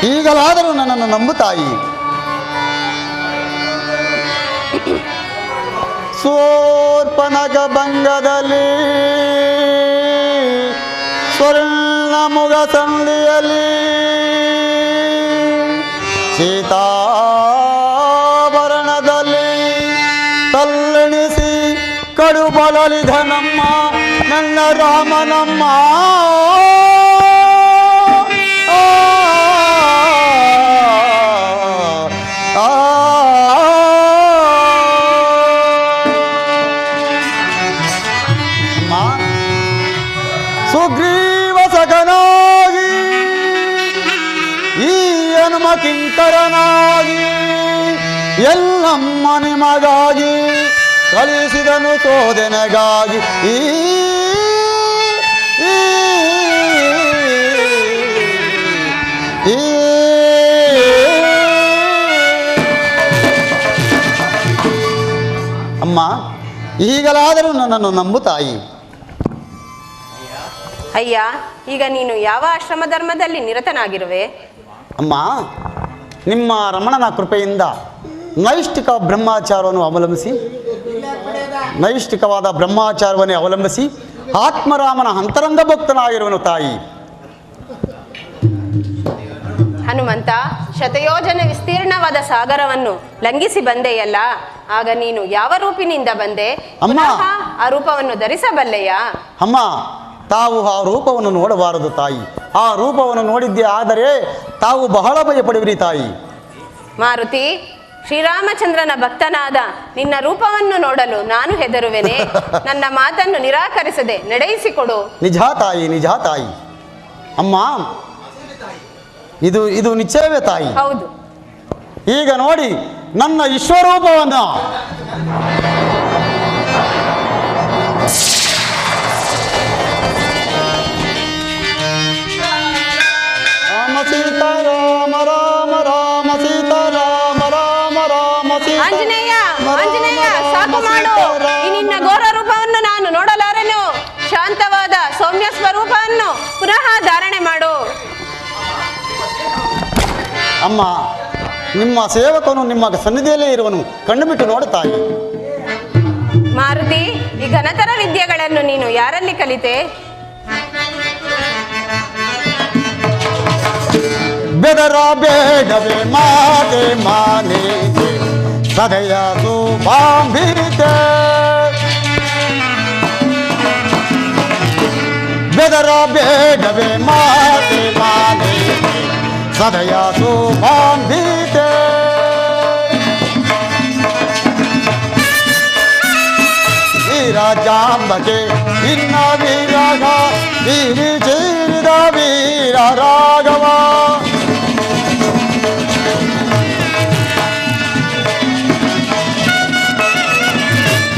ಈಗಲಾದರೂ ನನ್ನನ್ನು ನಂಬು ತಾಯಿ. ಸೋರ್ಪನಕ ಭಂಗದಲ್ಲಿ ಸ್ವರ್ಣ ಮುಗ ಸಂಧಿಯಲ್ಲಿ ಸೀತಾಭರಣದಲ್ಲಿ ತಲ್ಲಣಿಸಿ ಕಡು ಬಳಲಿದನಮ್ಮ ನನ್ನ ರಾಮನಮ್ಮ. ಸುಗ್ರೀವ ಸಖನಾಗಿ ಈ ಹನುಮ ಕಿಂಕರನಾಗಿ ಎಲ್ಲಮ್ಮ ನಿಮಗಾಗಿ ಕಲಿಸಿದನು ಸೋದನೆಗಾಗಿ. ಅಮ್ಮ, ಈಗಲಾದರೂ ನನ್ನನ್ನು ನಂಬು ತಾಯಿ. ಅಯ್ಯ, ಈಗ ನೀನು ಯಾವ ಆಶ್ರಮ ಧರ್ಮದಲ್ಲಿ ನಿರತನಾಗಿರುವೆ? ಅಮ್ಮ, ನಿಮ್ಮ ರಮಣನ ಕೃಪೆಯಿಂದ ನೈಷ್ಠಿಕ ಬ್ರಹ್ಮಾಚಾರವನ್ನು ಅವಲಂಬಿಸಿ ನೈಷ್ಠಿಕವಾದ ಬ್ರಹ್ಮಾಚಾರವನ್ನೇ ಅವಲಂಬಿಸಿ ಆತ್ಮರಾಮನ ಅಂತರಂಗ ಭಕ್ತನಾಗಿರುವನು ತಾಯಿ. ಹನುಮಂತ, ಶತಯೋಜನ ವಿಸ್ತೀರ್ಣವಾದ ಸಾಗರವನ್ನು ಲಂಘಿಸಿ ಬಂದೆಯಲ್ಲ, ಆಗ ನೀನು ಯಾವ ರೂಪಿನಿಂದ ಬಂದೆ? ಅಮ್ಮ, ಆ ರೂಪವನ್ನು ಧರಿಸಬಲ್ಲೆಯಾ? ಅಮ್ಮ, ತಾವು ಆ ರೂಪವನ್ನು ನೋಡಬಾರದು ತಾಯಿ. ಆ ರೂಪವನ್ನು ನೋಡಿದ್ದೇ ಆದರೆ ತಾವು ಬಹಳ ಭಯಪಡುವಿರಿ ತಾಯಿ. ಮಾರುತಿ, ಶ್ರೀರಾಮಚಂದ್ರನ ಭಕ್ತನಾದ ನಿನ್ನ ರೂಪವನ್ನು ನೋಡಲು ನಾನು ಹೆದರುವೆನೆ. ನನ್ನ ಮಾತನ್ನು ನಿರಾಕರಿಸದೆ ನಡೆಯಿಸಿಕೊಡು. ನಿಜ ತಾಯಿ, ನಿಜ ತಾಯಿ. ಅಮ್ಮ, ಇದು ನಿಶ್ಚಯವೇ ತಾಯಿ. ಹೌದು. ಈಗ ನೋಡಿ ನನ್ನ ವಿಶ್ವರೂಪವನ್ನು. ಅಮ್ಮ, ನಿಮ್ಮ ಸೇವಕನು ನಿಮ್ಮ ಸನ್ನಿಧಿಯಲ್ಲೇ ಇರುವನು, ಕಣ್ಣು ಬಿಟ್ಟು ನೋಡು ತಾಯಿ. ಮಾರುತಿ, ಈ ಘನತರ ವಿದ್ಯೆಗಳನ್ನು ನೀನು ಯಾರಲ್ಲಿ ಕಲಿತೆ? ಬೆದರ ಬೇಡವೇ ಮಾತೆ ಮಾನೆ ಸದಯ ಸುಭಾಂಬಿತೆ. ಬೆದರ ಬೇಡವೇ ಮಾತೆ ಮಾನೆ ಸದಯ ಸುಭಾಂಬಿತೆ. ವೀರಜಾಂಬಗೆ ಇನ್ನ ವೀರಗ ವೀರಿ ಚೇರಿದ ವೀರ ರಾಘವ.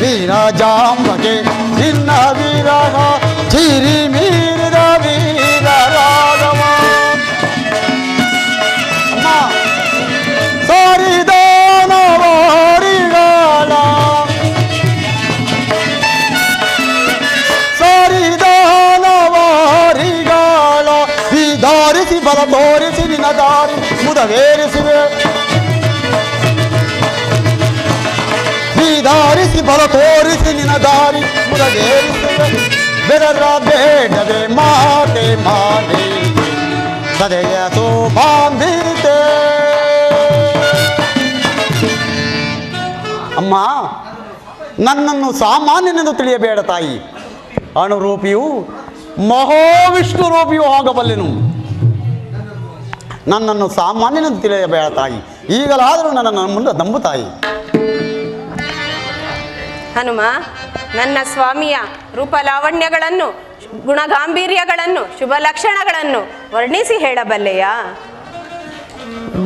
ವೀರಜಾಂಬಗೆ ಇನ್ನ ವೀರಗ ಚೀರಿ ಮೀರಿದ ವೀರ ರಾಘವ. ಸಾರಿದಾನವಾರಿಗಾಲ ಸಾರಿದಾನವಾರಿಗಾಲ ವಿಧಾರಿಸಿ ಬಲ ತೋರಿಸಿ ನಿನ್ನ ದಾರಿ ಮುದವೇರಿಸಿವೆ. ವಿಧಾರಿಸಿ ಬಲ ತೋರಿಸಿ ನಿನ್ನ ದಾರಿ ಮುದವೇರಿಸಿವೆ. ಬೆದರ ಬೇಡವೇ ಮಾತೆ ಮಾತೆ ಸದಯ ಶೋಭಾಂಬಿತೆ. ಅಮ್ಮ, ನನ್ನನ್ನು ಸಾಮಾನ್ಯನೆಂದು ತಿಳಿಯಬೇಡ ತಾಯಿ. ಅಣುರೂಪಿಯು ಮಹಾವಿಷ್ಣು ರೂಪಿಯೂ ಆಗಬಲ್ಲೆನು. ನನ್ನನ್ನು ಸಾಮಾನ್ಯನೆಂದು ತಿಳಿಯಬೇಡ ತಾಯಿ. ಈಗಲಾದರೂ ನನ್ನ ಮುಂದೆ ನಂಬು ತಾಯಿ. ಹನುಮ, ನನ್ನ ಸ್ವಾಮಿಯ ರೂಪಲಾವಣ್ಯಗಳನ್ನು, ಗುಣಗಾಂಭೀರ್ಯಗಳನ್ನು, ಶುಭ ಲಕ್ಷಣಗಳನ್ನು ವರ್ಣಿಸಿ ಹೇಳಬಲ್ಲೆಯಾ?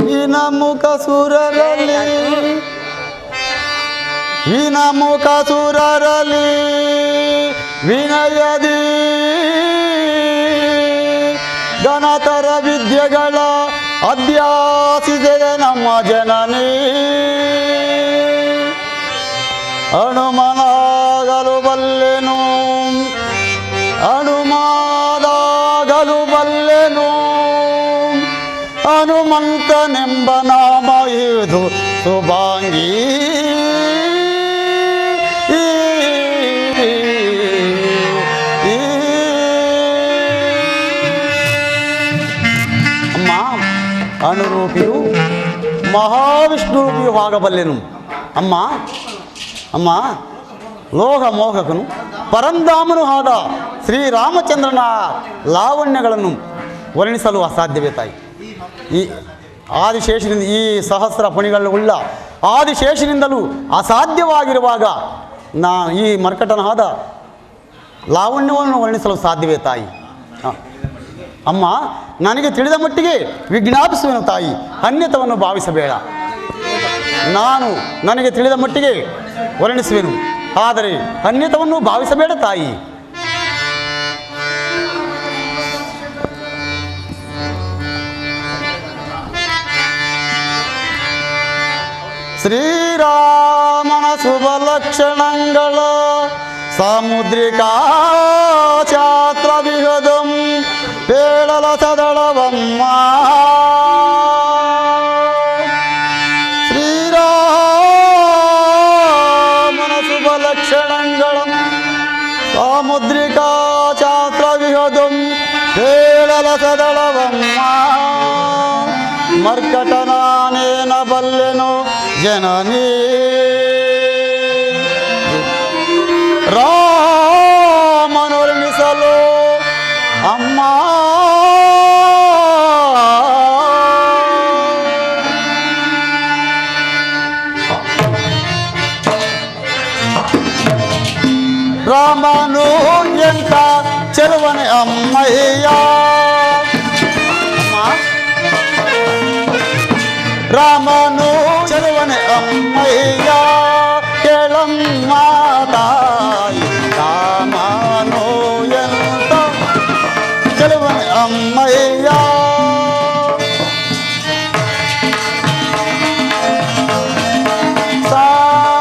ವಿನಮುಖ ಸುರರಲ್ಲಿ ವಿನಮುಖ ಸುರರಲ್ಲಿ ವಿನಯದಿ ಘನತರ ವಿದ್ಯೆಗಳ ಅಭ್ಯಾಸಿಸಿದೆ ನಮ್ಮ ಜನನಿ. ಹನುಮನಾಗಲು ಬಲ್ಲೆನು ಹನುಮಾದಾಗಲು ಬಲ್ಲೆನು. ಹನುಮಂತನೆಂಬ ನಾಮ ಇದು ಶುಭಾಂಗಿ. ಅಮ್ಮ, ಅನುರೂಪಿಯು ಮಹಾವಿಷ್ಣು ರೂಪಿಯು ಆಗಬಲ್ಲೆನು. ಅಮ್ಮ ಅಮ್ಮ ಲೋಹ ಮೋಹಕನು ಪರಂಧಾಮನು ಆದ ಶ್ರೀರಾಮಚಂದ್ರನ ಲಾವಣ್ಯಗಳನ್ನು ವರ್ಣಿಸಲು ಅಸಾಧ್ಯವೇ ತಾಯಿ. ಈ ಆದಿಶೇಷನಿಂದ ಈ ಸಹಸ್ರ ಫಣಿಗಳುಳ್ಳ ಆದಿಶೇಷನಿಂದಲೂ ಅಸಾಧ್ಯವಾಗಿರುವಾಗ ಈ ಮರ್ಕಟನಾದ ಲಾವಣ್ಯವನ್ನು ವರ್ಣಿಸಲು ಸಾಧ್ಯವೇ ತಾಯಿ? ಅಮ್ಮ, ನನಗೆ ತಿಳಿದ ಮಟ್ಟಿಗೆ ವಿಜ್ಞಾಪಿಸುವೆನು ತಾಯಿ, ಅನ್ಯತವನ್ನು ಭಾವಿಸಬೇಡ. ನನಗೆ ತಿಳಿದ ಮಟ್ಟಿಗೆ ವರ್ಣಿಸುವೆನು, ಆದರೆ ಅನ್ಯತವನ್ನು ಭಾವಿಸಬೇಡ ತಾಯಿ. ಶ್ರೀರಾಮನ ಶುಭ ಲಕ್ಷಣಗಳ ಸಾಮುದ್ರಿಕಾ ಛಾತ್ರ ವಿಹದಂ ಪೇಳಲ ಸದಳವಮ್ಮ. ಶ್ರೀರಾಮನ ಶುಭ ಲಕ್ಷಣಗಳ ಸಾಮುದ್ರಿಕಾ ಛಾತ್ರ ವಿಹದಂ ಪೇಳಲ ಸದಳವಮ್ಮ. ಮರ್ಕಟನಾನೇನ ಬಲ್ಲೆನು ಜನನೀ ರಾಮನುರ್ಣಿಸಲು ಅಮ್ಮ. ರಾಮನು ಎಂತ ಚೆಲುವನೆ ಅಮ್ಮಯ್ಯ. ರಾಮನು ಚೆಲುವನೆ ಅಮ್ಮಯ್ಯ ಕೇಳಮ್ಮ ತಾಯಿ. ರಾಮನು ಎಂತ ಚೆಲುವನೆ ಅಮ್ಮಯ್ಯ.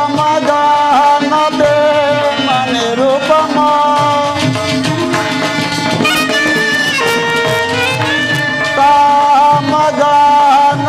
ಸಾಮಗಾನ ಪ್ರೇಮ ನಿರುಪಮ. ಸಾಮಗಾನ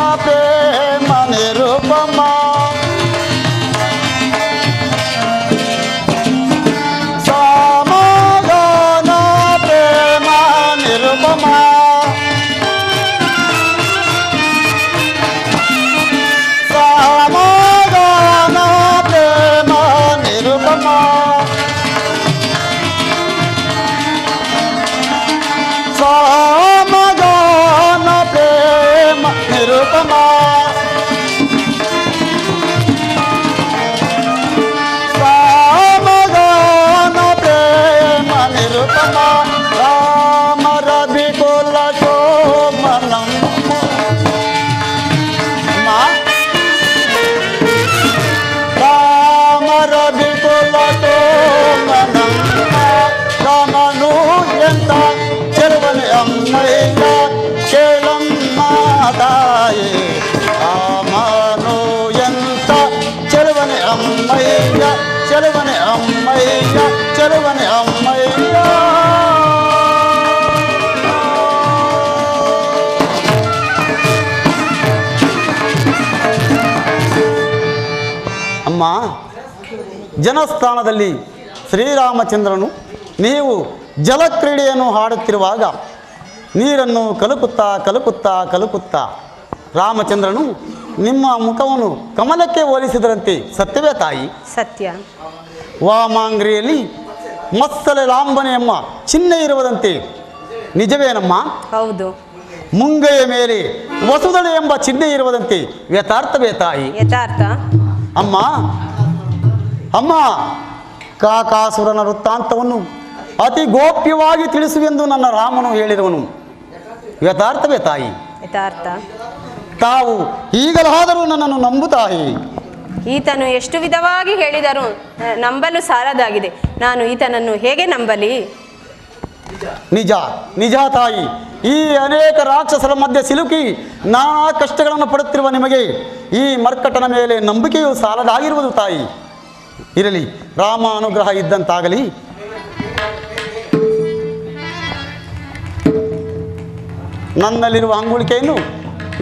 ಜನಸ್ಥಾನದಲ್ಲಿ ಶ್ರೀರಾಮಚಂದ್ರನು ನೀವು ಜಲಕ್ರೀಡೆಯನ್ನು ಆಡುತ್ತಿರುವಾಗ ನೀರನ್ನು ಕಲುಕುತ್ತಾ ಕಲುಕುತ್ತಾ ಕಲುಕುತ್ತಾ ರಾಮಚಂದ್ರನು ನಿಮ್ಮ ಮುಖವನ್ನು ಕಮಲಕ್ಕೆ ಹೋಲಿಸಿದರಂತೆ ಸತ್ಯವೇ ತಾಯಿ? ಸತ್ಯ. ವಾಮಾಂಗ್ರಿಯಲ್ಲಿ ಮತ್ಸಲೆ ಲಾಂಬನೆ ಎಂಬ ಚಿಹ್ನೆ ಇರುವುದಂತೆ ನಿಜವೇನಮ್ಮ? ಹೌದು. ಮುಂಗೈಯ ಮೇಲೆ ವಸುದಳೆ ಎಂಬ ಚಿಹ್ನೆ ಇರುವುದಂತೆ ಯಥಾರ್ಥವೇ ತಾಯಿ? ಯಥಾರ್ಥ. ಅಮ್ಮ ಅಮ್ಮ ಕಾಕಾಸುರನ ವೃತ್ತಾಂತವನ್ನು ಅತಿ ಗೋಪ್ಯವಾಗಿ ತಿಳಿಸುವೆಂದು ನನ್ನ ರಾಮನು ಹೇಳಿರುವನು ಯಥಾರ್ಥವೇ ತಾಯಿ? ಯಥಾರ್ಥ. ತಾವು ಈಗಲಾದರೂ ನನ್ನನ್ನು ನಂಬು ತಾಯಿ. ಈತನು ಎಷ್ಟು ವಿಧವಾಗಿ ಹೇಳಿದರೂ ನಂಬಲು ಸಾಲದಾಗಿದೆ. ನಾನು ಈತನನ್ನು ಹೇಗೆ ನಂಬಲಿ? ನಿಜ ನಿಜ ತಾಯಿ. ಈ ಅನೇಕ ರಾಕ್ಷಸರ ಮಧ್ಯೆ ಸಿಲುಕಿ ನಾನಾ ಕಷ್ಟಗಳನ್ನು ಪಡುತ್ತಿರುವ ನಿಮಗೆ ಈ ಮರ್ಕಟನ ಮೇಲೆ ನಂಬಿಕೆಯು ಸಾಲದಾಗಿರುವುದು ತಾಯಿ. ಇರಲಿ, ರಾಮ ಅನುಗ್ರಹ ಇದ್ದಂತಾಗಲಿ. ನನ್ನಲ್ಲಿರುವ ಅಂಗುಳಿಕೆಯನ್ನು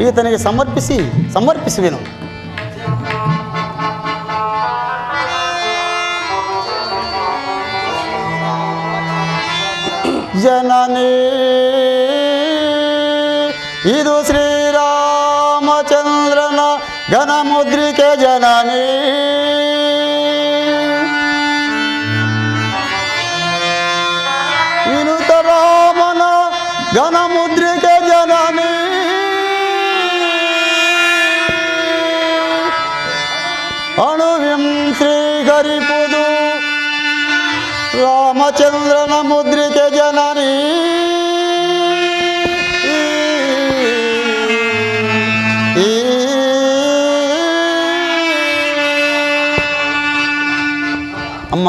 ಈತನಿಗೆ ಸಮರ್ಪಿಸುವೆನು. ಜನನೇ ಇದು ಶ್ರೀರಾಮಚಂದ್ರನ ಘನಮುದ್ರಿಕೆ ಜನನೇ. ವಿನುತ ರಾಮನ ಘನಮುದ್ರಿಕೆ ಜನನೇ. ಅಣುವಿಂ ಶ್ರೀಗರಿಪುದು ರಾಮಚಂದ್ರನ ಮುದ್ರಿಕೆ ಜನನಿ. ಅಮ್ಮ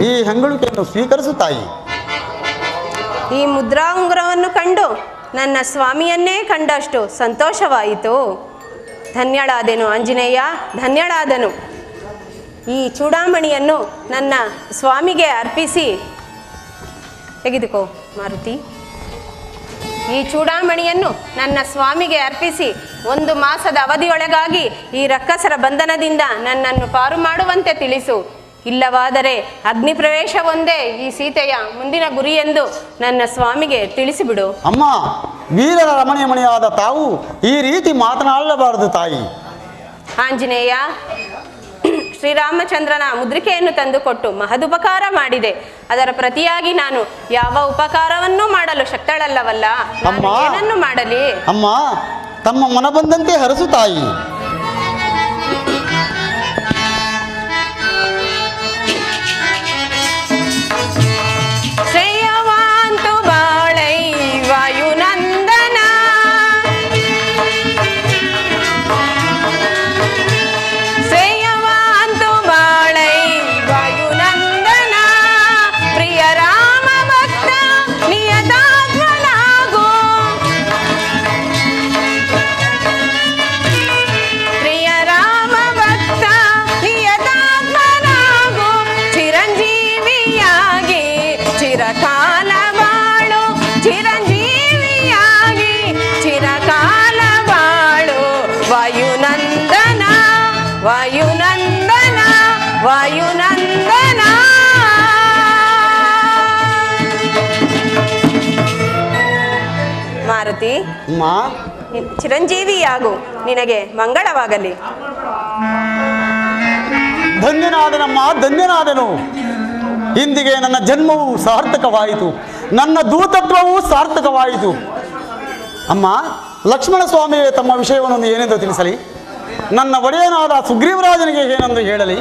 ಈ ಹೆಂಗಳಿಕೆಯನ್ನು ಸ್ವೀಕರಿಸು ತಾಯಿ. ಈ ಮುದ್ರಾ ಉಂಗುರವನ್ನು ಕಂಡು ನನ್ನ ಸ್ವಾಮಿಯನ್ನೇ ಕಂಡಷ್ಟು ಸಂತೋಷವಾಯಿತು. ಧನ್ಯಳಾದೆನು ಆಂಜನೇಯ, ಧನ್ಯಳಾದನು. ಈ ಚೂಡಾಮಣಿಯನ್ನು ನನ್ನ ಸ್ವಾಮಿಗೆ ಅರ್ಪಿಸಿ ತೆಗೆದುಕೋ ಮಾರುತಿ. ಈ ಚೂಡಾಮಣಿಯನ್ನು ನನ್ನ ಸ್ವಾಮಿಗೆ ಅರ್ಪಿಸಿ 1 ಮಾಸದ ಅವಧಿಯೊಳಗಾಗಿ ಈ ರಕ್ಕಸರ ಬಂಧನದಿಂದ ನನ್ನನ್ನು ಪಾರು ಮಾಡುವಂತೆ ತಿಳಿಸು. ಇಲ್ಲವಾದರೆ ಅಗ್ನಿ ಪ್ರವೇಶ ಒಂದೇ ಈ ಸೀತೆಯ ಮುಂದಿನ ಗುರಿ ಎಂದು ನನ್ನ ಸ್ವಾಮಿಗೆ ತಿಳಿಸಿಬಿಡು. ಅಮ್ಮ, ವೀರರ ರಮಣೀಯಮಣಿಯಾದ ತಾವು ಈ ರೀತಿ ಮಾತನಾಡಬಾರದು ತಾಯಿ. ಆಂಜನೇಯ, ಶ್ರೀರಾಮಚಂದ್ರನ ಮುದ್ರಿಕೆಯನ್ನು ತಂದುಕೊಟ್ಟು ಮಹದುಪಕಾರ ಮಾಡಿದೆ. ಅದರ ಪ್ರತಿಯಾಗಿ ನಾನು ಯಾವ ಉಪಕಾರವನ್ನೂ ಮಾಡಲು ಶಕ್ತಳಲ್ಲವಲ್ಲ. ಅಮ್ಮ, ಏನನ್ನು ಮಾಡಲಿ? ಅಮ್ಮ, ತಮ್ಮ ಮನ ಬಂದಂತೆ ಹರಸು ತಾಯಿ. ಶ್ರೇಯವಾಂತು ಬಾಳೈ ವಾಯುನಂದನ, ಶ್ರೇಯವಾಂತು ಬಾಳೈ ವಾಯುನಂದನ, ಪ್ರಿಯ ರಾಮ ಭಕ್ತ ನಿಯತಾತ್ಮನಾಗೋ, ಪ್ರಿಯ ರಾಮ ಭಕ್ತ ನಿಯತಾತ್ಮನಾಗೋ, ಚಿರಂಜೀವಿಯಾಗಿ ಚಿರಕಾಲ ಬಾಳು, ಚಿರಂಜೀವಿಯಾಗಿ ಚಿರಕಾಲ ಬಾಳು, ವಾಯುನಂದನ ವಾಯುನಂದನ ವಾಯುನಂದನ. ಮಾರುತಿ, ಅಮ್ಮ, ಚಿರಂಜೀವಿಯಾಗು, ನಿನಗೆ ಮಂಗಳವಾಗಲಿ. ಧನ್ಯನಾದನಮ್ಮ, ಧನ್ಯನಾದನು. ಇಂದಿಗೆ ನನ್ನ ಜನ್ಮವು ಸಾರ್ಥಕವಾಯಿತು, ನನ್ನ ದೂತತ್ವವೂ ಸಾರ್ಥಕವಾಯಿತು. ಅಮ್ಮ, ಲಕ್ಷ್ಮಣ ಸ್ವಾಮಿಯೇ ತಮ್ಮ ವಿಷಯವನ್ನು ಏನೆಂದು ತಿಳಿಸಲಿ? ನನ್ನ ಒಡೆಯನಾದ ಸುಗ್ರೀವರಾಜನಿಗೆ ಏನೆಂದು ಹೇಳಲಿ?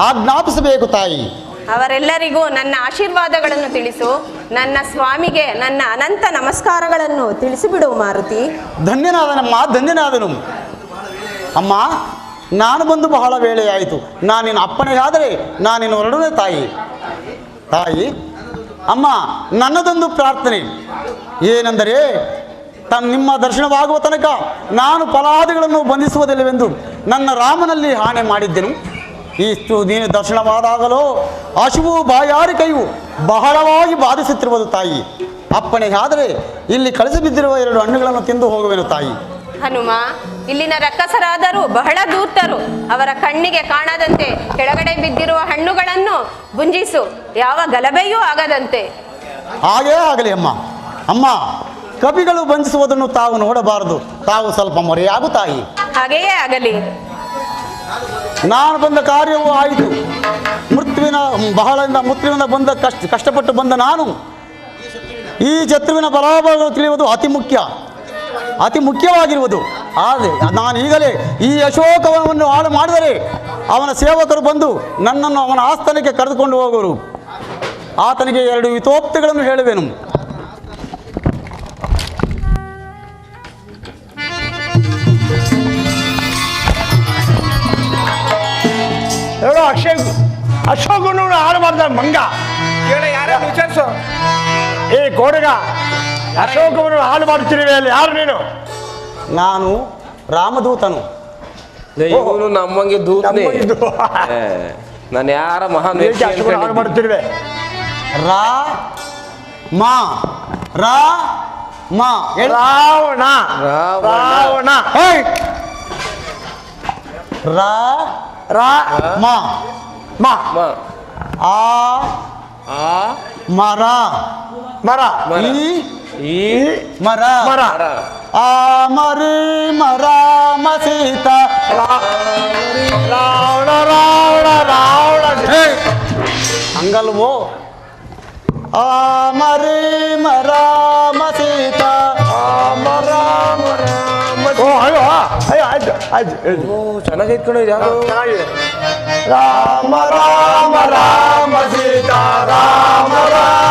ಆಜ್ಞಾಪಿಸಬೇಕು ತಾಯಿ. ಅವರೆಲ್ಲರಿಗೂ ನನ್ನ ಆಶೀರ್ವಾದಗಳನ್ನು ತಿಳಿಸು. ನನ್ನ ಸ್ವಾಮಿಗೆ ನನ್ನ ಅನಂತ ನಮಸ್ಕಾರಗಳನ್ನು ತಿಳಿಸಿಬಿಡು ಮಾರುತಿ. ಧನ್ಯನಾದನಮ್ಮ, ಧನ್ಯನಾದನು. ಅಮ್ಮ, ನಾನು ಬಂದು ಬಹಳ ವೇಳೆಯಾಯಿತು. ನಾನಿನ್ನ ಅಪ್ಪಣೆಯಾದರೆ ನಾನಿನ್ನು ಹೊರಡುವೆ ತಾಯಿ. ತಾಯಿ, ಅಮ್ಮ, ನನ್ನದೊಂದು ಪ್ರಾರ್ಥನೆ ಏನೆಂದರೆ, ನಿಮ್ಮ ದರ್ಶನವಾಗುವ ತನಕ ನಾನು ಫಲಾದಿಗಳನ್ನು ಬಂಧಿಸುವುದಿಲ್ಲವೆಂದು ನನ್ನ ರಾಮನಲ್ಲಿ ಆಣೆ ಮಾಡಿದ್ದೆನು. ಇಷ್ಟು ನೀನು ದರ್ಶನವಾದಾಗಲೋ ಹಸಿವು ಬಾಯಾರಿಕೆಯು ಬಹಳವಾಗಿ ಬಾಧಿಸುತ್ತಿರುವುದು ತಾಯಿ. ಅಪ್ಪಣೆಯಾದರೆ ಇಲ್ಲಿ ಕಳಿಸಿ ಬಿದ್ದಿರುವ 2 ಹಣ್ಣುಗಳನ್ನು ತಿಂದು ಹೋಗುವೆನು ತಾಯಿ. ಹನುಮ, ಇಲ್ಲಿನ ರಕ್ಕಸರಾದರೂ ಬಹಳ ಧೂರ್ತರು. ಅವರ ಕಣ್ಣಿಗೆ ಕಾಣದಂತೆ ಕೆಳಗಡೆ ಬಿದ್ದಿರುವ ಹಣ್ಣುಗಳನ್ನು ಗುಂಜಿಸು, ಯಾವ ಗಲಭೆಯೂ ಆಗದಂತೆ. ಹಾಗೇ ಆಗಲಿ ಅಮ್ಮ. ಅಮ್ಮ, ಕಪಿಗಳು ಬಂಧಿಸುವುದನ್ನು ತಾವು ನೋಡಬಾರದು. ತಾವು ಸ್ವಲ್ಪ ಮೊರೆಯಾಗು ತಾಯಿ. ಹಾಗೆಯೇ ಆಗಲಿ. ನಾನು ಬಂದ ಕಾರ್ಯವೂ ಆಯಿತು. ಮೃತ್ಯುವಿನಿಂದ ಬಂದ ಕಷ್ಟಪಟ್ಟು ಬಂದ ನಾನು ಈ ಶತ್ರುವಿನ ಬಲಾಬಲಗಳು ತಿಳಿಯುವುದು ಅತಿ ಮುಖ್ಯವಾಗಿರುವುದು. ಆದರೆ ನಾನು ಈಗಲೇ ಈ ಅಶೋಕವನವನ್ನು ಹಾಳು ಮಾಡಿದರೆ ಅವನ ಸೇವಕರು ಬಂದು ನನ್ನನ್ನು ಅವನ ಆಸ್ಥಾನಕ್ಕೆ ಕರೆದುಕೊಂಡು ಹೋಗುವರು. ಆತನಿಗೆ 2 ಹಿತೋಕ್ತಿಗಳನ್ನು ಹೇಳುವೆನು. ಹೇಳೋ ಅಶೋಕನು ಹಾಳು ಮಾಡಿದ ಮಂಗ ವಿಚಾರಿಸು. ಏ ಕೋಡಗ, ಅಶೋಕವನ್ನು ಹಾಳು ಮಾಡುತ್ತಿರುವೆ ಅಲ್ಲಿ ಯಾರು ನೀನು? ನಾನು ರಾಮದೂತನು. ಇವನು ನಮ್ಮಂಗೆ ದೂತನೇ. ನಾನು ಯಾರ ಮಹಾನ್ ವ್ಯಕ್ತಿ ಅಶೋಕನ ಹಾಳು ಮಾಡುತ್ತಿರುವೆ? ರಾವಣ ಮರ ಸೀತಾ ಹಂಗಲ್ವೋ? ರಾಮ ಸೀತಾ ಚೆನ್ನಾಗೈತ್ ಕಣ. ರಾಮ ರಾಮ ರಾಮ ಸೀತಾ ರಾಮ ರಾಮ